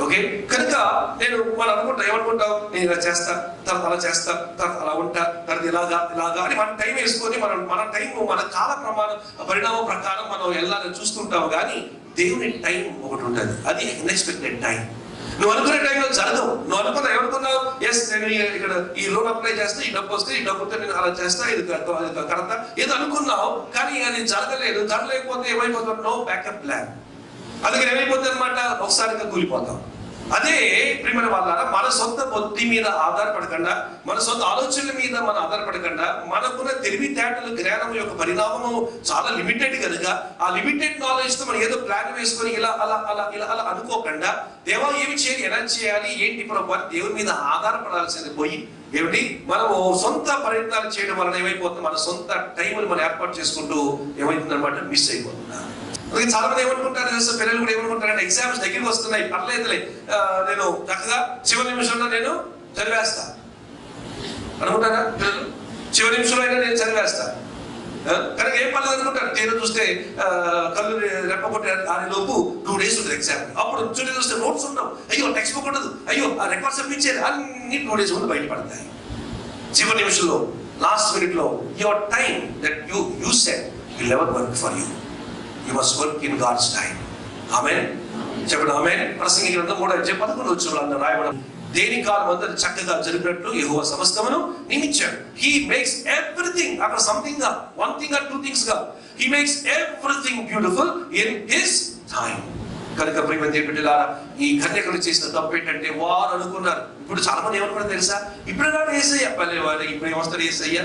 ఓకే, కనుక మనం ఏమనుకుంటాం, నేను ఇలా చేస్తా, తర్వాత అలా చేస్తా, తర్వాత అలా ఉంటా, తర్వాత ఇలాగా అని మనం టైం వేసుకొని మన టైం, మన కాల పరిణామం ప్రకారం మనం వెళ్ళాలని చూస్తుంటాము. కానీ దేవుని టైం ఒకటి ఉంటుంది, అది అన్ఎక్స్పెక్టెడ్ టైం. నువ్వు అనుకునే టైంలో జరగవు. నువ్వు ఏమనుకున్నావు, ఎస్ నేను ఇక్కడ ఈ లోన్ అప్లై చేస్తే ఈ డబ్బు వస్తే, ఈ డబ్బుతో నేను అలా చేస్తా, ఇది కడతా, ఏదో అనుకున్నావు, కానీ అది జరగలేదు. జరగలేకపోతే ఏమైపోతావు? No backup plan. అందుకని ఏమైపోతుంది అనమాట, ఒకసారిగా కూలిపోతాం. అదే ప్రియమైన వాళ్ళారా, మన సొంత బుద్ధి మీద ఆధారపడకుండా, మన సొంత ఆలోచనల మీద మనం ఆధారపడకుండా, మనకున్న తెలివితేటలు, జ్ఞానం యొక్క పరిణామము చాలా లిమిటెడ్ కనుక, ఆ లిమిటెడ్ నాలెడ్జ్ తో మనం ఏదో ప్లాన్ వేసుకొని ఇలా అనుకోకుండా, దేవా ఏమి చేయాలి, ఎలా చేయాలి, ఏంటి ప్రభు, దేవుని మీద ఆధారపడాల్సింది పోయి ఏమిటి మనము సొంత ప్రయత్నాలు చేయడం వలన ఏమైపోతుంది, మన సొంత టైంని మనం ఏర్పాటు చేసుకుంటూ ఏమైతుంది అనమాట, మిస్ అయిపోతున్నా. అందుకే చాలా మంది ఏమనుకుంటారు, పిల్లలు కూడా ఏమనుకుంటారంటే, ఎగ్జామ్స్ దగ్గరికి వస్తున్నాయి, పర్లేదులే, నేను చక్కగా చివరి నిమిషంలో నేను చదివేస్తా అనుకుంటారా పిల్లలు? చివరి నిమిషంలో అయినా నేను చదివేస్తా, కనుక ఏం పర్లేదు అనుకుంటారు. నేను చూస్తే కళ్ళు రెప్పకొట్టే లోపు 2 days ఉంటుంది ఎగ్జామ్. అప్పుడు చూస్తే నోట్స్ ఉండవు, అయ్యో టెక్స్ట్ బుక్ ఉండదు, అయ్యో ఆ రికార్డ్స్ పంపించేది, అన్ని 2 days ముందు బయటపడతాయి. చివరి నిమిషంలో, లాస్ట్ మినిట్ లో, your time that you said will never work for you. You must work in God's time. Amen. చెప్పండి ఆమేన్. ప్రసంగి గ్రంథం 3:11 రాయబడిన, దేని కాలం అంతా చక్కగా జరిగినట్లు యెహోవా సమస్తమును నియమించాడు. He makes everything, అక్కడ సంథింగ్ గా, 1 thing or 2 things గా, He makes everything beautiful in His time. కనుక ప్రియమైన దేవుని బిడ్డలారా, ఈ కన్యకలు చేసిన తప్పు ఏంటంటే వారు అనుకున్నారు. ఇప్పుడు చాలా మంది ఏమనుకున్నారు తెలుసా, ఇప్పుడు కాదు ఏసయ్య పల్లె వారు ఇప్పుడు ఏమొస్తారు ఏసయ్య,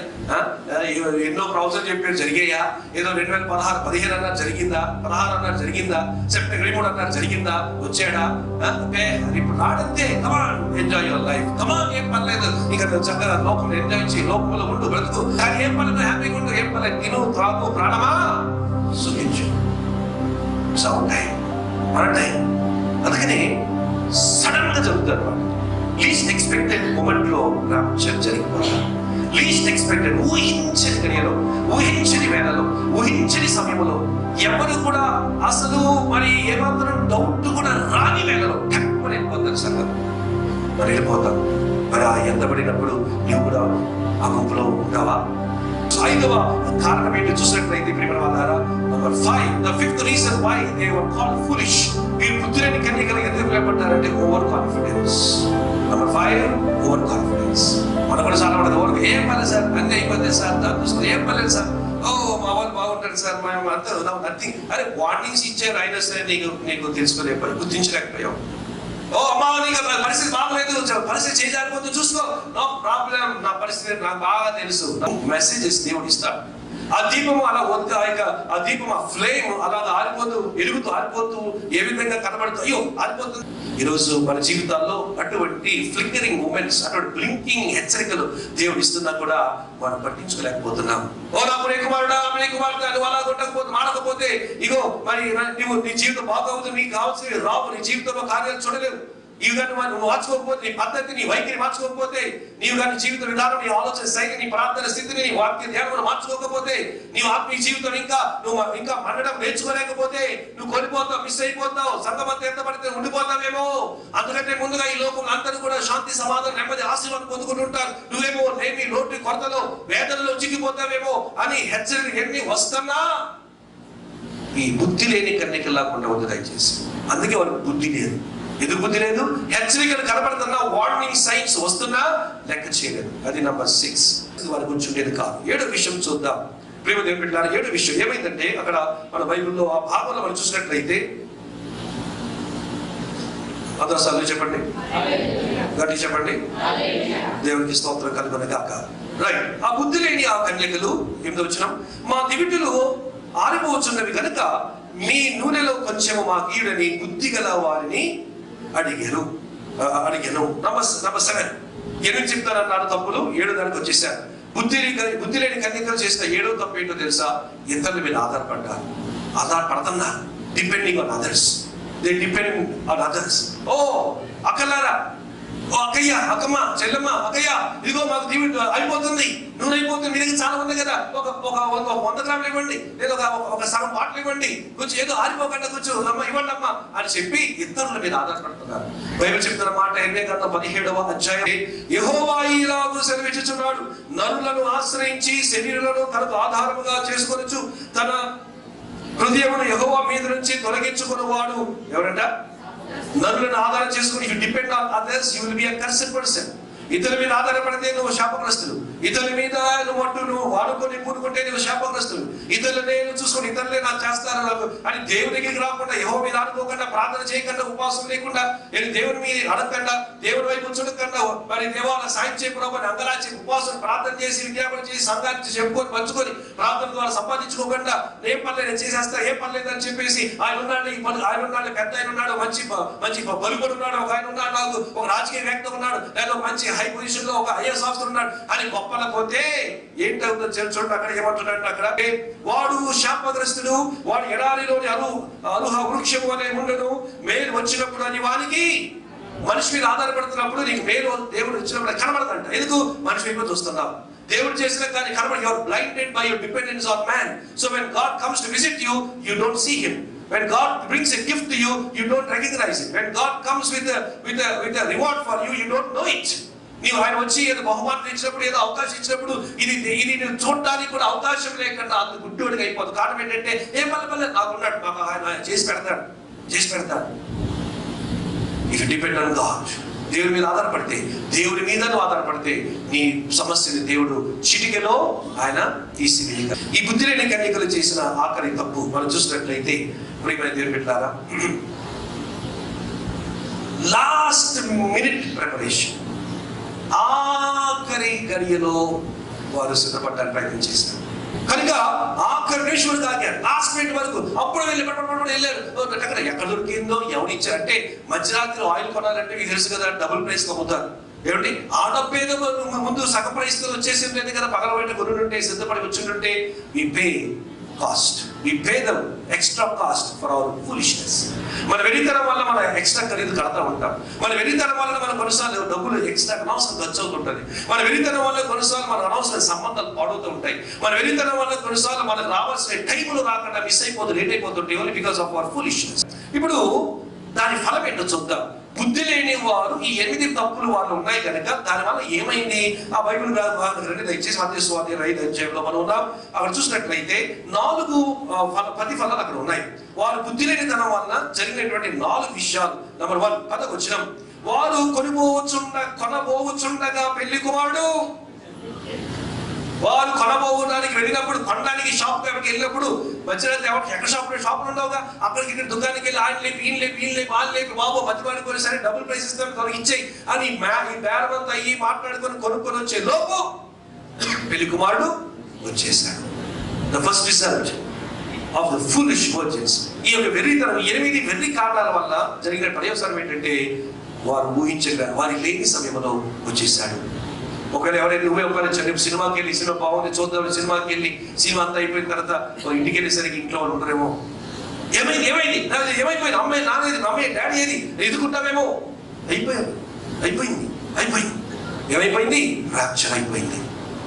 ఎన్నో ప్రవచనాలు చెప్పారు జరిగాయా, ఏదో 2015 అన్నారు జరిగిందా, 16 అన్నారు జరిగిందా, సెప్టెంబర్ 23 అన్నారు జరిగిందా, వచ్చాడా, ఓకే ఇప్పుడు రాడంతే, కమాన్ ఎంజాయ్ యువర్ లైఫ్, కమాన్ ఏం పర్లేదు, ఇంకా చక్కగా లోకంలో ఎంజాయ్ చేయి, లోకంలో ఉండు బ్రతుకు, కానీ ఏం పర్లేదు హ్యాపీగా ఉండు, ఏం పర్లేదు తిను త్రాగు ప్రాణమా సుఖించు. మన టైం అందుకని సడన్ గా జరుగుతారు. లీస్ట్ ఎక్స్పెక్టెడ్ మూమెంట్ లో రాప్చర్ జరిగిపోతారు. లీస్ట్ ఎక్స్పెక్టెడ్ ఊహించని గడియలో, ఊహించని వేళలో, ఊహించని సమయంలో, ఎవరు కూడా అసలు మరి ఏమాత్రం డౌట్ కూడా రాని వేళలో టక్కుమని వెళ్ళిపోతారు. సంగతి మరి వెళ్ళిపోతాం. మరి ఆ ఎంతబడినప్పుడు నీవు కూడా ఆ గుంపులో ఉంటావా? 5వ కారణం ఏంటి చూసినట్లయితే ప్రియమైన వాళ్ళారా, number 5, the 5th reason why they were called foolish, వీరు బుద్ధిలేని కన్యకలు ఎందుకు పిలువబడ్డారంటే over confidence. Number 5, over confidence. మనం కూడా చాలా మంది ఓవర్, ఏం పర్లేదు సార్, అన్నీ అయిపోతుంది సార్, చూస్తే ఏం పర్లేదు సార్, ఓ మా వాళ్ళు బాగుంటారు సార్, మేము అంతా నథింగ్. అరే వార్నింగ్స్ ఇచ్చారు అయినా సరే నీకు తెలుసుకోలేకపోయావు, గుర్తించలేకపోయావు. ఓ అమ్మా నీకు పరిస్థితి బాగలేదు, పరిస్థితి చేయాలిపోతే చూసుకో, నో ప్రాబ్లం, నా పరిస్థితి నాకు బాగా తెలుసు. మెసేజెస్ దేవుడు ఇస్తాడు. ఆ దీపం అలా ఆ దీపం ఆ ఫ్లేమ్ అలా ఆరిపోతూ ఎలుగుతూ ఆరిపోతూ ఏ విధంగా కనబడుతూ అయ్యో ఆరిపోతుంది. ఈరోజు మన జీవితాల్లో అటువంటి ఫ్లిక్కరింగ్ మూమెంట్స్, అటువంటి బ్లింకింగ్ హెచ్చరికలు దేవుడు ఇస్తున్నా కూడా మనం పట్టించుకోలేకపోతున్నాం. ఓ నా ప్రియకుమారుడా, ప్రియకుమారుడా, నువ్వు అలా మాడకపోతే ఇగో మరి నువ్వు నీ జీవితం బాగవుతుంది, నీకు కావాల్సినవి రావు, నీ జీవితంలో కార్యాలు చూడలేవు. నీవు కానీ నువ్వు మార్చుకోకపోతే, నీ పద్ధతి నీ వైఖరి మార్చుకోకపోతే, నీవు కానీ జీవిత విధానం, నీ ఆలోచన శైలి, నీ ప్రార్థన స్థితిని, నీ వాక్య ధ్యానం మార్చుకోకపోతే, నీవు ఆత్మీయ జీవితం ఇంకా మండడం నేర్చుకోలేకపోతే నువ్వు కోల్పోతావు, మిస్ అయిపోతావు, సంఘమంతా ఎంత పడితే ఉండిపోతావేమో. అందుకంటే ముందుగా ఈ లోకం అందరూ కూడా శాంతి సమాధానం నెమ్మది ఆశీర్వాదం పొందుకుంటుంటారు. నువ్వేమో లేమి లోటు కొరతలో వేదనలో చిక్కిపోతావేమో అని హెచ్చరికలు ఎన్ని వస్తున్నా ఈ బుద్ధి లేని కన్యకల్లా ఉండవద్దు దయచేసి. అందుకే వాళ్ళకి బుద్ధి లేదు. ఎందుకు బుద్ధి లేదు? హెచ్చరికలు కనబడుతున్నా, వార్నింగ్ సైన్స్ వస్తున్నా లెక్క చేయలేదు. అది నంబర్ 6 వారి గురించి ఉండేది కాదు. 7వ విషయం చూద్దాం. ప్రేమ దేవుని బిడ్డలారా, 7వ విషయం ఏమైందంటే అక్కడ మన బైబిల్లో ఆ భాగంలో మనం చూసినట్లయితే, అందరూ చెప్పండి, గట్టి చెప్పండి, దేవునికి స్తోత్రం కలుగును గాక. రైట్, ఆ బుద్ధి లేని ఆ కన్యకలు 8వ వచనం, మా దివిటులు ఆరిపోవచ్చున్నవి కనుక మీ నూనెలో కొంచెము మాకు ఈడని బుద్ధి గల వారిని అడిగాను. నంబర్ 7, 8 చెప్తానన్నాడు తప్పులు, 7 దానికి వచ్చేసారు. బుద్ధి లేని కన్యకలు చేసిన 7వ తప్పు ఏంటో తెలుసా? ఇతరుల మీద ఆధారపడుతున్నారు. Depending on others. They depend on others. ఓ అక్కలారా, ఓ అక్కయ్య, అక్కమ్మ, చెల్లెమ్మ, అక్కయ్య, ఇదిగో మాకు దీవి అయిపోతుంది, నూనె అయిపోతుంది, మీ దగ్గర చాలా ఉంది కదా, ఒక 100 గ్రాములు ఇవ్వండి, లేదా ఒక సగం బాటిల్ ఇవ్వండి, కొంచెం ఏదో ఆరిపోకుండా కొంచెం ఇవ్వండి అమ్మా అని చెప్పి ఇతరుల మీద ఆధారపడుతున్నారు. బైబిల్ చెప్తున్న మాట ఎర్మియా గ్రంథం 17వ అధ్యాయం, యెహోవా ఇలాగు సెలవిచ్చుచున్నాడు, నరులను ఆశ్రయించి శరీరులను తనకు ఆధారముగా చేసుకొనుచు తన హృదయమును యెహోవా మీద నుంచి తొలగించుకున్నవాడు ఎవరంట? నరులను ఆధారం చేసుకుని, you depend on others, you will be a cursed person. ఇతరుల మీద ఆధారపడితే నువ్వు శాపగ్రస్తులు. ఇతరుల మీద నువ్వు వాడుకొని పూనుకుంటే నువ్వు శాపగ్రస్తులు. ఇతరులనే చూసుకొని ఇతరులే నాకు చేస్తారు నాకు అని దేవుని దగ్గరికి రాకుండా, యెహోవా మీద అనుకోకుండా, ప్రార్థన చేయకుండా, ఉపవాసం లేకుండా, నేను దేవుని మీద అడగకుండా, దేవుని వైపు చూడకుండా, మరి దేవాల సాయం చేయకుండా అంగలాచి ఉపవాసం ప్రార్థన చేసి విజ్ఞాపన చేసి సంఘాన్ని చెప్పుకొని పంచుకొని ప్రార్థన ద్వారా సంపాదించుకోకుండా ఏం పర్లేదు నేను చేసేస్తా, ఏం పర్లేదు అని చెప్పేసి ఆయన ఉన్నాడు, పెద్ద ఆయన ఉన్నాడు, మంచి బలుగుడు ఉన్నాడు, ఒక ఆయన ఉన్నాడు, నాకు ఒక రాజకీయ వ్యక్తి ఉన్నాడు, లేదా మంచి హై పొజిషన్ లో ఒక ఐఎస్ ఆఫీసర్ ఉన్నాడు అని గొప్పల పోతే ఏంటవుతుందో చూడండి. అక్కడ ఏమంటున్నాడు, అక్కడ వాడు శాపగ్రస్తుడు, వాడు ఎడారిలోని అలుహ వృక్షం అనే ఉండను, మేలు వచ్చినప్పుడు అని వానికి మనిషి మీద ఆధారపడుతున్నప్పుడు నీకు మేలు దేవుడు వచ్చినప్పుడు కనబడదంట. ఎందుకు? మనిషి మీద చూస్తున్నావు. దేవుడు చేసిన కానీ కనబడి, you are blinded by your dependence on man. So when God comes to visit you, you don't see him. When God brings a gift to you, you don't recognize it. When God comes with a reward for you, you don't know it. నీవు ఆయన వచ్చి ఏదో బహుమానం ఇచ్చినప్పుడు, ఏదో అవకాశం ఇచ్చినప్పుడు ఇది నేను చూడడానికి కూడా అవకాశం లేకుండా అంత గుడ్డివాడిగా అయిపోతుంది. కారణం ఏంటంటే ఏ పల్లె నాకున్నాడు, మాకు ఆయన చేసి పెడతాడు. If you depend on God, దేవుని మీద ఆధారపడితే, దేవుని మీద ఆధారపడితే నీ సమస్యని దేవుడు చిటికెలో ఆయన తీసివేయగలడు. ఈ బుద్ధి లేని కన్యకలు చేసిన ఆఖరి తప్పు మనం చూసినట్లయితే, ప్రియమైన దేవుని బిడ్డలారా, లాస్ట్ మినిట్ ప్రిపరేషన్, ఆఖరి గడియలో వారు సిద్ధపడడానికి ప్రయత్నం చేస్తారు. కనుక ఆఖరి నిమిషం తాగారు, లాస్ట్ మినిట్ వరకు. అప్పుడు వెళ్ళి వెళ్ళారు. ఎక్కడ దొరికిందో ఎవరు ఇచ్చారంటే, మధ్యరాత్రి ఆయిల్ కొనాలంటే మీకు తెలుసు కదా, డబుల్ ప్రైస్ అమ్ముతారు. ఏమండి, ఆ డబ్బు ఏదో ముందు సగం ప్రైస్ వచ్చేసి లేదు కదా, పగల బయట కొనుంటే సిద్ధపడి వచ్చింటుంటే we pay cost, we pay them extra cost for our foolishness. మన వెరితనం వల్ల మన ఎక్స్ట్రా ఖరీదు కడతా ఉంటాం. మన వెరితనం వల్ల మన కొన్నిసార్లు డబ్బులు ఎక్స్ట్రా అనవసరం ఖర్చు అవుతుంటుంది. మన వెరితనం వల్ల కొన్నిసార్లు మన అనవసర సంబంధాలు పాడవుతూ ఉంటాయి. మన వెరితనం వల్ల కొన్నిసార్లు మనకు రావాల్సిన టైంలో రాకుండా మిస్ అయిపోతుంది, లేట్ అయిపోతుంటాయి, only because of our foolishness. ఇప్పుడు దాని ఫలం ఏంటో చూద్దాం. బుద్ధి లేని వారు ఈ 8 తప్పులు వాళ్ళు ఉన్నాయి కనుక దానివల్ల ఏమైంది? ఆ బైబిల్ దయచేసి మత్తయి సువార్త 5వ అధ్యాయంలో మనం ఉన్నాం. అక్కడ చూసినట్లయితే 4 ప్రతిఫలాలు అక్కడ ఉన్నాయి. వారు బుద్ధి లేనితనం వలన జరిగినటువంటి 4 విషయాలు. నంబర్ 1, 10వ వచనం, వారు కొనబోచుండగా పెళ్లి కుమారుడు. వారు కొనబోవడానికి వెళ్ళినప్పుడు, కొనడానికి షాప్ వెళ్ళినప్పుడు మధ్యరాత్రి ఎక్కడ షాపులు ఉండవుగా, అక్కడికి ఇక్కడ దుకాణానికి వెళ్ళి ఆయన లేపి ఈయన లేపి వాళ్ళు లేపి బాబు మధ్యపాడుకొని సరే డబుల్ ప్రైస్ ఇస్తాను తనకి ఇచ్చేయి అని ఈ బేరమంతా అయ్యి మాట్లాడుకొని కొనుక్కొని వచ్చే లోపు పెళ్లి కుమారుడు వచ్చేసాడు. The first result of the foolish virgins. ఈ యొక్క వెర్రితనం, 8 వెర్రి కారణాల వల్ల జరిగిన పర్యవసానం ఏంటంటే, వారు ఊహించగా వారి లేని సమయంలో వచ్చేసాడు. ఒకవేళ ఎవరైనా నువ్వే ఒకవేళ సినిమాకి వెళ్ళి, సినిమా బాగుంది చూద్దాం, సినిమాకి వెళ్ళి సినిమా అంతా అయిపోయిన తర్వాత ఇంటికి వెళ్ళేసరికి ఇంట్లో వాళ్ళు ఉంటారేమో, ఏమైపోయింది అమ్మాయి, నానేది అమ్మాయి, డాడీ ఏది ఎదుర్కొంటామేమో. అయిపోయింది. ఏమైపోయింది? రాప్చర్ అయిపోయింది.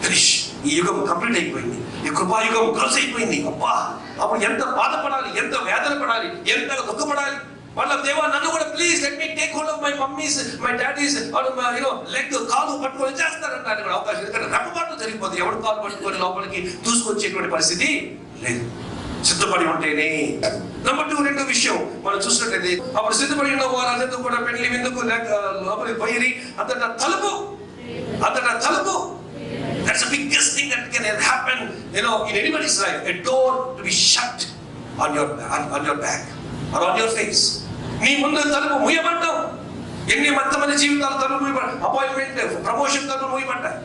ఫినిష్. ఈ యుగం కంప్లీట్ అయిపోయింది. ఈ కృపాయుగం క్లోజ్ అయిపోయింది. అబ్బా, అప్పుడు ఎంత బాధపడాలి, ఎంత వేదన పడాలి, ఎంత దుఃఖపడాలి. వాళ్ళ దేవా నన్ను కూడా please let me take hold of my mummies, my daddies leg కాలు పట్టుకొని చేస్తారంటే కూడా అవకాశం. ఎందుకంటే రెప్పపాటు జరిగిపోతుంది. ఎవరు కాలు పట్టుకొని లోపలికి దూసుకొచ్చేటువంటి పరిస్థితి లేదు. సిద్ధపడి ఉంటేనే. నంబర్ 2, 2వ విషయం మనం చూసినట్లయితే, అప్పుడు సిద్ధపడి ఉన్న వారు అందరితో కూడా పెళ్లి విందుకు లోపలికి పోయి అంతటా తలుపు. That's the biggest thing that can happen, in anybody's life. A door to be shut on your back or on your face. నీ ముందు తలుపు మూయబడ్డావు. ఎన్ని మంది జీవితాలు తలుపు మూయబడ్డాయి. అపాయింట్మెంట్, ప్రమోషన్ తలుపు మూయబడ్డాయి.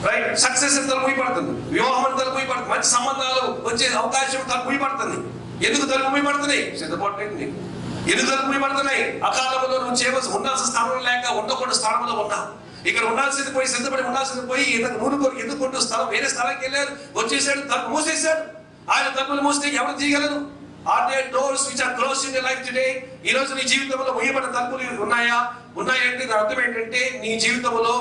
రైట్, సక్సెస్ తలుపు మూయబడుతుంది. వివాహం తలుపు మూయబడుతుంది. మంచి సంబంధాలు వచ్చే అవకాశం తలుపు మూయబడుతుంది. ఎందుకు తలుపు మూయబడుతున్నాయి? సిద్ధపడలేదు. ఎందుకు తలుపు మూయబడుతున్నాయి? అకాలంలో నువ్వు చేయవలసి ఉండాల్సిన స్థానంలో లేక ఉండకుండా స్థానంలో ఉన్నావు. ఇక్కడ ఉండాల్సింది పోయి, సిద్ధపడి ఉండాల్సింది పోయి, ఎందుకుంటూ స్థలం వేరే స్థలానికి వెళ్ళారు, వచ్చేసాడు, తలుపు మూసేశాడు. ఆయన తలుపులు మూస్తే ఎవరు తీయగలరు? Are there doors which are closed in your life today? ఈ రోజు నీ జీవితంలో మూయబడిన తలుపులు ఉన్నాయంటే దాని అర్థం ఏంటంటే, నీ జీవితంలో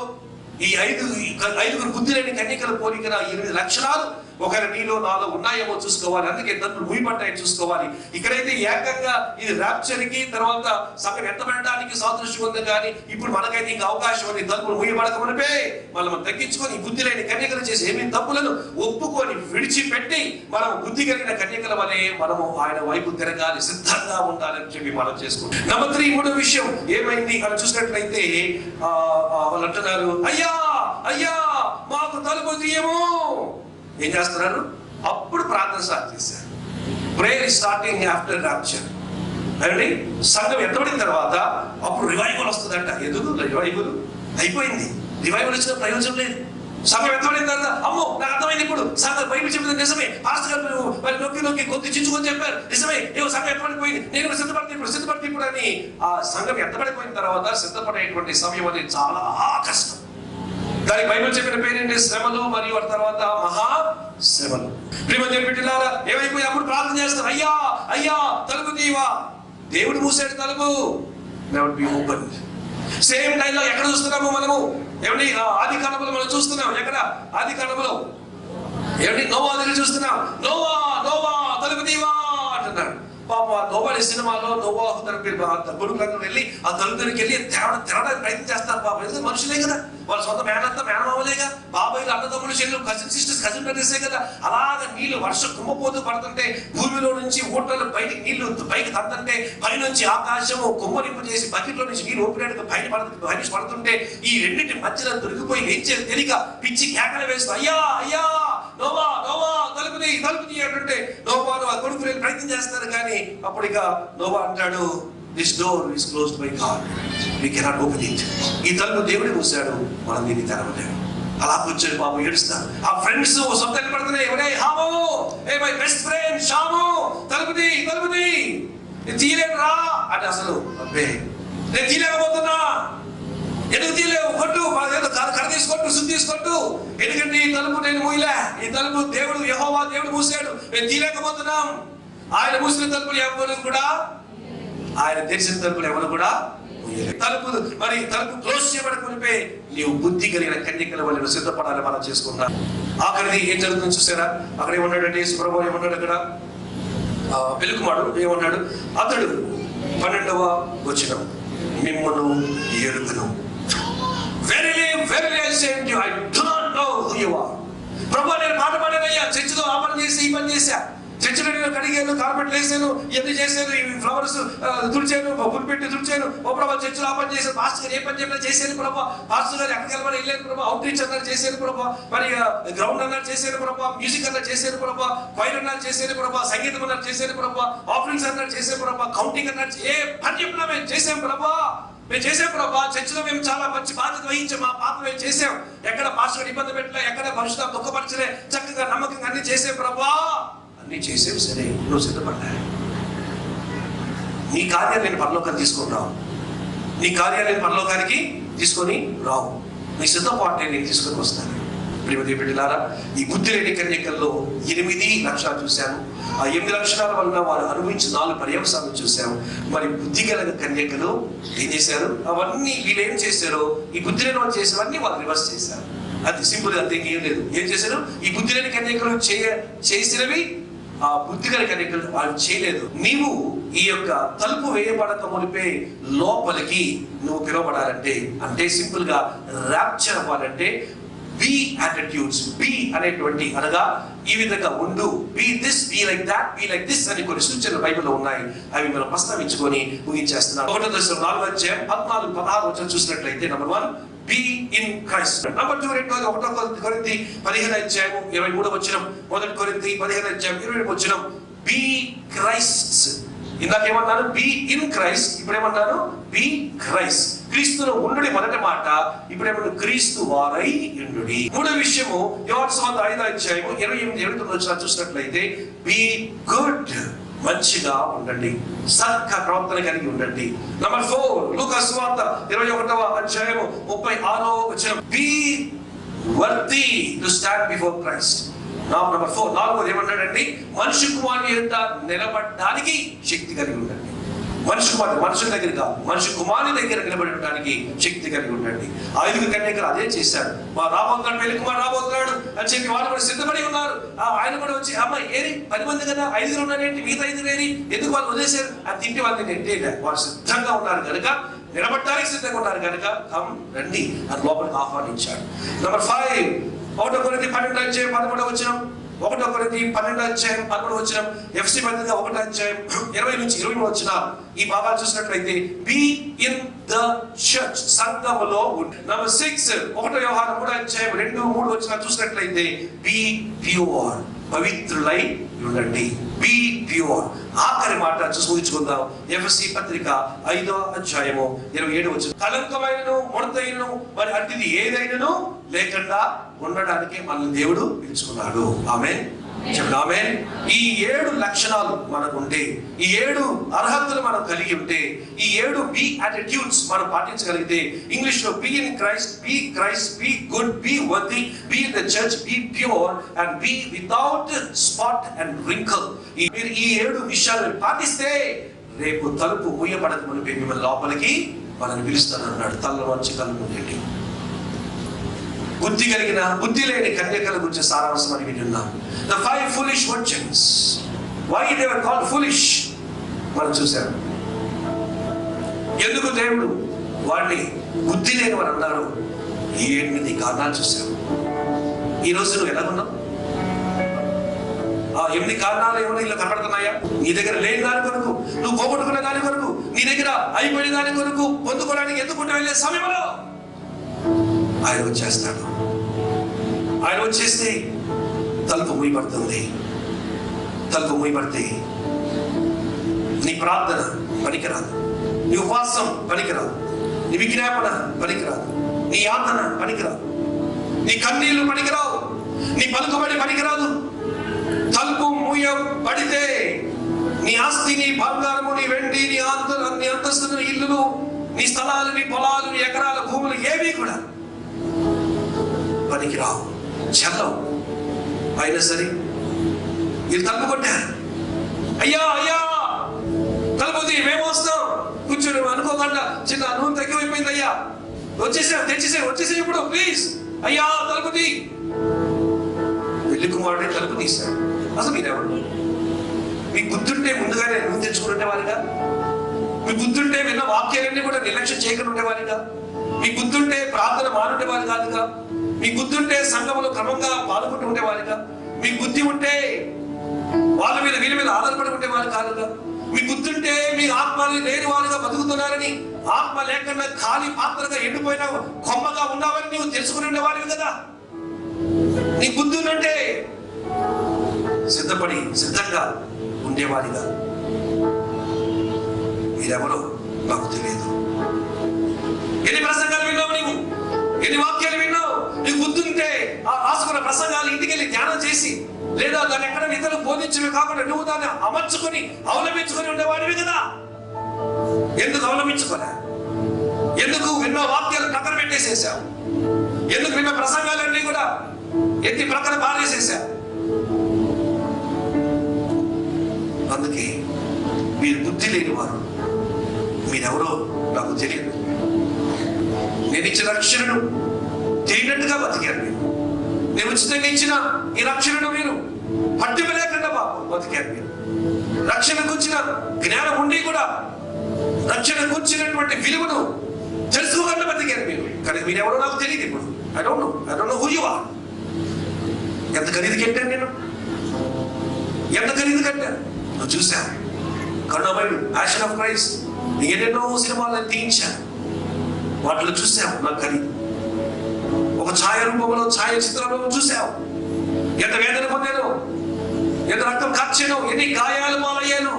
ఈ 5 బుద్ధి లేని కన్యకల పోలికన 8 లక్షణాలు ఒకవేళ నీలో నాలో ఉన్నాయేమో చూసుకోవాలి. అందుకే తలుపులు మూయబడ్డాయని చూసుకోవాలి. ఇక్కడైతే ఏకంగా ఇది ర్యాప్చర్కి తర్వాత సంఘం ఎత్తబడడానికి సాదృశ్యం ఉంది. కానీ ఇప్పుడు మనకైతే ఇంకా అవకాశం ఉంది. తలుపులు మూయబడక మునిపే మనం తగ్గించుకొని బుద్ధి లేని కన్యకలు చేసి 8 తప్పులను ఒప్పుకొని విడిచిపెట్టి మనం బుద్ధి కలిగిన కన్యకల వలె మనము ఆయన వైపు తిరగాలి, సిద్ధంగా ఉండాలని చెప్పి మనం చేసుకుంటాం. నంబర్ 3, 3వ విషయం ఏమైంది అని చూసినట్లయితే, వాళ్ళు అంటున్నారు, అయ్యా మాకు తలుపు తీయము. ఏం చేస్తున్నారు? అప్పుడు ప్రార్థన స్టార్ట్ చేశారు. Prayer starting after rapture. అంటే సంఘం ఎత్తబడిన తర్వాత అప్పుడు రివైవల్ వస్తుందంట. ఎందుకు రివైవల్? అయిపోయింది. రివైవల్ వచ్చిన ప్రయోజనం లేదు. సంఘం ఎత్తబడిన తర్వాత అమ్మో నాకు అర్థమైంది. ఇప్పుడు సంఘం బైబిల్ చెప్పింది నిజమే, పాస్టర్ గారు నొక్కి కొద్ది చించుకొని చెప్పారు నిజమే, సంఘం ఎత్తబడిపోయింది, నేను సిద్ధపడితే ఇప్పుడు అని. ఆ సంఘం ఎత్తబడిపోయిన తర్వాత సిద్ధపడేటువంటి సమయం అనేది చాలా కష్టం. దానికి బైబిల్ చెప్పిన పేరేంటి? శ్రమలు మరియు తర్వాత మహా శ్రమలు. ప్రియమైన బిడ్డలారా, ఏమైపోయి అప్పుడు ప్రార్థన చేస్తారు, అయ్యా తలుపు తీవా. దేవుడు మూసాడు తలుపు. Never be open. సేమ్ టైంలో ఎక్కడ చూస్తున్నాము మనము? ఏమండి, ఆది కాండములో మనం చూస్తున్నాం. ఎక్కడ? ఆది కాండములో ఏమండి, నోవా దగ్గర చూస్తున్నాం. నోవా తలుపు తీవా అంటున్నాడు. పాప నోవాడి సినిమాలో నోవాహు తన కొడుకులందరూ వెళ్ళి ఆ తలుపు దగ్గరికి వెళ్ళి తిరగడానికి ప్రయత్నం చేస్తారు. పాప ఎందుకంటే మనుషులే కదా, వాళ్ళ సొంత మేనమామలేగా, బాబాయిలు, అన్నదమ్ములు, చెల్లెలు, కజిన్ సిస్టర్స్, కజిన్ బ్రదర్సే కదా. అలాగ నీళ్లు వర్షం కుమ్మపోతూ పడుతుంటే, భూమిలో నుంచి ఊటలు బయటికి నీళ్లు పైకి తద్దంటే, పైనుంచి ఆకాశము కుమ్మరింపు చేసి బకెట్లో నుంచి నీళ్ళు ఓపినట్టుగా పైన పడుతుంటే, ఈ రెండింటి మధ్యలో దొరికిపోయి ఏం చేయాలి తెలియక పిచ్చి కేకలు వేస్తూ అయ్యా నోవా తలుపు తీ అంటుంటే నోవా కొడుకు ప్రయత్నం చేస్తారు. కానీ అప్పుడు ఇక నోవా అంటాడు, this door is closed by God, we cannot open it. ఈ తలుపు దేవుడే మూసాడు, మనం దీన్ని తెరవలేము. అలా కూర్చొని బాబు ఏడుస్తాను. ఆ ఫ్రెండ్స్ సొంతలు పడుతున్నాయి, ఎవరే హామో, ఏ మై బెస్ట్ ఫ్రెండ్ షాము, తలుపుది తీయలేను రా అంటే, అసలు అబ్బే నేను తీయలేకపోతున్నా. ఎందుకు తీయలేవు? కొట్టు, కర్ర తీసుకొట్టు, శుద్ధి తీసుకొట్టు. ఎందుకంటే ఈ తలుపు నేను మూయలే, ఈ తలుపు దేవుడు యెహోవా దేవుడు మూసాడు, మేము తీయలేకపోతున్నాం. ఆయన మూసిన తలుపులు ఎవరు కూడా, ఆయన తెరిచిన తలుపులు ఎవరు కూడా తలుపు క్లోజ్ చేయబడుకునిపే నీవు బుద్ధి కలిగిన కన్యకల వల్ల సిద్ధపడాలి. మనం చేసుకున్నాం. ఆఖరిది ఏం జరుగుతుంది చూసారా? అక్కడ ఏమన్నాడంటే సుబ్రహ్మణ్యం ఏమన్నాడు, అక్కడ పెళ్ళికుమారుడు ఏమన్నాడు, అతడు 12వ వచనం, మిమ్మను ఎరుగను. Verily, verily I say unto you, I do not know who you are. ప్రభు నేను మాట పాడానయ్యా, చర్చిలో ఆ పని చేసి ఈ పని చేశా, చర్చిలో నేను కడిగాను, కార్పెట్లు వేసాను, ఎన్ని చేశాను, ఈ ఫ్లవర్స్ తుడిచాను, పులిపెట్టి తుడిచాను. ఓ ప్రభా చర్చిలో ఆ పని చేశాను, పాస్టర్ గారు ఏ పని చెప్పినా చేశాను ప్రభా, పాస్టర్ గారు ఎక్కడికి వెళ్ళమని వెళ్ళాను ప్రభా, అవుట్ రీచ్ అన్నారు చేశాను ప్రభా, మరి గ్రౌండ్ అన్నారు చేశాను ప్రభా, మ్యూజిక్ అన్నారు చేశాను ప్రభా, క్వైర్ అన్నారు చేశాను ప్రభా, సంగీతం అన్నారు చేశాను ప్రభా, ఆఫరింగ్స్ అన్నారు చేశాను ప్రభా, కౌంటింగ్ అన్నారు, ఏ పని చెప్పినా మేము చేసాం ప్రభా, మేము చేసాం ప్రభా. చర్చిలో మేము చాలా మంచి బాధ్యత వహించాం, మా పాత్ర మేము చేసాం. ఎక్కడ పాస్టర్ ఇబ్బంది పెట్టలే, ఎక్కడ పరిశుద్ధ దుఃఖపరచలే, చక్కగా నమ్మకంగా అన్ని చేసాం ప్రభా. అన్ని చేసాం, సరే నువ్వు సిద్ధపడ్డా. నీ కార్యాలు నేను పరలోకానికి తీసుకొని రావు, నీ కార్యాలు నేను పరలోకానికి తీసుకొని రావు, నీ సిద్ధపాటు నేను తీసుకొని వస్తాను. ప్రియమైన బిడ్డలారా, ఈ బుద్ధి లేని కన్యకల్లో 8 లక్షణాలు చూశాను. ఆ 8 లక్షణాల వలన వారు అనుభవించిన 4 పర్యవసానాలు చూశాము. మరి బుద్ధి కలిగిన కన్యకలు ఏం చేశారు? అవన్నీ వీళ్ళు ఏం చేశారో, ఈ బుద్ధి లేని వాళ్ళు చేసేవన్నీ వాళ్ళు రివర్స్ చేశారు. అది సింపుల్, అంతే, ఏం లేదు. ఏం చేశారు? ఈ బుద్ధి లేని కన్యకలు చేసినవి ఆ బుద్ధి కలిగిన కన్యకలు వాళ్ళు చేయలేదు. నీవు ఈ యొక్క తలుపు వేయబడక మునిపే లోపలికి నువ్వు పిలువబడాలంటే, అంటే సింపుల్ గా ర్యాప్చర్ అవ్వాలంటే బి యాటిట్యూడ్స్, బి అనేటువంటి అనగా ఈ విధంగా ఉండు, be this, be like that, be like this అని కొన్ని సూచనలు బైబిల్లో ఉన్నాయి. అవి మనం ప్రస్తావించుకొని ముగించేస్తున్నాం. 1 దశలో 4వ అధ్యాయం 14-16 వచనం చూసినట్లయితే, number 1 B in Christ. Number 2 1 కొరింథీ 15వ అధ్యాయం 23వ వచనం, 1 కొరింథీ 15వ అధ్యాయం 20వ వచనం, బి క్రైస్ట్. ఇందాకేమన్నాను? బి ఇన్ క్రైస్ట్, ఇప్పుడేమన్నాను? Be Christ. క్రీస్తులో ఉండుడి మొదటి మాట, ఇప్పుడేమన్నా క్రీస్తు వారై ఉండుడి. మూడో విషయము యోహాను సువార్త 5వ అధ్యాయము 28-29 వచనాలు చూసినట్లయితే, బి గుడ్, మంచిగా ఉండండి, సత్క ప్రవర్తన కలిగి ఉండండి. నంబర్ 4 లూకా సువార్త 21వ అధ్యాయము 36వ వచనం, be worthy to stand before Christ. Number 4 4వది ఏమన్నాడండి? మనిషి కుమారుని ఎదుట నిలబడడానికి శక్తి కలిగి ఉండండి. మనుషుల దగ్గర కాదు, మనిషి కుమారుని దగ్గర నిలబడడానికి శక్తి కలిగి ఉండండి. 5 కన్యకలు అదే చేశారు. మా రాబోతున్నాడు, పెళ్లి కుమారు రాబోతున్నాడు అని చెప్పి వాళ్ళు కూడా సిద్ధపడి ఉన్నారు. ఆయన కూడా వచ్చి, అమ్మాయి ఏరి 10 మంది కదా, 5 ఉన్నారేంటి, మిగతా 5 ఏరి, ఎందుకు వాళ్ళు వదిలేశారు అది తింటే వాళ్ళని నెట్టేలే. వాళ్ళు సిద్ధంగా ఉన్నారు కనుక, నిలబడటానికి సిద్ధంగా ఉన్నారు కనుక, రండి అని లోపలికి ఆహ్వానించాడు. నంబర్ 5 1 కొరింథీ 12వ అధ్యాయం 11వ వచనం, 1 కొరింథీ 12వ అధ్యాయం 11వ వచనం, ఎఫ్సీ పత్రిక 1వ అధ్యాయం 20-23 వచనాలు. ఈ భాగాలు చూసినట్లయితే బి ఇన్ ద చర్చ్, సంఘములో ఉండు. నంబర్ 6 1 యోహాను 3వ అధ్యాయం 2-3 వచనాలు చూసినట్లయితే బి ప్యూర్, పవిత్రులై ఉండండి. Be pure. ఆఖరి మాట చూసి ముగించుకుందాం. ఎఫ్ఎస్సి పత్రిక 5వ అధ్యాయము 27వ వచనం, కలంకమైనను ముడతైనను మరి అట్టిది ఏదైనను లేకుండా ఉండడానికి మనల్ని దేవుడు పిలుచుకున్నాడు. ఆమేన్. ఆమేన్. ఈ 7 లక్షణాలు మనకుంటే, ఈ 7 అర్హతలు మనం కలిగి ఉంటే, ఈ 7 బి యాటిట్యూడ్స్ మనం పాటించగలిగితే, ఇంగ్లీష్ లో be in Christ, be Christ, be good, be worthy, be in the church, be pure and be without spot and wrinkle. మీరు ఈ 7 విషయాలను పాటిస్తే రేపు తలుపు మూయబడక మునిపే మిమ్మల్ని లోపలికి మనల్ని పిలుస్తానన్నాడు. తల్ల మంచి కళ్ళు మూయండి. బుద్ధి కలిగిన బుద్ధి లేని కన్యకల గురించి సారాంశం అని విన్నాం. The 5 foolish virgins. Why they were called foolish? మనం చూసాం. ఎందుకు దేవుడు వాళ్ళని బుద్ధి లేని వారు అన్నారు? 8 కారణాలు చూసాం. ఈ రోజు నువ్వు ఎలా ఉన్నావు? ఆ 8 కారణాలు ఏమైనా ఇలా కనబడుతున్నాయా? నీ దగ్గర లేని దాని కొరకు, నువ్వు పోగొట్టుకునే దాని కొరకు, నీ దగ్గర అయిపోయిన దాని కొరకు పొందుకోవడానికి ఎందుకుంటూ వెళ్ళే సమయంలో ఆయన వచ్చేస్తాడు. ఆయన వచ్చేస్తే తలుపు మూయబడుతుంది. తలుపు మూయబడితే నీ ప్రార్థన పనికిరాదు. నీ ఉపవాసం పనికిరాదు, నీ విజ్ఞాపన పనికిరాదు, నీ యాతన పనికిరాదు, నీ కన్నీళ్లు పనికిరావు, నీ పలుకుబడి పనికిరాదు. తలుపు మూయబడితే నీ ఆస్తి, నీ బంగారము, నీ వెండి, నీ అంతస్తులు, నీ ఇల్లులు, నీ స్థలాలు, నీ పొలాలు, నీ ఎకరాల భూములు ఏవి కూడా పనికిరావు, చెల్లవు. అయినా సరే వీళ్ళు తలుపు కొట్టారు. అయ్యా అయ్యా తలుపుది, మేము వస్తాం, కూర్చొని అనుకోకుండా చిన్న నూనె తగ్గిపోయింది, అయ్యా వచ్చేసే ఇప్పుడు ప్లీజ్, అయ్యా తలుపుది. పెళ్లి కుమారుడే తలుపు తీశాడు. అసలు మీరెవరు? మీకు గుర్తుంటే ముందుగానే నూనె తెచ్చుకుని ఉండేవారిగా, మీకు గుర్తుంటే విన్న వాక్యాలన్నీ కూడా నిర్లక్ష్యం చేయకుండా ఉండేవారిగా, మీకు గుర్తుంటే ప్రార్థన మానుండేవారు కాదుగా, మీకు గుర్తుంటే సంఘములో క్రమంగా పాల్గొంటూ ఉండేవారిగా, మీకు బుద్ధి ఉంటే వాళ్ళ మీద వీళ్ళ మీద ఆధారపడి ఉండేవారు కాదుగా, మీకు గుర్తుంటే మీ ఆత్మని లేని వారుగా బతుకుతున్నారని, ఆత్మ లేకుండా ఖాళీ పాత్రగా ఎండిపోయిన కొమ్మగా ఉన్నావని నువ్వు తెలుసుకుని ఉండేవారివి కదా. నీ బుద్ధి ఉంటే సిద్ధంగా ఉండేవారిగా. మీరెవరో నాకు తెలియదు. ఎన్ని ప్రసంగాలు విన్నావు నీవు, ఎన్ని వాక్యాలు విన్నావు? నీకు బుద్ధుంటే ఆ రాసుకున్న ప్రసంగాలు ఇంటికి వెళ్ళి ధ్యానం చేసి, లేదా దాన్ని ఎక్కడ ఇతరులు బోధించవి కాకుండా నువ్వు దాన్ని అమర్చుకొని అవలంబించుకొని ఉండేవాడివి కదా. ఎందుకు అవలంబించుకోలే? ఎందుకు విన్న వాక్యాలు ప్రక్కన పెట్టేసేసావు? ఎందుకు విన్న ప్రసంగాలన్నీ కూడా ఎత్తి ప్రక్కన పారేసేసావు? అందుకే మీరు బుద్ధి లేని వారు. మీరెవరో నాకు తెలియదు. నేను ఇచ్చిన రక్షణను తెలియనట్టుగా బతికారు మీరు. నేను ఉచితంగా ఇచ్చిన ఈ రక్షణను మీరు పట్టింపు లేకుండా బతికారు మీరు. రక్షణకు వచ్చిన జ్ఞానం ఉండి కూడా రక్షణకు వచ్చినటువంటి విలువను తెలుసుకోకుండా బతికారు మీరు. కానీ మీరెవరో నాకు తెలియదు. ఇప్పుడు I don't know who you are. ఎంత ఖరీదు కట్టాను నేను, ఎంత ఖరీదు కట్టాను నువ్వు చూశాను. కరుణామయుడు, ప్యాషన్ ఆఫ్ క్రైస్ట్, ఎన్నెన్నో సినిమాలను తీయించాను, వాటిలో చూసావు నా ఖరీదు. ఒక ఛాయ రూపంలో, ఛాయ చిత్రంలో చూసావు ఎంత వేదన పొందాను, ఎంత రక్తం కార్చాను, ఎన్ని గాయాలు పాలయ్యాను,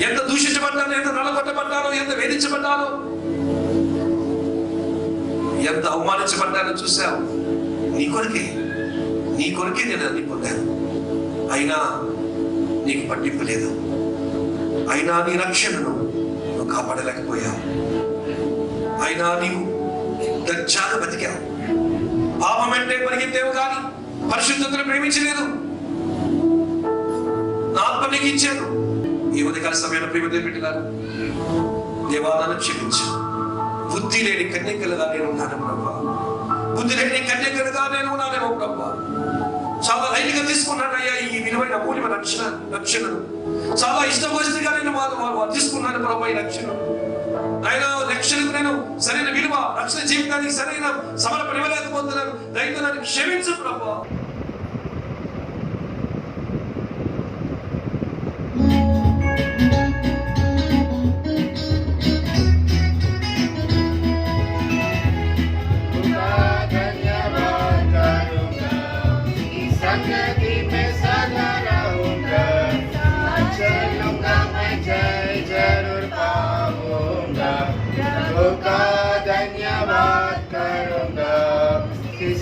ఎంత దూషించబడ్డాను, ఎంత నలగొట్టబడ్డాను, ఎంత వేధించబడ్డాను, ఎంత అవమానించబడ్డాను చూసావు. నీ కొరకే నేను అన్ని పొందాను. అయినా నీకు పట్టింపు లేదు. అయినా నీ రక్షణను నువ్వు కాపాడలేకపోయావు. అయినా నీవు దచ్చాగా బతికావు. పాపం అంటే పరిగెత్తేవు కానీ పరిశుద్ధతను ప్రేమించలేదు. నా ఆత్మ నీకు ఇచ్చాను. ఈ ఉదయకాల సమయంలో ప్రేమ పెట్టినారు. దేవాలను క్షమించు. బుద్ధి లేని కన్యకలుగా నేను ఉన్నాను ప్రభా. బుద్ధి లేని కన్యకలుగా నేను ఉన్నానేమో ప్రభా. చాలా లైట్గా తీసుకున్నానయ్యా ఈ విలువైన అమూల్యమైన రక్షణను. చాలా ఇష్టపరిస్థితిగా నేను తీసుకున్నాను ప్రభా ఈ రక్షణ. ఆయన రక్షణకు నేను సరైన విలువ, రక్షణ జీవితానికి సరైన సమర్పణ ఇవ్వలేకపోతున్నాను. దయతో నన్ను క్షమించు ప్రభా.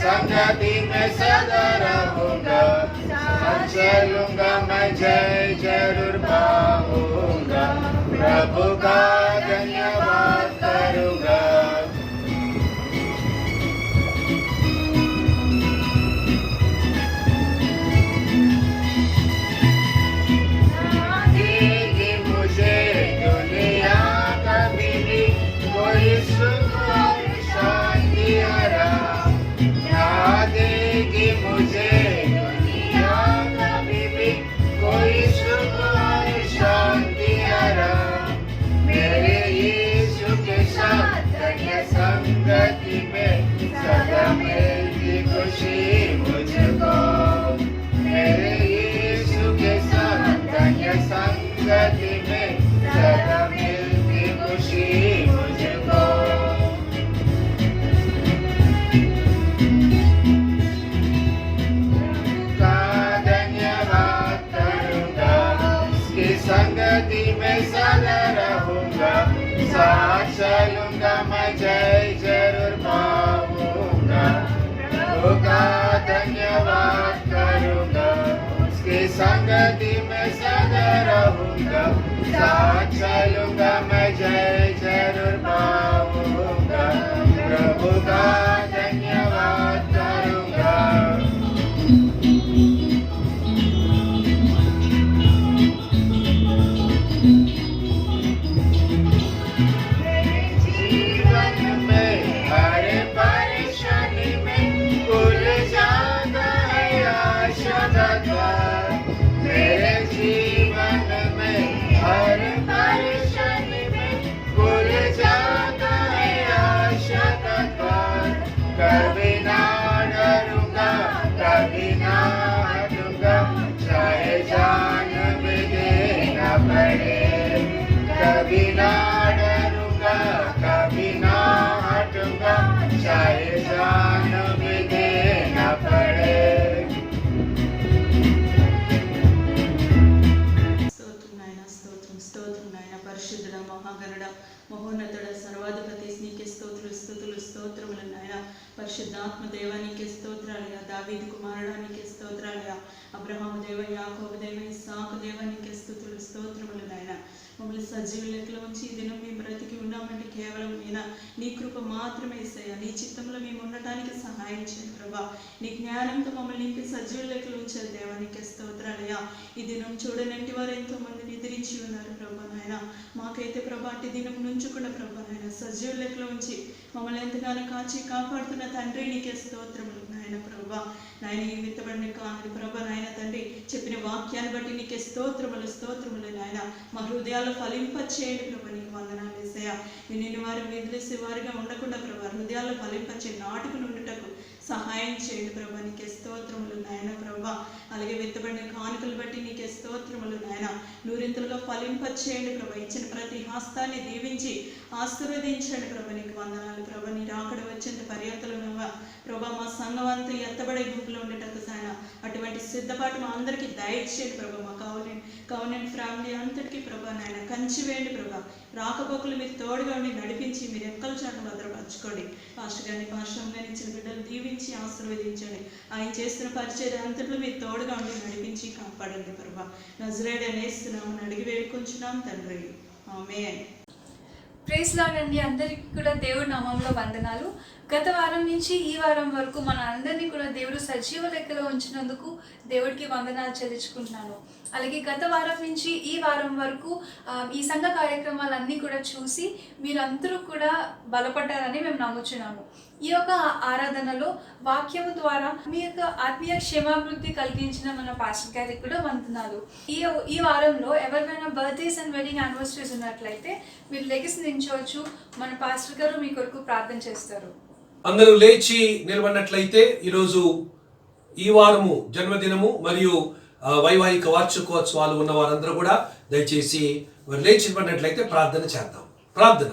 संगति में सदा रहूंगा, चलूंगा मैं जय जरूर पाऊंगा, प्रभु का धन्यवाद करूंगा। देगी मुझे दुनिया कभी भी कोई सुख और शांति आराम, देगी मुझे दुनिया कभी भी कोई सुख और शांति आराम। जय जरूर पाऊंगा, प्रभु का धन्यवाद करूंगा, उसकी संगति में सदा रहूंगा, साथ चलूंगा मैं जय जरूर पाऊंगा, प्रभु का धन्यवाद करूंगा। कभी ना डरूंगा, कभी ना हटूंगा, चाहे जान भी देना पड़े। कभी ना डरूंगा, कभी ना हटूंगा, चाहे जान भी देना पड़े। స్తోత్రం నాయన, స్తోత్రం స్తోత్రం నాయన, పరిశుద్ధుడ మహాగణుడ మహోన్నతుడ సర్వాధిపతి నీకే స్తోత్రులు స్తుతులు స్తోత్రములు నాయన. పరిశుద్ధాత్మ దేవానికి స్తోత్రాలయ, దావీదు కుమారుడానికి స్తోత్రాలయ, అబ్రహాము దేవ, యాకోబు దేవ, ఇస్సాకు దేవానికి స్తుతులు స్తోత్రములు నాయన. మమ్మల్ని సజీవ లెక్కలో ఉంచి ఈ దినం మేము బ్రతికి ఉన్నామంటే కేవలం నేను నీ కృప మాత్రమే ఇస్తాయా. నీ చిత్తంలో మేము ఉండటానికి సహాయం చేయండి ప్రభా. నీ జ్ఞానంతో మమ్మల్ని నింపి సజీవ లెక్కలో ఉంచారు దేవానికి స్తోత్రాలయ. ఈ దినం చూడనంటి వారు ఎంతో మంది నిద్రించి ఉన్నారు ప్రభా నాయన. మాకైతే ప్రభా అట్టి దినం నుంచుకున్న ప్రభా నాయన సజీవ లెక్కలో ఉంచి మమ్మల్ని ఎంతగానో కాచి కాపాడుతున్న తండ్రి నీకే స్తోత్రములు నాయన ప్రభా. నాయన ఈ విత్తబడిన కాని ప్రభా నాయన తండ్రి చెప్పిన వాక్యాన్ని బట్టి నీకే స్తోత్రములు స్తోత్రములు నాయన. మా హృదయాలు ఫలింపచేయండి ప్రభా, నీకు వందనాలు యేసయ్యా. నిన్ను వారు వదిలేసే వారిగా ఉండకుండా ప్రభా హృదయాలు ఫలింపచే నాటుకుని ఉండుటకు సహాయం చేయండి ప్రభా, నీకే స్తోత్రములు నాయన ప్రభా. అలాగే విత్తబడిన కానుకలు బట్టి నీకే స్తోత్రములు నాయన. నూరింతలుగా ఫలింపచేయండి ప్రభా. ఇచ్చిన ప్రతి హస్తాన్ని దీవించి ఆశీర్వదించండి ప్రభా, నీకు వందనాలు ప్రభా. నీ రాకడ వచ్చేంత పర్యాతలు ప్రభా మా సంఘం అంతా ఎత్తబడే గుంపులో ఉండేటట్టు సాయన అటువంటి సిద్ధపాటు మా అందరికీ దయచేయండి ప్రభా. మా కవనెంట్ ఫ్యామిలీ అంతటికీ ప్రభా నాయన కంచి వేయండి ప్రభా. రాకపోకలు మీరు తోడుగా ఉండి నడిపించి మీరు ఎక్కల చాటు భద్రపరచుకోండి. పాస్టర్ గారిని పాశ్రం గారిని ఇచ్చిన బిడ్డలు దీవించి ఆశీర్వదించండి. ఆయన చేస్తున్న పరిచయం అంతట్లో మీరు తోడుగా ఉండి నడిపించి కాపాడండి ప్రభా. నజరేయుడైన యేసునామమున అడిగి వేడుకొంచున్నాం తండ్రి, ఆమేన్. ప్రైజ్ లార్డ్ అండి. అందరికీ కూడా దేవుడి నామంలో వందనాలు. గత వారం నుంచి ఈ వారం వరకు మన అందరినీ కూడా దేవుడు సజీవ లెక్కలో ఉంచినందుకు దేవుడికి వందనాలు చెల్లించుకుంటున్నాను. అలాగే గత వారం నుంచి ఈ వారం వరకు ఈ సంఘ కార్యక్రమాలన్నీ కూడా చూసి మీరందరూ కూడా బలపడ్డారని మేము నమ్ముచున్నాము. ఈ యొక్క ఆరాధనలో వాక్యము ద్వారా మీ యొక్క ఆత్మీయ క్షేమాభివృద్ధి కలిగించిన మన పాస్టర్ గారికి కూడా వందనాలు. ఈ వారంలో ఎవరికైనా బర్త్డేస్ అండ్ వెడ్డింగ్ యానివర్సరీస్ ఉన్నట్లయితే మీరు లెగిసి నించవచ్చు. మన పాస్టర్ గారు మీ కొరకు ప్రార్థన చేస్తారు. అందరూ లేచి నిలబడినట్లయితే ఈరోజు ఈ వారము జన్మదినము మరియు వైవాహిక వార్షికోత్సవాలు ఉన్న వారందరూ కూడా దయచేసి మరి లేచి నిలబడినట్లయితే ప్రార్థన చేద్దాం. ప్రార్థన.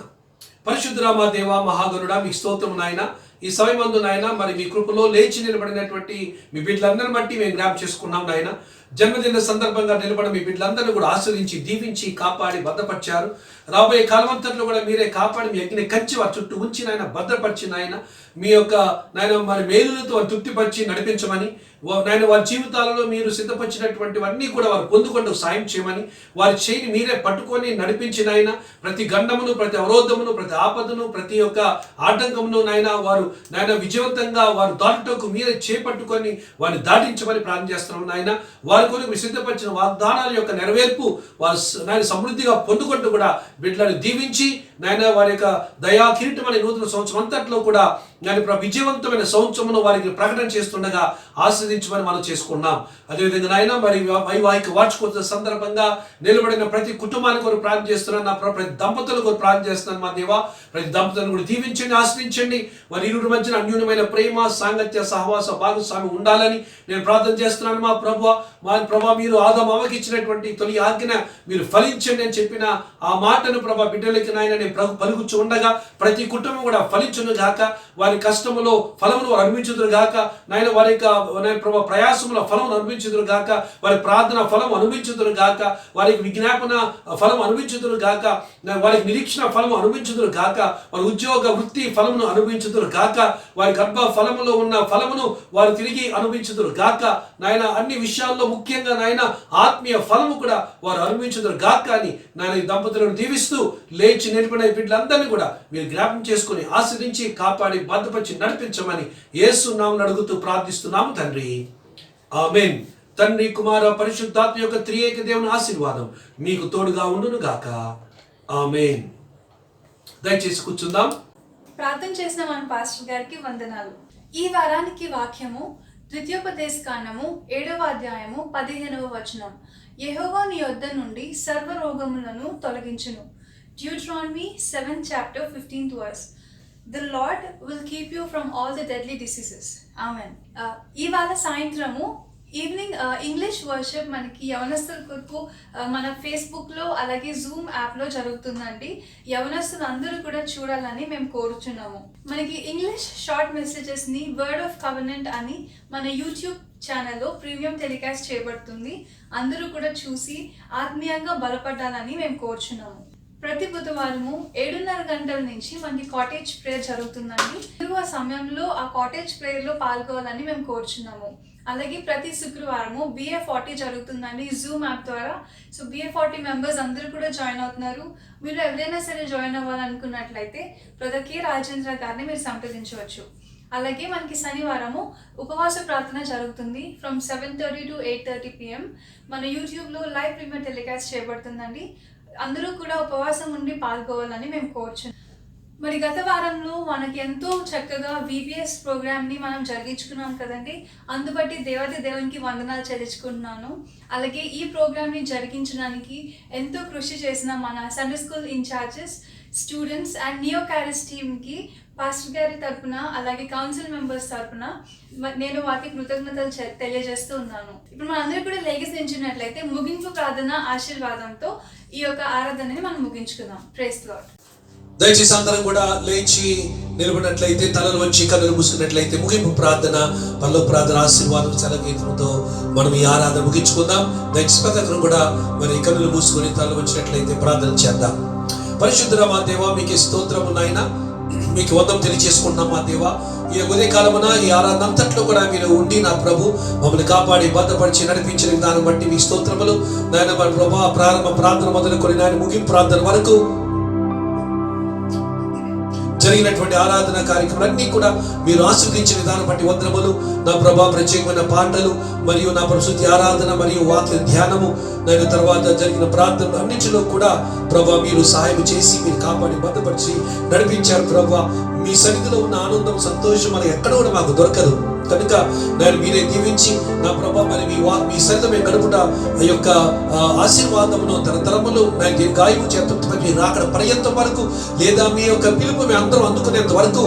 పరిశుద్ధుడా మా దేవ మహాగణుడా మీకు స్తోత్రము నాయన. ఈ సమయమందు నాయన మరి మీ కృపలో లేచి నిలబడినటువంటి మీ బిడ్డలందరిని బట్టి మేము జ్ఞాపకం చేసుకున్నాం నాయన. జన్మదిన సందర్భంగా నిలబడి మీ బిడ్డలందరినీ కూడా ఆశ్రయించి దీవించి కాపాడి భద్రపరిచారు. రాబోయే కాలమంతట్లో కూడా మీరే కాపాడి మీ అగ్ని కంచి వారి చుట్టూ ఉంచి నాయన భద్రపరిచి నాయన మీ యొక్క నాయన మరి మేలులతో వారు తృప్తిపరిచి నడిపించమని నాయన వారి జీవితాలలో మీరు సిద్ధపరిచినటువంటివన్నీ కూడా వారు పొందుకుంటూ సాయం చేయమని వారి చేయిని మీరే పట్టుకొని నడిపించి నాయన ప్రతి గండమును ప్రతి అవరోధమును ప్రతి ఆపదను ప్రతి ఒక్క ఆటంకమును నాయన వారు నాయన విజయవంతంగా వారు దాటుటకు మీరే చేపట్టుకొని వారిని దాటించమని ప్రార్థన చేస్తున్నాం నాయన. వారి కొరకు మీరు సిద్ధపరిచిన వాగ్దానాల యొక్క నెరవేర్పు వారు నాయన సమృద్ధిగా పొందుకుంటూ కూడా బిడ్డలను దీవించి నాయన వారి యొక్క దయా కిరీటం అనే నూతన సంవత్సరం అంతట్లో కూడా నాయన విజయవంతమైన సంవత్సరమును వారికి ప్రకటన చేస్తుండగా ఆస్వాదించమని మనం చేసుకున్నాం. అదేవిధంగా నాయన మరి వైవాహిక వార్షికోత్సవ సందర్భంగా నిలబడిన ప్రతి కుటుంబాన్ని కొరకు ప్రార్థన చేస్తున్నాను. నా ప్రతి దంపతుల కొరకు ప్రార్థన చేస్తున్నాను మా దేవ. ప్రతి దంపతులను కూడా దీవించండి, ఆశ్రయించండి. వారి ఇరువురి మధ్యన అన్యూనమైన ప్రేమ సాంగత్య సహవాస భాగస్వామి ఉండాలని నేను ప్రార్థన చేస్తున్నాను మా ప్రభువా. మా ప్రభా మీరు ఆదాము అవ్వకి ఇచ్చినటువంటి తొలి ఆజ్ఞ మీరు ఫలించండి అని చెప్పిన ఆ మాటను ప్రభా బిడ్డలకి నాయన నేను పలుకుచు ఉండగా ప్రతి కుటుంబం కూడా ఫలించును గాక. వారి కష్టములో ఫలమును వారు అనుభవించుదురు గాక నాయన, వారి యొక్క ప్రభా ప్రయాసముల ఫలమును అనుభవించుదురు గాక, వారి ప్రార్థన ఫలం అనుభవించుదురు గాక, వారికి విజ్ఞాపన ఫలం అనుభవించుదురు గాక, వారికి నిరీక్షణ ఫలం అనుభవించుదురు గాక, వారి ఉద్యోగ వృత్తి ఫలమును అనుభవించుదురు గాక, వారి గర్భ ఫలములో ఉన్న ఫలమును వారు తిరిగి అనుభవించుదురు గాక నాయన. అన్ని విషయాల్లో ముఖ్యంగా నాయన ఆత్మీయ ఫలము కూడా వారు అనుభవించుదురు గాక అని నాయన ఈ దంపతులను దీవిస్తూ లేచి నిలబడిన బిడ్డలందరినీ కూడా మీరు జ్ఞాపకం చేసుకుని ఆశ్రయించి కాపాడి భద్రపరిచి నడిపించమని యేసు నామమున అడుగుతూ ప్రార్థిస్తున్నాము తండ్రి, ఆమేన్. తండ్రి, కుమార, పరిశుద్ధాత్మ యొక్క త్రియేక దేవుని ఆశీర్వాదం మీకు తోడుగా ఉండును గాక, ఆమేన్. దయచేసి కూర్చుందాం. ప్రార్థన చేసిన మన పాస్టర్ గారికి వందనాలు. ఈ వారానికి వాక్యము ద్వితీయోపదేశకాండము 7వ అధ్యాయము 15వ వచనం. యెహోవా నీ యొద్ద నుండి సర్వ రోగములను తొలగించును. Deuteronomy 7 chapter 15th verse. The Lord will keep you from all the deadly diseases. Amen. ఇవాళ సాయంత్రము ఈవినింగ్ ఇంగ్లీష్ వర్షిప్ మనకి యవనస్తుల కొరకు మన ఫేస్బుక్లో అలాగే జూమ్ యాప్లో జరుగుతుందండి. యవనస్తులు అందరూ కూడా చూడాలని మేము కోరుచున్నాము. మనకి ఇంగ్లీష్ షార్ట్ మెసేజెస్ని వర్డ్ ఆఫ్ కవెనెంట్ అని మన యూట్యూబ్ ఛానల్లో ప్రీమియం టెలికాస్ట్ చేయబడుతుంది. అందరూ కూడా చూసి ఆత్మీయంగా బలపడాలని మేము కోరుచున్నాము. ప్రతి బుధవారము 7:30 గంటల నుంచి మనకి కాటేజ్ ప్రేయర్ జరుగుతుందండి. మీరు ఆ సమయంలో ఆ కాటేజ్ ప్రేయర్లో పాల్గొవాలని మేము కోరుచున్నాము. అలాగే ప్రతి శుక్రవారము BA40 జరుగుతుందండి జూమ్ యాప్ ద్వారా. సో BA40 మెంబర్స్ అందరూ కూడా జాయిన్ అవుతున్నారు. మీరు ఎవరైనా సరే జాయిన్ అవ్వాలనుకున్నట్లయితే బ్రదర్ K. రాజేంద్ర గారిని మీరు సంప్రదించవచ్చు. అలాగే మనకి శనివారము ఉపవాస ప్రార్థన జరుగుతుంది ఫ్రమ్ 7:30 to 8:30 PM. మన యూట్యూబ్లో లైవ్ ప్రీమియర్ టెలికాస్ట్ చేయబడుతుందండి. అందరూ కూడా ఉపవాసం ఉండి పాల్గొవాలని మేము కోరుచున్నాం. మరి గత వారంలో మనకి ఎంతో చక్కగా VBS ప్రోగ్రామ్ని మనం జరిగించుకున్నాం కదండి. అందుబట్టి దేవాది దేవునికి వందనాలు చెల్లించుకుంటున్నాను. అలాగే ఈ ప్రోగ్రామ్ని జరిగించడానికి ఎంతో కృషి చేసిన మన Sunday school in-charges, students and Neo Charis టీమ్కి పాస్టర్ గారి తరఫున అలాగే కౌన్సిల్ మెంబర్స్ తరఫున నేను వారికి కృతజ్ఞతలు తెలియజేస్తూ ఉన్నాను. ఇప్పుడు మన అందరూ కూడా లేఖించినట్లయితే ముగింపు ప్రార్థన ఆశీర్వాదంతో ఈ యొక్క ఆరాధనని మనం ముగించుకుందాం. Praise the Lord. దయచేసి అందరం కూడా లేచి నిలబడినట్లయితే, తలలు వంచి కన్నులు మూసుకున్నట్లయితే ముగింపు ప్రార్థన, పరలోక ప్రార్థన ఆశీర్వాదం సెలగీతంతో మనం ఈ ఆరాధన ముగించుకుందాం. దయచేసి ప్రతి కూడా మరి కన్నులు మూసుకొని తలలు వంచినట్లయితే ప్రార్థన చేద్దాం. పరిశుద్ధుడా మా దేవా, మీకు స్తోత్రము నాయన, మీకు వందనం తెలియజేసుకుంటున్నాం మా దేవా. ఈ ఉదయ కాలమున ఈ ఆరాధన అంతట్లో కూడా మీరు ఉండి నా ప్రభు మమ్మల్ని కాపాడి భద్రపరిచి నడిపించిన విధానం బట్టి మీ స్తోత్రములు నాయన. మన ప్రభు ప్రారంభ ప్రార్థన మొదలుకొని నాయన ముగింపు ప్రార్థన వరకు జరిగినటువంటి ఆరాధన కార్యక్రమాలన్నీ కూడా మీరు ఆస్వాదించిన విధానం బట్టి వందనములు నా ప్రభా. ప్రత్యేకమైన పాటలు మరియు నా ప్రస్తుతి ఆరాధన మరియు వాక్య ధ్యానము నేను తర్వాత జరిగిన ప్రార్థనలు అన్నింటిలో కూడా ప్రభా మీరు సహాయం చేసి మీరు కాపాడి భద్రపరిచి నడిపించారు ప్రభా. మీ సన్నిధిలో ఉన్న ఆనందం, సంతోషం మనకి ఎక్కడ కూడా మాకు దొరకదు కనుక నేను మీరే దీవించి నా ప్రభా మరి మీ సరితమే గడుపుట ఆ యొక్క ఆశీర్వాదమును తరతరములు నేను గాయము చేత మీరు అక్కడ పర్యంతం వరకు లేదా మీ యొక్క పిలుపు మీ అందరం అందుకునేంత వరకు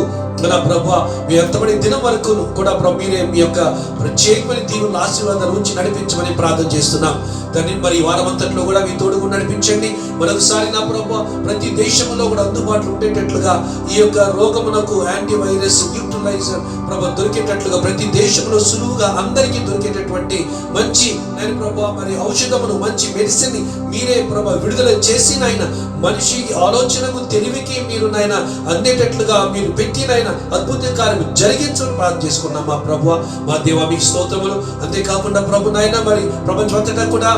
నా ప్రభా మీ ఎంతబడి దినం వరకు కూడా ప్రభు మీరే మీ యొక్క ప్రత్యేకమైన దీవుల ఆశీర్వాదాల నుంచి నడిపించమని ప్రార్థన చేస్తున్నాం తండ్రి. మరి వారమంతట్లో కూడా మీ తోడుగా నడిపించండి. మరొకసారి నా ప్రభా ప్రతి దేశంలో కూడా అందుబాటులో ఉండేటట్లుగా ఈ యొక్క రోగమునకు యాంటీవైరస్ న్యూట్రలైజర్ ప్రభా దొరికేటట్లుగా ప్రతి దేశంలో సులువుగా అందరికీ దొరికేటటువంటి మంచి నేను ప్రభా మరి ఔషధమును మంచి మెడిసిన్ మీరే ప్రభా విడుదల చేసి నాయన మనిషికి ఆలోచనకు తెలివికి మీరు నాయన అందేటట్లుగా మీరు పెట్టినైనా అద్భుత కార్యం జరిగించని ప్రార్థన చేసుకున్నాం మా ప్రభువా మా దేవా. మీకు స్తోత్రములు. అంతేకాకుండా ప్రభు నాయన మరి ప్రపంచమంతటా కూడా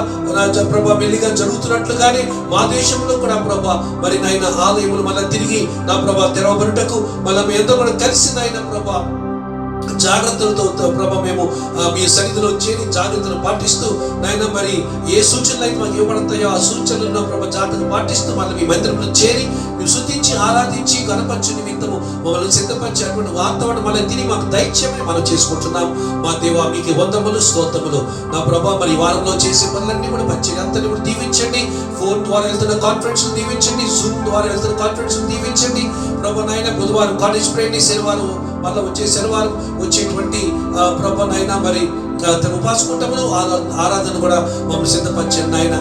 ప్రభా మెల్లిగా జరుగుతున్నట్లుగానే మా దేశంలో కూడా ప్రభా మరి నాయన ఆలయములు మళ్ళీ తిరిగి నా ప్రభా తెరవబడుటకు మళ్ళీ మీ ఎంతో కూడా కలిసి నాయన ప్రభా జాగ్రత్తలతో ప్రభా మేము మీ సన్నిధిలో చేరి జాగ్రత్తలు పాటిస్తూ నాయన మరి ఏ సూచనలు అయితే మాకు ఇవ్వబడతాయో ఆ సూచనలను ప్రభా జాగ్రత్తలు పాటిస్తూ మళ్ళీ మీ మందిరంలో చేరి మీరు శుద్ధించి ఆరాధించి గణపరచు నిమిత్తము మమ్మల్ని సిద్ధపరిచేటువంటి వాతావరణం మళ్ళీ తిరిగి మాకు దయచేయమని మనం చేసుకుంటున్నాం మా దేవా. మీకు వందములు స్తోత్రములు నా ప్రభా. మరి వారంలో చేసే పనులన్నీ కూడా మంచిగా అంతని కూడా దీవించండి. ఫోన్ ద్వారా వెళ్తున్న కాన్ఫరెన్స్ దీవించండి. జూమ్ ద్వారా వెళ్తున్న కాన్ఫరెన్స్ దీవించండి ప్రభా నాయన. బుధవారం కాలేజ్ ప్రేయర్ని, శనివారం మళ్ళీ వచ్చే శనివారం వచ్చేటువంటి ప్రభా నాయన మరి ఉపాస కూటములు ఆరాధన కూడా మమ్మల్ని సిద్ధపరచండి నాయన.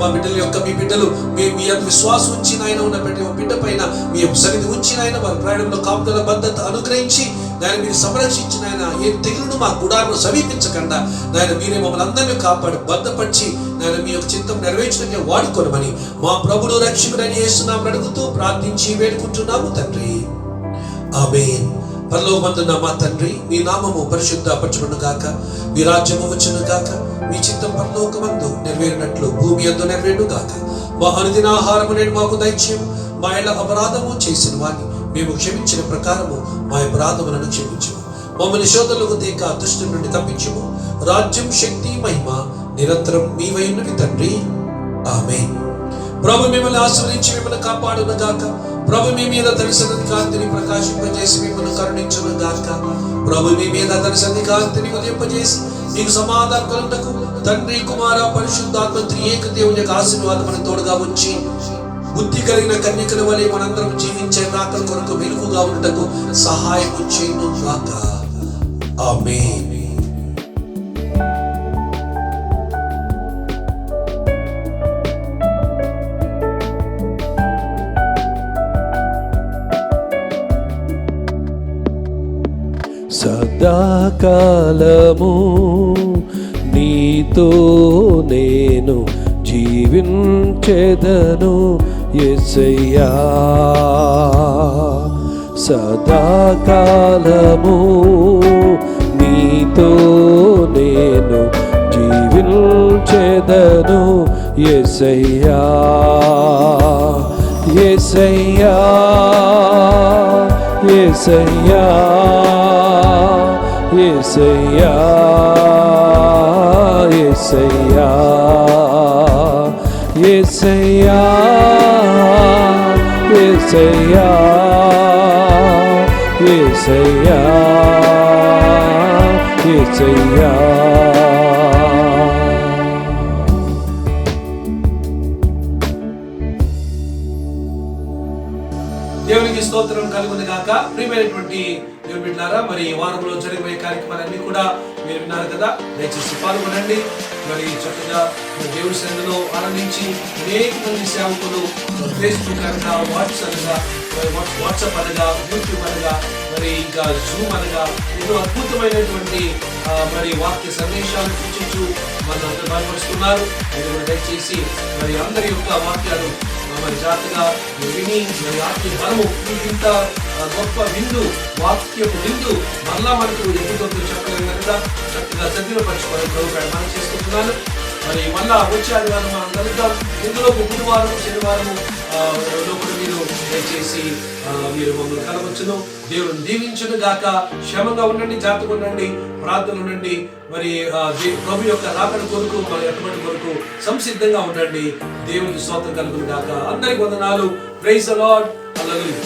మా బిడ్డల యొక్క మీ బిడ్డలు మీ విశ్వాసం ఉంచి నాయన ఉన్న ప్రతి బిడ్డ పైన మీ సన్నిధి ఉంచి నాయన వారి ప్రయాణంలో కాపుదల భద్రత అనుగ్రహించి నాయన మీరు సంరక్షించిన ఆయన ఏ తెగులును మా గుడాలను సమీపించకుండా నాయన మీరే మమ్మల్ని అందరినీ కాపాడి భద్రపరిచి నాయన మీ యొక్క చిత్తం నెరవేర్చడానికి వాడుకోనమని మా ప్రభుడు రక్షకుడని యేసునామమున అడుగుతూ ప్రార్థించి వేడుకుంటున్నాము తండ్రి. ఆమేన్. పరలోకమందున్న మా తండ్రి, మీ నామము పరిశుద్ధపరచును గాక, మీ రాజ్యము వచ్చును గాక, మీ చిత్తం పరలోకమందు నెరవేరినట్లు భూమి యందు నెరవేరును గాక. మా అనుదిన ఆహారము నేడు మాకు దయచేయము. మా ఇళ్ళ అపరాధము చేసిన వారిని మేము క్షమించిన ప్రకారము మా అపరాధములను క్షమించము. మమ్మల్ని శోధనలకు తేక దుష్టుల నుండి తప్పించము. రాజ్యం, శక్తి, మహిమ నిరంతరం మీవై ఉన్నవి తండ్రి. ఆమేన్. ప్రభు మిమ్మల్ని ఆశీర్వదించి మిమ్మల్ని కాపాడును గాక. ప్రభు మీ మీద తన సన్నిధి కాంతిని ప్రకాశింపజేసి మిమ్మల్ని కరుణించును గాక. ప్రభు మీ మీద తన సన్నిధి కాంతిని ఉదయింపజేసి మీకు సమాధానం కలుగుటకు తండ్రి, కుమార, పరిశుద్ధాత్మ త్రియేక దేవుని యొక్క ఆశీర్వాదం మన తోడుగా ఉంచి బుద్ధి కలిగిన కన్యకల వలె మనందరం జీవించే రాకల కొరకు వెలుగుగా ఉండటకు సహాయం చేయను గాక. ఆమేన్. సదాకాలము నీతో నేను జీవించెదను యేసయ్యా. సదాకాలము నీతో నేను జీవించెదను యేసయ్యా. యేసయ్యా, యేసయ్యా, యేసయ్యా, యేసయ్యా, యేసయ్యా, యేసయ్యా, యేసయ్యా, యేసయ్యా. దేవునికి స్తోత్రం కలుగును గాక. ప్రియమైనటువంటి దేవుని బిడ్డలారా, మరి ఈ వారంలో జరిగే కార్యక్రమాలన్నీ కూడా మీరు విన్నారు కదా. దయచేసి పాల్గొనండి. మరి చక్కగా దేవుడి సన్నిధిలో ఆనందించి అనేక మంది సేవకులు ఫేస్బుక్ అనగా, వాట్సాప్ అనగా, యూట్యూబ్ అనగా, మరి ఇంకా జూమ్ అనగా ఎన్నో అద్భుతమైనటువంటి మరి వాక్య సందేశాలు సూచించు మన అందరూ బలపరుస్తున్నారు. మీరు కూడా దయచేసి మరి అందరి యొక్క వాక్యాలు మరి జాగ్రత్తగా విని మరి ఆత్మీయ బలము ఇంత గొప్ప విందు, వాక్యము విందు మళ్ళా మనకు ఎదుగుతూ చెప్పలేము కనుక చక్కగా సద్వినియోగపరచుకోవాలని ప్రభుత్వం మనం చేసుకుంటున్నాను. మరి మళ్ళా వచ్చే ఆదివారం మనం కలుద్దాం. ఇందులో బుధవారం, శనివారము కూడా మీరు దయచేసి మీరు మమ్మల్ని కలవచ్చును. దేవుని దీవించును గాక. క్షేమంగా ఉండండి, జాగ్రత్తగా ఉండండి, ప్రార్థన ఉండండి. మరి ప్రభు యొక్క రాకడ కొరకు, మరి ఎటువంటి కొరకు సంసిద్ధంగా ఉండండి. దేవునికి స్తోత్రం కలుగును గాక. అందరికి వందనాలు. Praise the Lord. హల్లెలూయా.